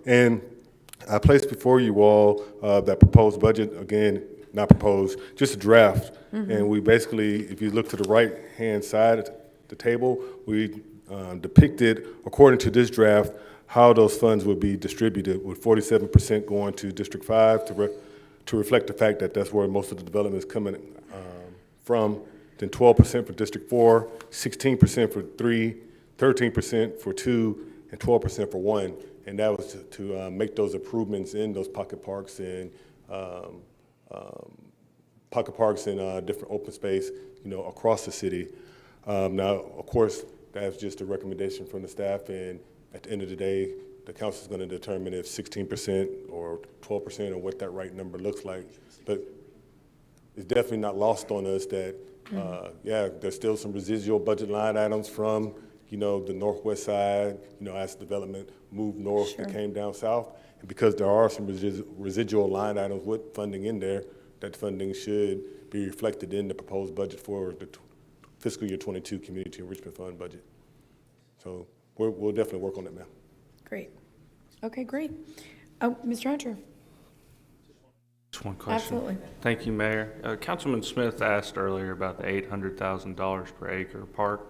And I placed before you all that proposed budget, again, not proposed, just a draft. And we basically, if you look to the right-hand side of the table, we depicted, according to this draft, how those funds would be distributed, with 47% going to District 5 to reflect the fact that that's where most of the development is coming from, then 12% for District 4, 16% for 3, 13% for 2, and 12% for 1. And that was to make those improvements in those pocket parks and different open space, across the city. Now, of course, that's just a recommendation from the staff, and at the end of the day, the council is going to determine if 16% or 12% or what that right number looks like. But it's definitely not lost on us that, there's still some residual budget line items from the northwest side, as development moved north and came down south. And because there are some residual line items with funding in there, that funding should be reflected in the proposed budget for the fiscal year 22 Community Enrichment Fund budget. So we'll definitely work on it, ma'am. Great. Okay, great. Oh, Mr. Hunter. Just one question. Absolutely. Thank you, Mayor. Councilman Smith asked earlier about the $800,000 per acre park.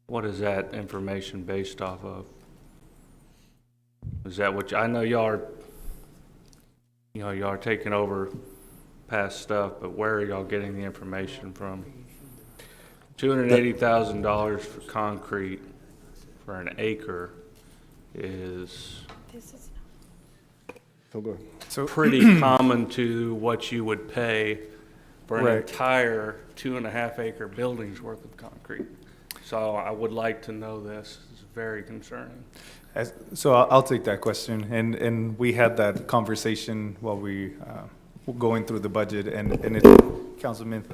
What is that information based off of? Is that what I know y'all are taking over past stuff, but where are y'all getting the information from? $280,000 for concrete for an acre is pretty common to what you would pay for an entire 2.5 acre building's worth of concrete. So I would like to know this. It's very concerning. So I'll take that question. And we had that conversation while we were going through the budget, and Councilman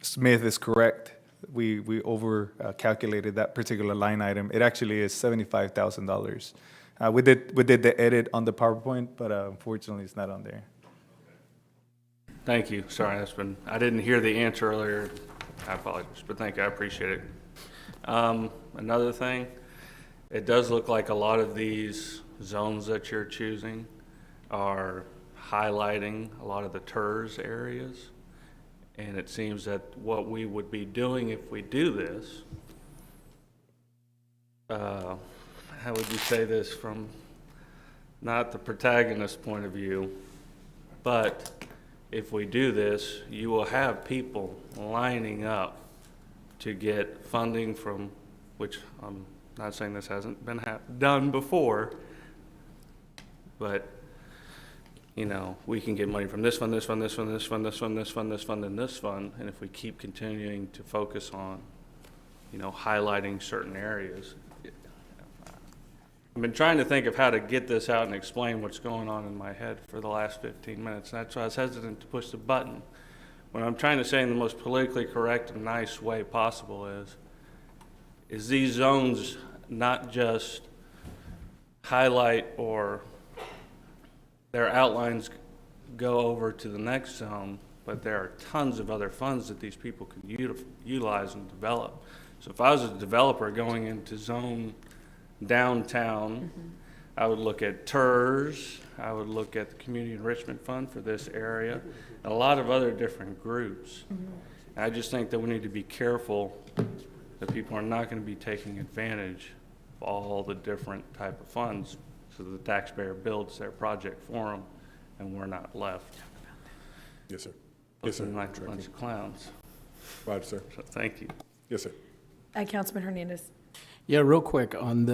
Smith is correct. We over calculated that particular line item. It actually is $75,000. We did the edit on the PowerPoint, but unfortunately it's not on there. Thank you. Sorry, I didn't hear the answer earlier. I apologize, but thank you. I appreciate it. Another thing, it does look like a lot of these zones that you're choosing are highlighting a lot of the TERS areas. And it seems that what we would be doing if we do this, how would you say this from not the protagonist point of view, but if we do this, you will have people lining up to get funding from, which I'm not saying this hasn't been done before, but we can get money from this fund, this fund, this fund, this fund, this fund, this fund, this fund, and this fund. And if we keep continuing to focus on, highlighting certain areas, I've been trying to think of how to get this out and explain what's going on in my head for the last 15 minutes. And that's why I was hesitant to push the button. What I'm trying to say in the most politically correct and nice way possible is these zones not just highlight or their outlines go over to the next zone, but there are tons of other funds that these people can utilize and develop. So if I was a developer going into zone downtown, I would look at TERS, I would look at the Community Enrichment Fund for this area, and a lot of other different groups. I just think that we need to be careful that people are not going to be taking advantage of all the different type of funds, so the taxpayer builds their project for them and we're not left. Yes, sir. Yes, sir. Looking like a bunch of clowns. Roger, sir. So thank you. Yes, sir. Councilman Hernandez. Yeah, real quick on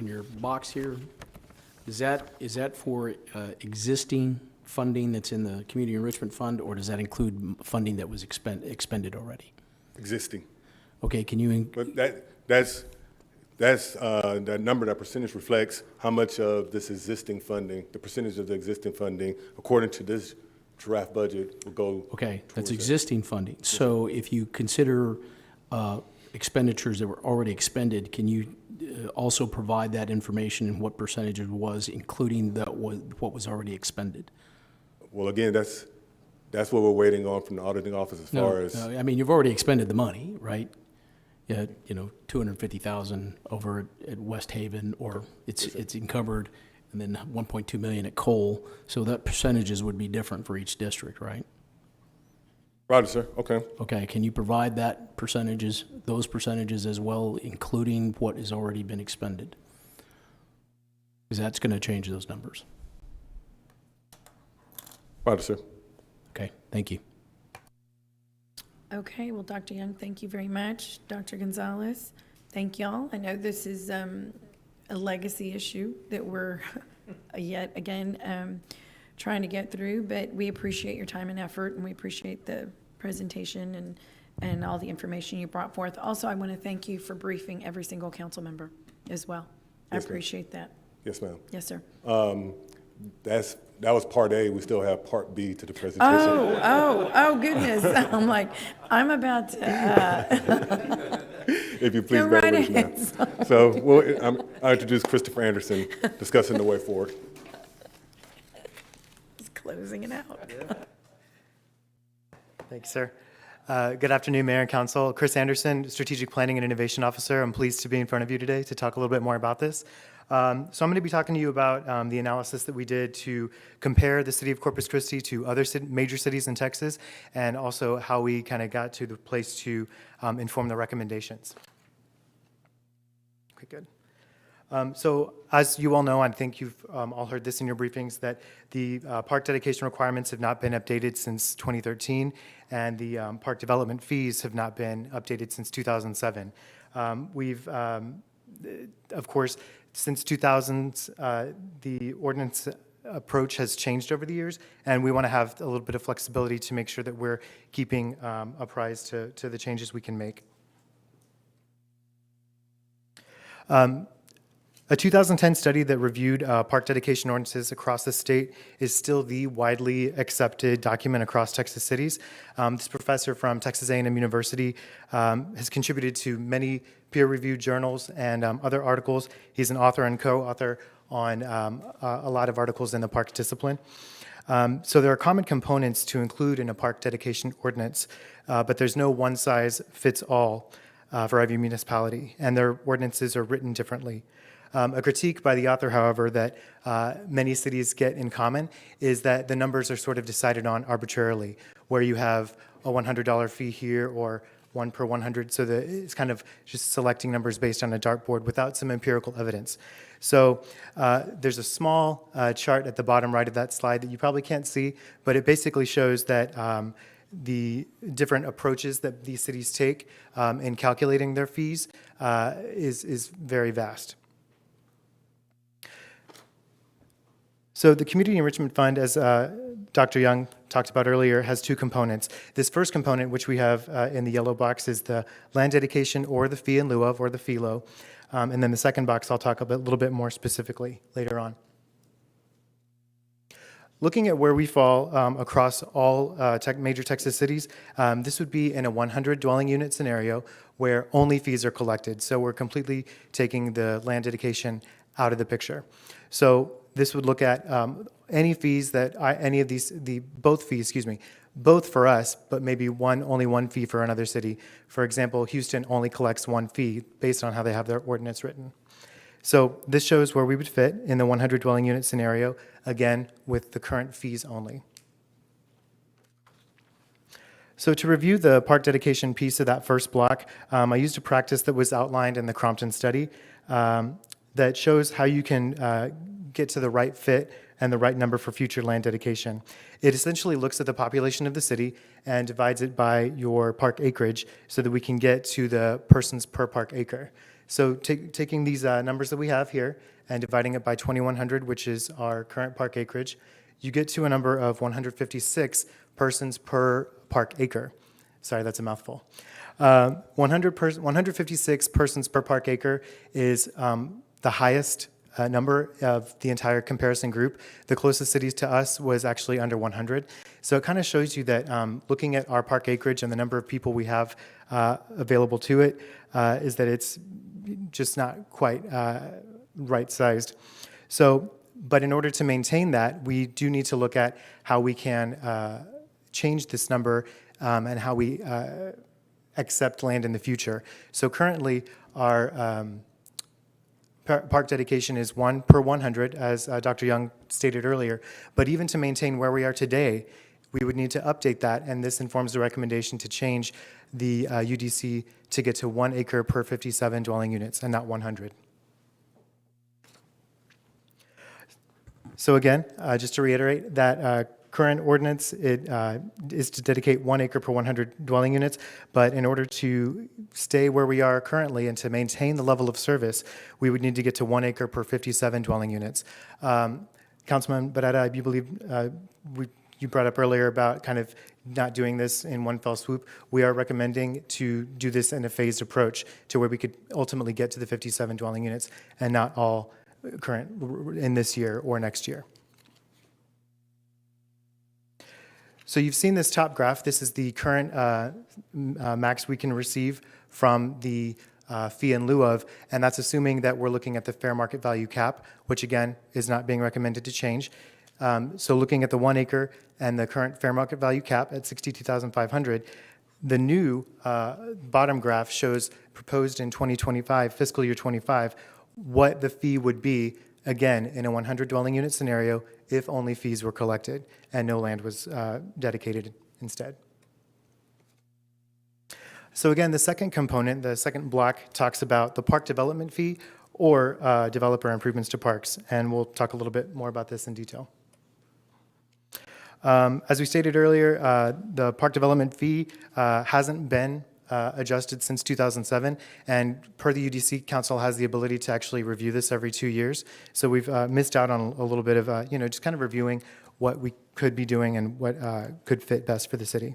your box here, is that for existing funding that's in the Community Enrichment Fund, or does that include funding that was expended already? Existing. Okay, can you? But that's that number, that percentage reflects how much of this existing funding, the percentage of the existing funding, according to this draft budget, will go. Okay, that's existing funding. So if you consider expenditures that were already expended, can you also provide that information and what percentage it was, including what was already expended? Well, again, that's what we're waiting on from the auditing office as far as. No, I mean, you've already expended the money, right? Yeah, $250,000 over at West Haven, or it's encumbered, and then 1.2 million at Cole. So that percentages would be different for each district, right? Roger, sir. Okay. Okay, can you provide those percentages as well, including what has already been expended? Because that's going to change those numbers. Roger, sir. Okay, thank you. Okay, well, Dr. Young, thank you very much. Dr. Gonzalez, thank y'all. I know this is a legacy issue that we're yet again trying to get through, but we appreciate your time and effort, and we appreciate the presentation and all the information you brought forth. Also, I want to thank you for briefing every single council member as well. I appreciate that. Yes, ma'am. Yes, sir. That was part A. We still have part B to the presentation. Oh, goodness. I'm like, I'm about to. If you please Go bear right with me. ahead. So I'll introduce Christopher Anderson, discussing the way forward. Just closing it out. Thank you, sir. Good afternoon, Mayor and Council. Chris Anderson, Strategic Planning and Innovation Officer. I'm pleased to be in front of you today to talk a little bit more about this. So I'm going to be talking to you about the analysis that we did to compare the city of Corpus Christi to other major cities in Texas, and also how we kind of got to the place to inform the recommendations. Okay, good. So as you all know, I think you've all heard this in your briefings, that the park dedication requirements have not been updated since 2013, and the park development fees have not been updated since 2007. We've, of course, since 2000, the ordinance approach has changed over the years, and we want to have a little bit of flexibility to make sure that we're keeping apprised to the changes we can make. A 2010 study that reviewed park dedication ordinances across the state is still the widely accepted document across Texas cities. This professor from Texas A&M University has contributed to many peer-reviewed journals and other articles. He's an author and co-author on a lot of articles in the park discipline. So there are common components to include in a park dedication ordinance, but there's no one-size-fits-all for every municipality, and their ordinances are written differently. A critique by the author, however, that many cities get in common is that the numbers are sort of decided on arbitrarily, where you have a $100 fee here or 1 per 100, so that it's kind of just selecting numbers based on a dartboard without some empirical evidence. So there's a small chart at the bottom right of that slide that you probably can't see, but it basically shows that the different approaches that these cities take in calculating their fees is very vast. So the Community Enrichment Fund, as Dr. Young talked about earlier, has two components. This first component, which we have in the yellow box, is the land dedication or the fee in lieu of, or the FELO. And then the second box I'll talk a little bit more specifically later on. looking at where we fall across all major Texas cities, this would be in a 100 dwelling unit scenario where only fees are collected. So we're completely taking the land dedication out of the picture. So this would look at any fees that any of these, both fees, excuse me, both for us, but maybe only one fee for another city. For example, Houston only collects one fee based on how they have their ordinance written. So this shows where we would fit in the 100 dwelling unit scenario, again, with the current fees only. So to review the park dedication piece of that first block, I used a practice that was outlined in the Crompton study that shows how you can get to the right fit and the right number for future land dedication. It essentially looks at the population of the city and divides it by your park acreage so that we can get to the persons per park acre. So taking these numbers that we have here and dividing it by 2,100, which is our current park acreage, you get to a number of 156 persons per park acre. Sorry, that's a mouthful. 156 persons per park acre is the highest number of the entire comparison group. The closest cities to us was actually under 100. So it kind of shows you that looking at our park acreage and the number of people we have available to it is that it's just not quite right-sized. So, but in order to maintain that, we do need to look at how we can change this number and how we accept land in the future. So currently, our park dedication is 1 per 100, as Dr. Young stated earlier. But even to maintain where we are today, we would need to update that, and this informs the recommendation to change the UDC to get to 1 acre per 57 dwelling units and not 100. So again, just to reiterate, that current ordinance is to dedicate 1 acre per 100 dwelling units, but in order to stay where we are currently and to maintain the level of service, we would need to get to 1 acre per 57 dwelling units. Councilman Barrera, you believe you brought up earlier about kind of not doing this in one fell swoop. We are recommending to do this in a phased approach to where we could ultimately get to the 57 dwelling units and not all current in this year or next year. So you've seen this top graph. This is the current max we can receive from the fee in lieu of, and that's assuming that we're looking at the fair market value cap, which again is not being recommended to change. So looking at the 1 acre and the current fair market value cap at $62,500, the new bottom graph shows proposed in 2025, fiscal year 25, what the fee would be, again, in a 100 dwelling unit scenario if only fees were collected and no land was dedicated instead. So again, the second component, the second block, talks about the park development fee or developer improvements to parks, and we'll talk a little bit more about this in detail. As we stated earlier, the park development fee hasn't been adjusted since 2007, and per the UDC, Council has the ability to actually review this every 2 years. So we've missed out on a little bit of, just kind of reviewing what we could be doing and what could fit best for the city.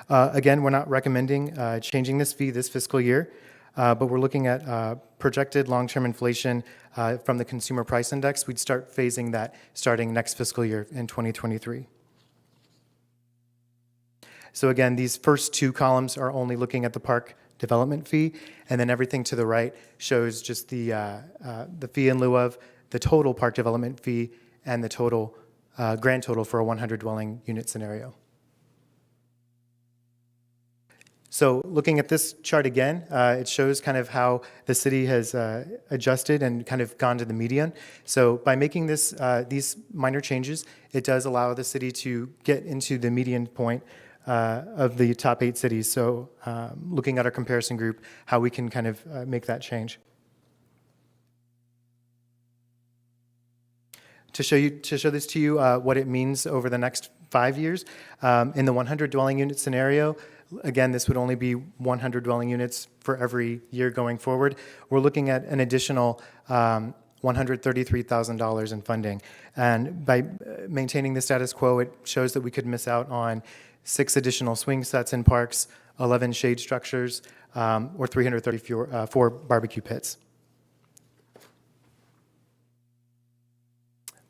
Again, we're not recommending changing this fee this fiscal year, but we're looking at projected long-term inflation from the Consumer Price Index. We'd start phasing that starting next fiscal year in 2023. So again, these first two columns are only looking at the park development fee, and then everything to the right shows just the fee in lieu of, the total park development fee, and the total grand total for a 100 dwelling unit scenario. So looking at this chart again, it shows kind of how the city has adjusted and kind of gone to the median. So by making this these minor changes, it does allow the city to get into the median point of the top 8 cities. So looking at our comparison group, how we can kind of make that change. To show this to you, what it means over the next 5 years, in the 100 dwelling unit scenario, again, this would only be 100 dwelling units for every year going forward. We're looking at an additional $133,000 in funding. And by maintaining the status quo, it shows that we could miss out on 6 additional swing sets in parks, 11 shade structures, or 334 barbecue pits.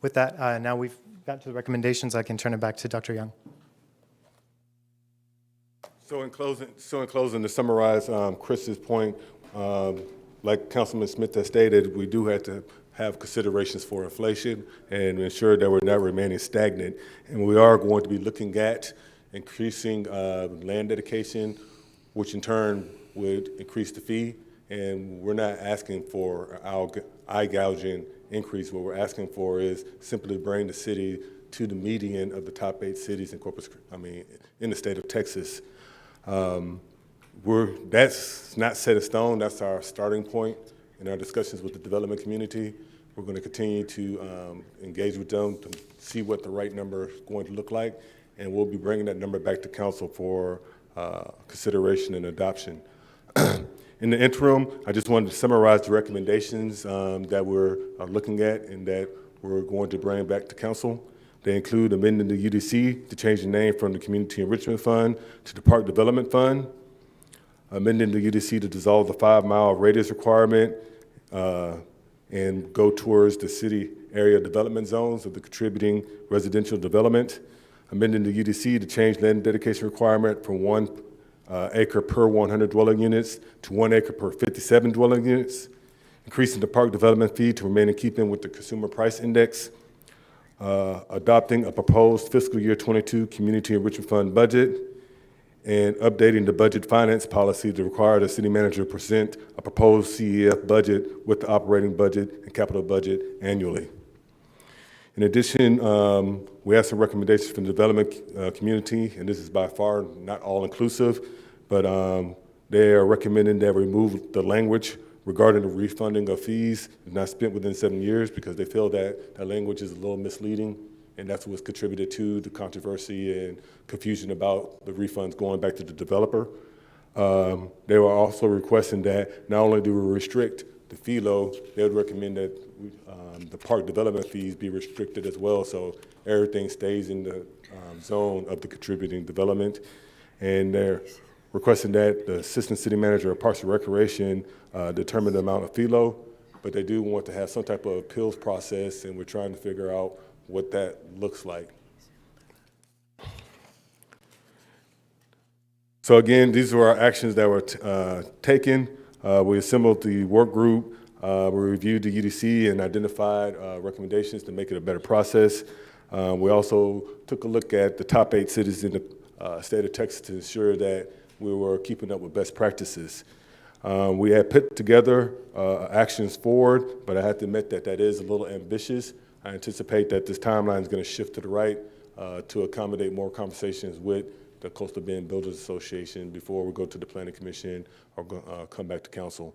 With that, now we've got to the recommendations, I can turn it back to Dr. Young. So in closing, to summarize Chris's point, like Councilman Smith has stated, we do have to have considerations for inflation and ensure that we're not remaining stagnant. And we are going to be looking at increasing land dedication, which in turn would increase the fee. And we're not asking for our eye gouging increase. What we're asking for is simply bring the city to the median of the top 8 cities in the state of Texas. That's not set in stone. That's our starting point in our discussions with the development community. We're going to continue to engage with them to see what the right number is going to look like, and we'll be bringing that number back to council for consideration and adoption. In the interim, I just wanted to summarize the recommendations that we're looking at and that we're going to bring back to council. They include amending the UDC to change the name from the Community Enrichment Fund to the Park Development Fund, amending the UDC to dissolve the 5-mile radius requirement and go towards the city area development zones of the contributing residential development, amending the UDC to change land dedication requirement from 1 acre per 100 dwelling units to 1 acre per 57 dwelling units, increasing the park development fee to remain in keeping with the consumer price index, adopting a proposed fiscal year 22 Community Enrichment Fund budget, and updating the budget finance policy to require the city manager to present a proposed CEF budget with the operating budget and capital budget annually. In addition, we have some recommendations from the development community, and this is by far not all-inclusive, but they are recommending that we remove the language regarding the refunding of fees not spent within 7 years because they feel that that language is a little misleading, and that's what's contributed to the controversy and confusion about the refunds going back to the developer. They were also requesting that not only do we restrict the fee load, they would recommend that the park development fees be restricted as well, so everything stays in the zone of the contributing development. And they're requesting that the assistant city manager of Parks and Recreation determine the amount of fee load, but they do want to have some type of appeals process, and we're trying to figure out what that looks like. So again, these were our actions that were taken. We assembled the work group, we reviewed the UDC and identified recommendations to make it a better process. We also took a look at the top 8 cities in the state of Texas to ensure that we were keeping up with best practices. We had put together actions forward, but I have to admit that that is a little ambitious. I anticipate that this timeline is going to shift to the right to accommodate more conversations with the Coastal Bend Builders Association before we go to the Planning Commission or come back to council.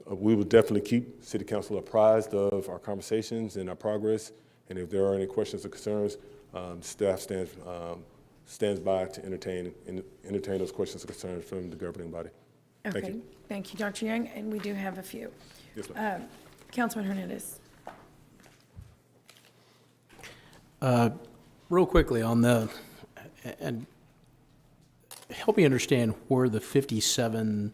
We will definitely keep City Council apprised of our conversations and our progress, and if there are any questions or concerns, staff stands by to entertain those questions or concerns from the governing body. Thank Okay, you. thank you, Dr. Young, and we do have a few. Yes, ma'am. Councilman Hernandez. Real quickly on the, and help me understand where the 57,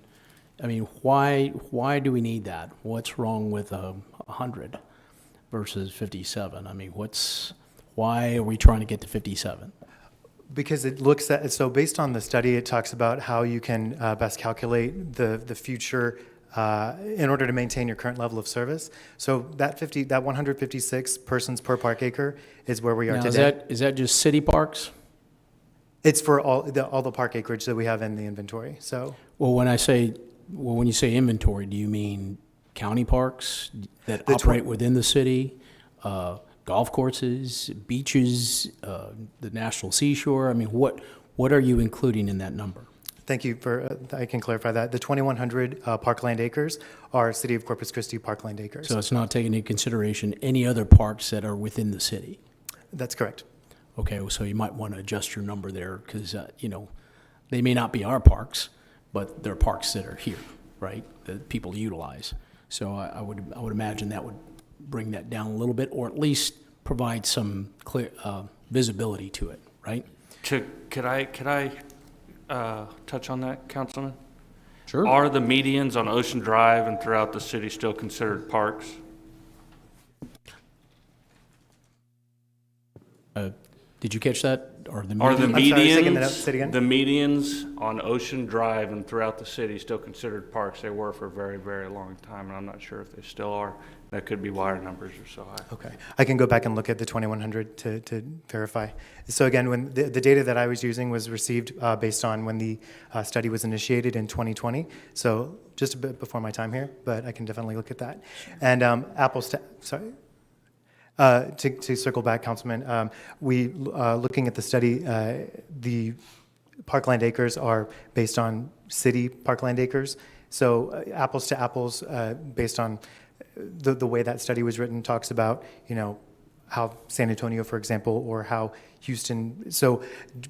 I mean, why do we need that? What's wrong with 100 versus 57? I mean, why are we trying to get to 57? Because it looks at, so based on the study, it talks about how you can best calculate the future in order to maintain your current level of service. So that 156 persons per park acre is where we are Now, today. is that just city parks? It's for all the park acreage that we have in the inventory. So Well, when you say inventory, do you mean county parks that operate within the city, golf courses, beaches, the National Seashore? I mean, what are you including in that number? thank you for, I can clarify that. The 2,100 parkland acres are City of Corpus Christi parkland acres. So it's not taking into consideration any other parks that are within the city? That's correct. Okay, so you might want to adjust your number there because, they may not be our parks, but they're parks that are here, right, that people utilize. So I would imagine that would bring that down a little bit, or at least provide some clear visibility to it, right? Could I touch on that, Councilman? Sure. Are the medians on Ocean Drive and throughout the city still considered parks? Did you catch that? Or the Are the median? I'm sorry, say it again? the medians on Ocean Drive and throughout the city still considered parks? They were for a very, very long time, and I'm not sure if they still are. That could be why our numbers are so high. Okay. I can go back and look at the 2100 to verify. So again, when the data that I was using was received based on when the study was initiated in 2020. So just a bit before my time here, but I can definitely look at that. And to circle back, Councilman, looking at the study, the parkland acres are based on city parkland acres. So apples to apples, based on the way that study was written, talks about, how San Antonio, for example, or how Houston. So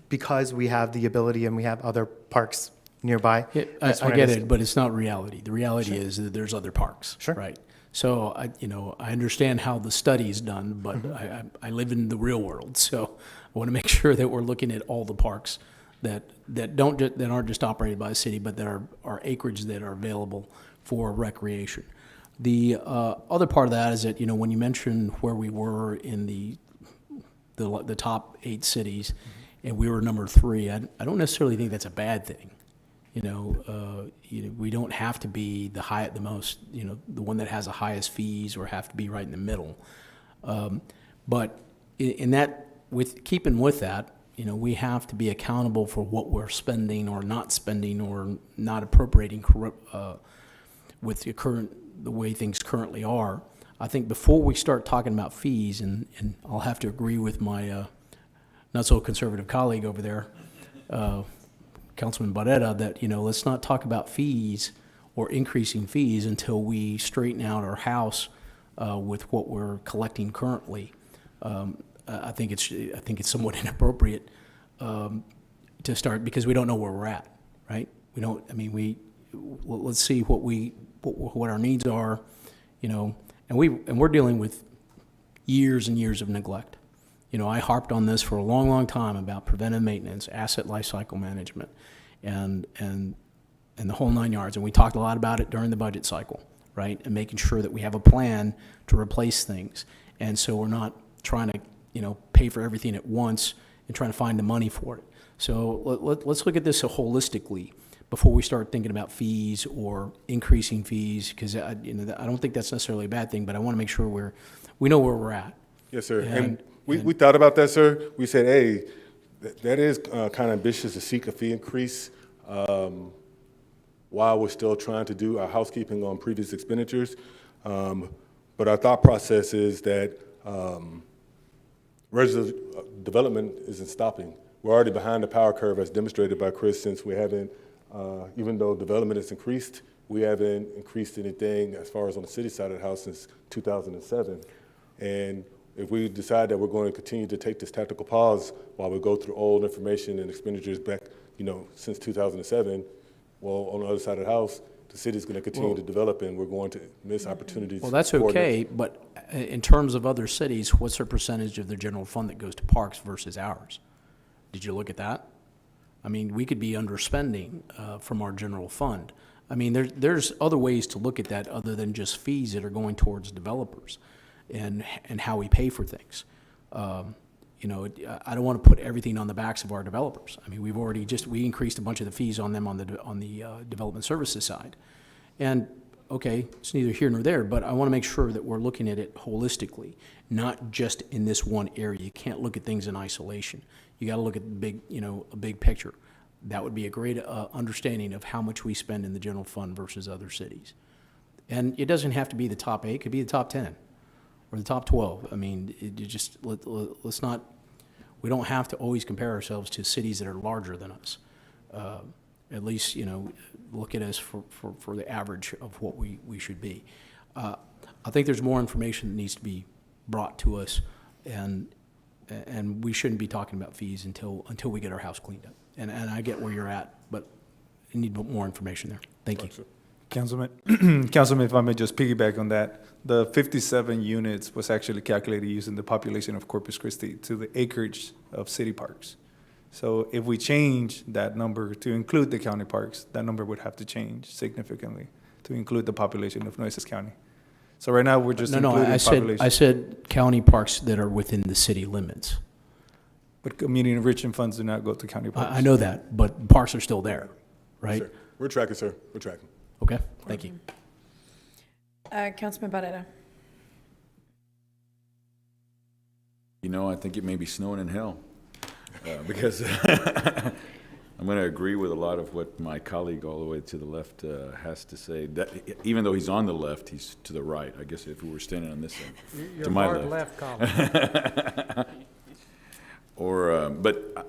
because we have the ability and we have other parks nearby. Yeah, I get it, but it's not reality. The reality is that there's other parks, right? So I understand how the study is done, but I live in the real world, so I want to make sure that we're looking at all the parks that aren't just operated by the city, but that are acreage that are available for recreation. The other part of that is that when you mentioned where we were in the top 8 cities, and we were number 3, I don't necessarily think that's a bad thing. We don't have to be the one that has the highest fees, or have to be right in the middle. But keeping with that, we have to be accountable for what we're spending or not spending or not appropriating with the way things currently are. I think before we start talking about fees, and I'll have to agree with my not so conservative colleague over there, Councilman Barrera, that let's not talk about fees or increasing fees until we straighten out our house with what we're collecting currently. I think it's somewhat inappropriate to start, because we don't know where we're at, right? We don't. I mean, let's see what our needs are, and we're dealing with years and years of neglect. I harped on this for a long, long time about preventive maintenance, asset lifecycle management, and the whole 9 yards. And we talked a lot about it during the budget cycle, right? And making sure that we have a plan to replace things. And so we're not trying to, pay for everything at once and trying to find the money for it. So let's look at this holistically before we start thinking about fees or increasing fees, because I don't think that's necessarily a bad thing, but I want to make sure we know where we're at. Yes, sir. And we thought about that, sir. We said, hey, that is kind of ambitious to seek a fee increase while we're still trying to do our housekeeping on previous expenditures. But our thought process is that residential development isn't stopping. We're already behind the power curve, as demonstrated by Chris, since we haven't, even though development has increased, we haven't increased anything as far as on the city side of the house since 2007. And if we decide that we're going to continue to take this tactical pause while we go through old information and expenditures back, since 2007, well, on the other side of the house, the city's going to continue to develop, and we're going to miss opportunities. Well, that's okay, but in terms of other cities, what's their percentage of their general fund that goes to parks versus ours? Did you look at that? I mean, we could be underspending from our general fund. I mean, there's other ways to look at that other than just fees that are going towards developers and how we pay for things. I don't want to put everything on the backs of our developers. I mean, we increased a bunch of the fees on them on the development services side. And okay, it's neither here nor there, but I want to make sure that we're looking at it holistically, not just in this one area. You can't look at things in isolation. You got to look at a big picture. That would be a great understanding of how much we spend in the general fund versus other cities. And it doesn't have to be the top 8; it could be the top 10 or the top 12. I mean, let's not. We don't have to always compare ourselves to cities that are larger than us. At least, look at us for the average of what we should be. I think there's more information that needs to be brought to us, and we shouldn't be talking about fees until we get our house cleaned up. And I get where you're at, but I need more information there. Thank you. Councilman, if I may just piggyback on that, the 57 units was actually calculated using the population of Corpus Christi to the acreage of city parks. So if we change that number to include the county parks, that number would have to change significantly to include the population of Nueces County. So right now, we're just including population. I said county parks that are within the city limits. But community enrichment funds do not go to county parks. I know that, but parks are still there, right? Sir, we're tracking, sir. We're tracking. Okay, thank you. Councilman Barrera. You know, I think it may be snowing in hell, because I'm going to agree with a lot of what my colleague all the way to the left has to say. That even though he's on the left, he's to the right. I guess if we were standing on this end, You're to my hard left. Colin. But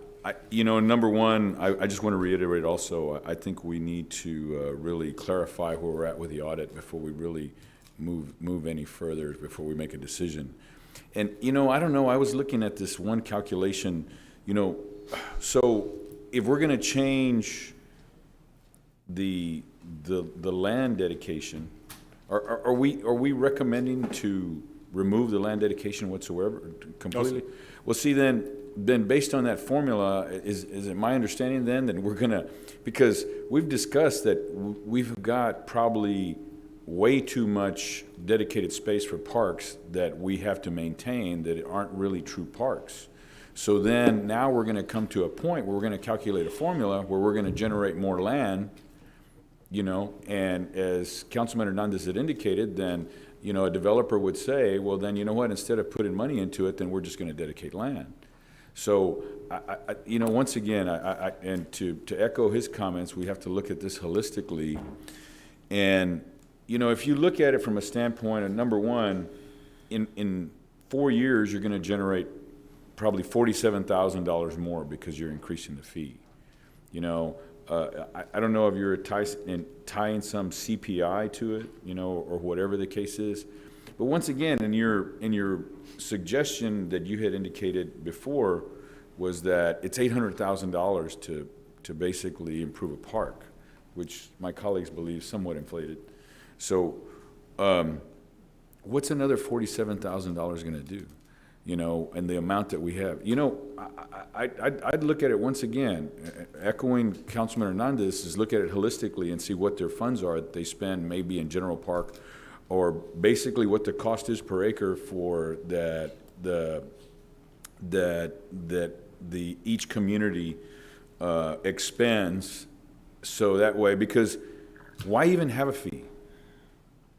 you know, number one, I just want to reiterate also. I think we need to really clarify where we're at with the audit before we really move any further, before we make a decision. And you know, I don't know. I was looking at this one calculation. You know, so if we're going to change the land dedication, are we recommending to remove the land dedication whatsoever completely? Well, see, then based on that formula, is it my understanding then that we're going to, because we've discussed that we've got probably way too much dedicated space for parks that we have to maintain that aren't really true parks. So then now we're going to come to a point where we're going to calculate a formula where we're going to generate more land, you know, and as Councilman Hernandez had indicated, then, you know, a developer would say, well, then, you know what, instead of putting money into it, then we're just going to dedicate land. So, you know, once again, and to echo his comments, we have to look at this holistically. And, you know, if you look at it from a standpoint of, number one, in 4 years, you're going to generate probably $47,000 more because you're increasing the fee. You know, I don't know if you're tying some CPI to it, you know, or whatever the case is. But once again, in your suggestion that you had indicated before was that it's $800,000 to basically improve a park, which my colleagues believe somewhat inflated. So what's another $47,000 going to do? You know, and the amount that we have. You know, I'd look at it once again, echoing Councilman Hernandez, is look at it holistically and see what their funds are that they spend maybe in general park, or basically what the cost is per acre for each community expends. So that way, because why even have a fee?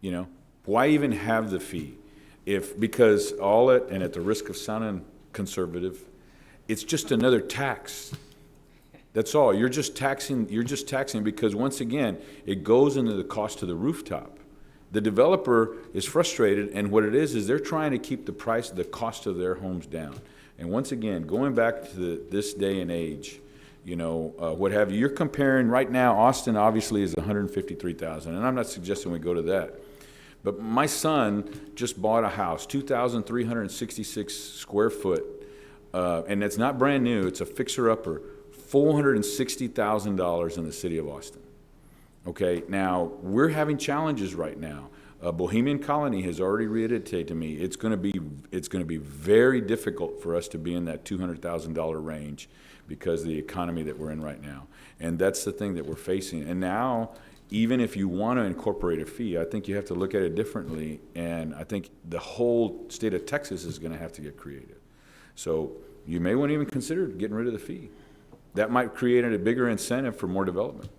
You know, why even have the fee? Because and at the risk of sounding conservative, it's just another tax. That's all. You're just taxing because once again, it goes into the cost of the rooftop. The developer is frustrated, and what it is they're trying to keep the cost of their homes down. And once again, going back to this day and age, you know, what have you, you're comparing right now, Austin obviously is $153,000, and I'm not suggesting we go to that. But my son just bought a house, 2,366 square foot, and it's not brand new, it's a fixer-upper, $460,000 in the city of Austin. Okay, now, we're having challenges right now. Bohemian Colony has already reiterated to me, it's gonna be very difficult for us to be in that $200,000 range because of the economy that we're in right now. And that's the thing that we're facing. And now, even if you want to incorporate a fee, I think you have to look at it differently, and I think the whole state of Texas is going to have to get creative. So you may want to even consider getting rid of the fee. That might create a bigger incentive for more development,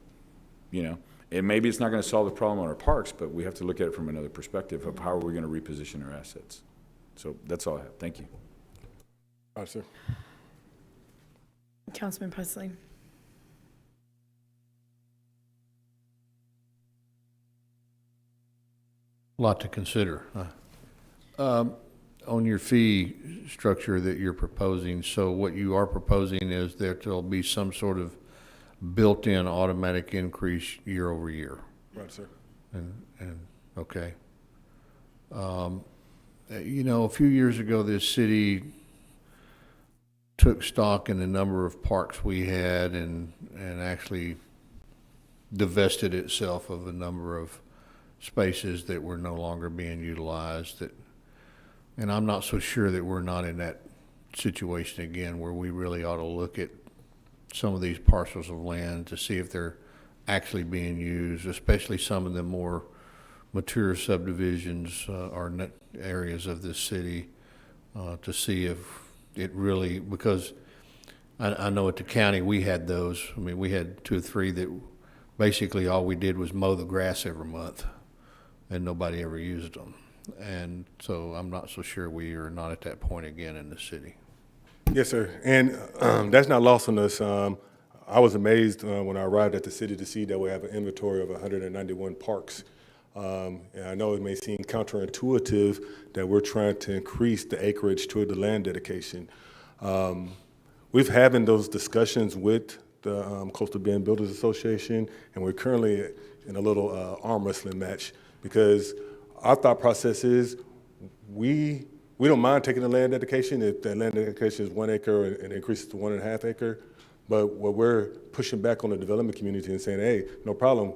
you know. And maybe it's not going to solve the problem on our parks, but we have to look at it from another perspective of how are we going to reposition our assets. So that's all I have. Thank you. All right, sir. Councilman Pusley. Lot to consider. On your fee structure that you're proposing, so what you are proposing is that there'll be some sort of built-in automatic increase year over year. Right, sir. And okay. You know, a few years ago, this city took stock in the number of parks we had and actually divested itself of a number of spaces that were no longer being utilized. And I'm not so sure that we're not in that situation again, where we really ought to look at some of these parcels of land to see if they're actually being used, especially some of the more mature subdivisions or areas of this city, to see if it really, because I know at the county, we had those. I mean, we had 2 or 3 that basically all we did was mow the grass every month, and nobody ever used them. And so I'm not so sure we are not at that point again in the city. Yes, sir. And that's not lost on us. I was amazed when I arrived at the city to see that we have an inventory of 191 parks. And I know it may seem counterintuitive that we're trying to increase the acreage toward the land dedication. We've having those discussions with the Coastal Bend Builders Association, and we're currently in a little arm wrestling match because our thought process is we don't mind taking the land dedication if that land dedication is 1 acre and increases to 1.5 acre. But what we're pushing back on the development community and saying, hey, no problem,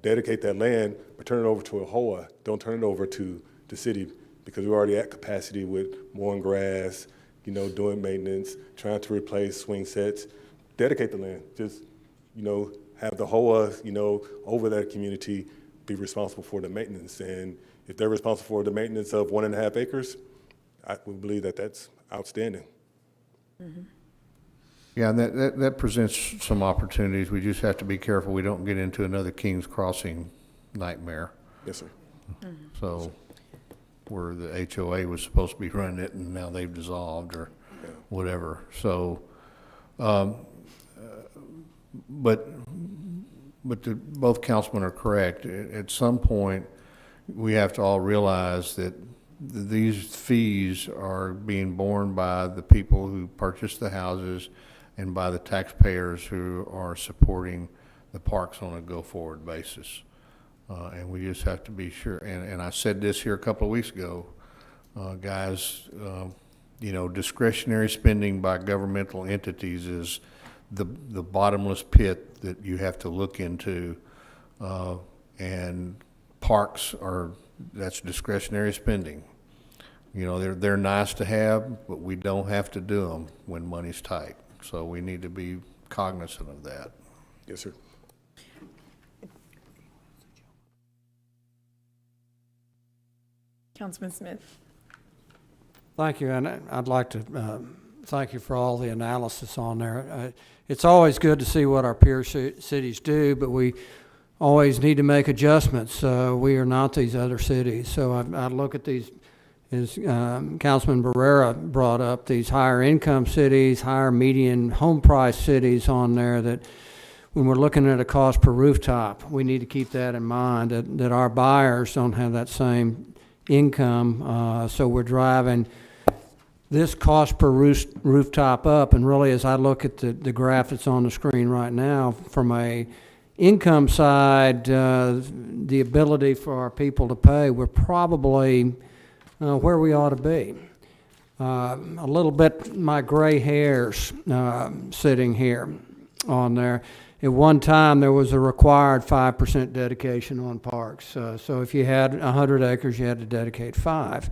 dedicate that land, but turn it over to a HOA. Don't turn it over to the city because we're already at capacity with mowing grass, doing maintenance, trying to replace swing sets. Dedicate the land. Just, have the HOA, over that community be responsible for the maintenance. And if they're responsible for the maintenance of 1.5 acres, we believe that that's outstanding. Mm-hmm. Yeah, and that presents some opportunities. We just have to be careful we don't get into another King's Crossing nightmare. Yes, sir. Mm-hmm. So where the HOA was supposed to be running it and now they've dissolved or whatever. So, both councilmen are correct. At some point, we have to all realize that these fees are being borne by the people who purchase the houses and by the taxpayers who are supporting the parks on a go-forward basis. And we just have to be sure, and I said this here a couple of weeks ago, guys, discretionary spending by governmental entities is the bottomless pit that you have to look into, and parks that's discretionary spending. They're nice to have, but we don't have to do them when money's tight. So we need to be cognizant of that. Yes, sir. Councilman Smith. Thank you, and I'd like to thank you for all the analysis on there. It's always good to see what our peer cities do, but we always need to make adjustments. We are not these other cities. So I look at these, as Councilman Barrera brought up, these higher income cities, higher median home price cities on there that when we're looking at a cost per rooftop, we need to keep that in mind, that our buyers don't have that same income. So we're driving this cost per rooftop up, and really as I look at the graph that's on the screen right now, from a income side, the ability for our people to pay, we're probably where we ought to be. A little bit my gray hairs sitting here on there. At one time, there was a required 5% dedication on parks. So if you had 100 acres, you had to dedicate 5.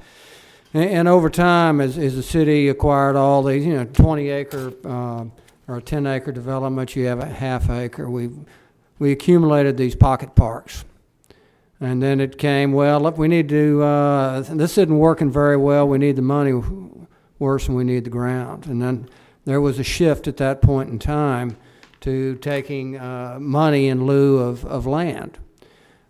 And over time, as the city acquired all these, 20-acre or 10-acre developments, you have a half acre. We accumulated these pocket parks. And then it came, well, look, we need to, this isn't working very well. We need the money worse than we need the ground. And then there was a shift at that point in time to taking money in lieu of land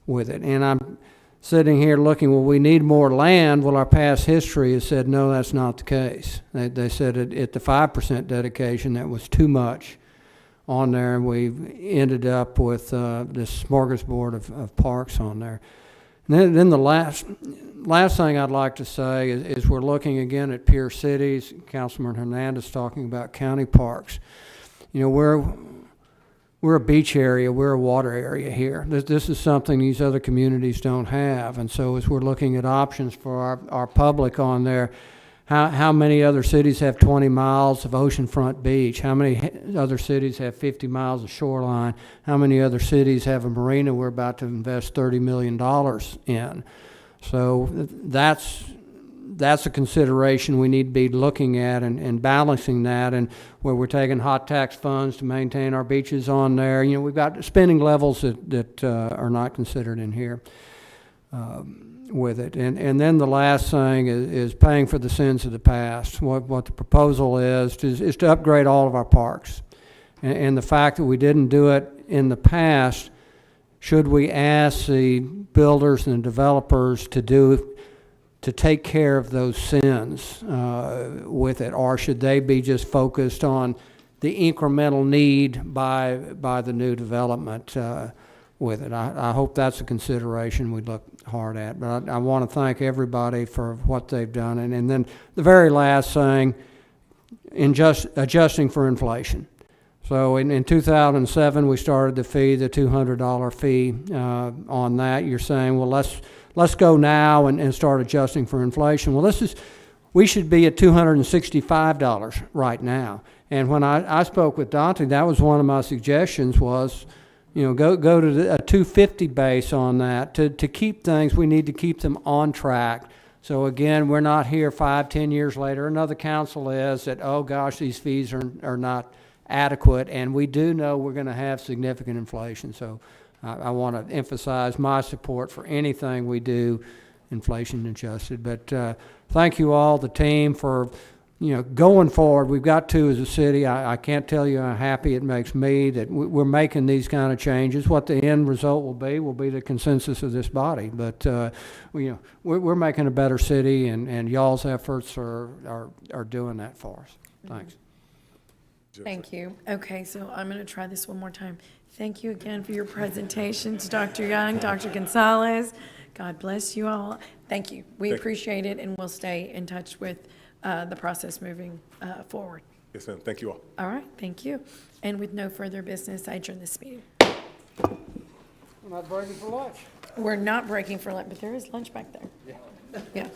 with it. And I'm sitting here looking, well, we need more land. Well, our past history has said, no, that's not the case. They said at the 5% dedication, that was too much on there, and we've ended up with this smorgasbord of parks on there. And then the last thing I'd like to say is we're looking again at peer cities. Councilman Hernandez talking about county parks. We're a beach area, we're a water area here. This is something these other communities don't have. And so as we're looking at options for our public on there, how many other cities have 20 miles of oceanfront beach? How many other cities have 50 miles of shoreline? How many other cities have a marina we're about to invest $30 million in? So that's a consideration we need to be looking at and balancing that, and where we're taking hot tax funds to maintain our beaches on there. We've got spending levels that are not considered in here. with it. And then the last thing is paying for the sins of the past. What the proposal is to upgrade all of our parks. And the fact that we didn't do it in the past, should we ask the builders and developers to take care of those sins with it, or should they be just focused on the incremental need by the new development with it? I hope that's a consideration we look hard at. But I want to thank everybody for what they've done. And then the very last thing, adjusting for inflation. So in 2007, we started the $200 fee on that. You're saying, well, let's go now and start adjusting for inflation. Well, we should be at $265 right now. And when I spoke with Dante, that was one of my suggestions was, go to a 250 base on that. To keep things, we need to keep them on track. So again, we're not here 5-10 years later. Another council is that, oh gosh, these fees are not adequate, and we do know we're going to have significant inflation. So I want to emphasize my support for anything we do inflation adjusted. But thank you all, the team, for going forward. We've got to as a city. I can't tell you how happy it makes me that we're making these kind of changes. What the end result will be the consensus of this body. But we're making a better city, and y'all's efforts are doing that for us. Thanks. Thank you. Okay, so I'm going to try this one more time. Thank you again for your presentations, Dr. Young, Dr. Gonzalez. God bless you all. Thank you. We appreciate it, and we'll stay in touch with the process moving forward. Yes, ma'am. Thank you all. All right, thank you. And with no further business, I adjourn this meeting. We're not breaking for lunch. We're not breaking for lunch, but there is lunch back there. Yeah.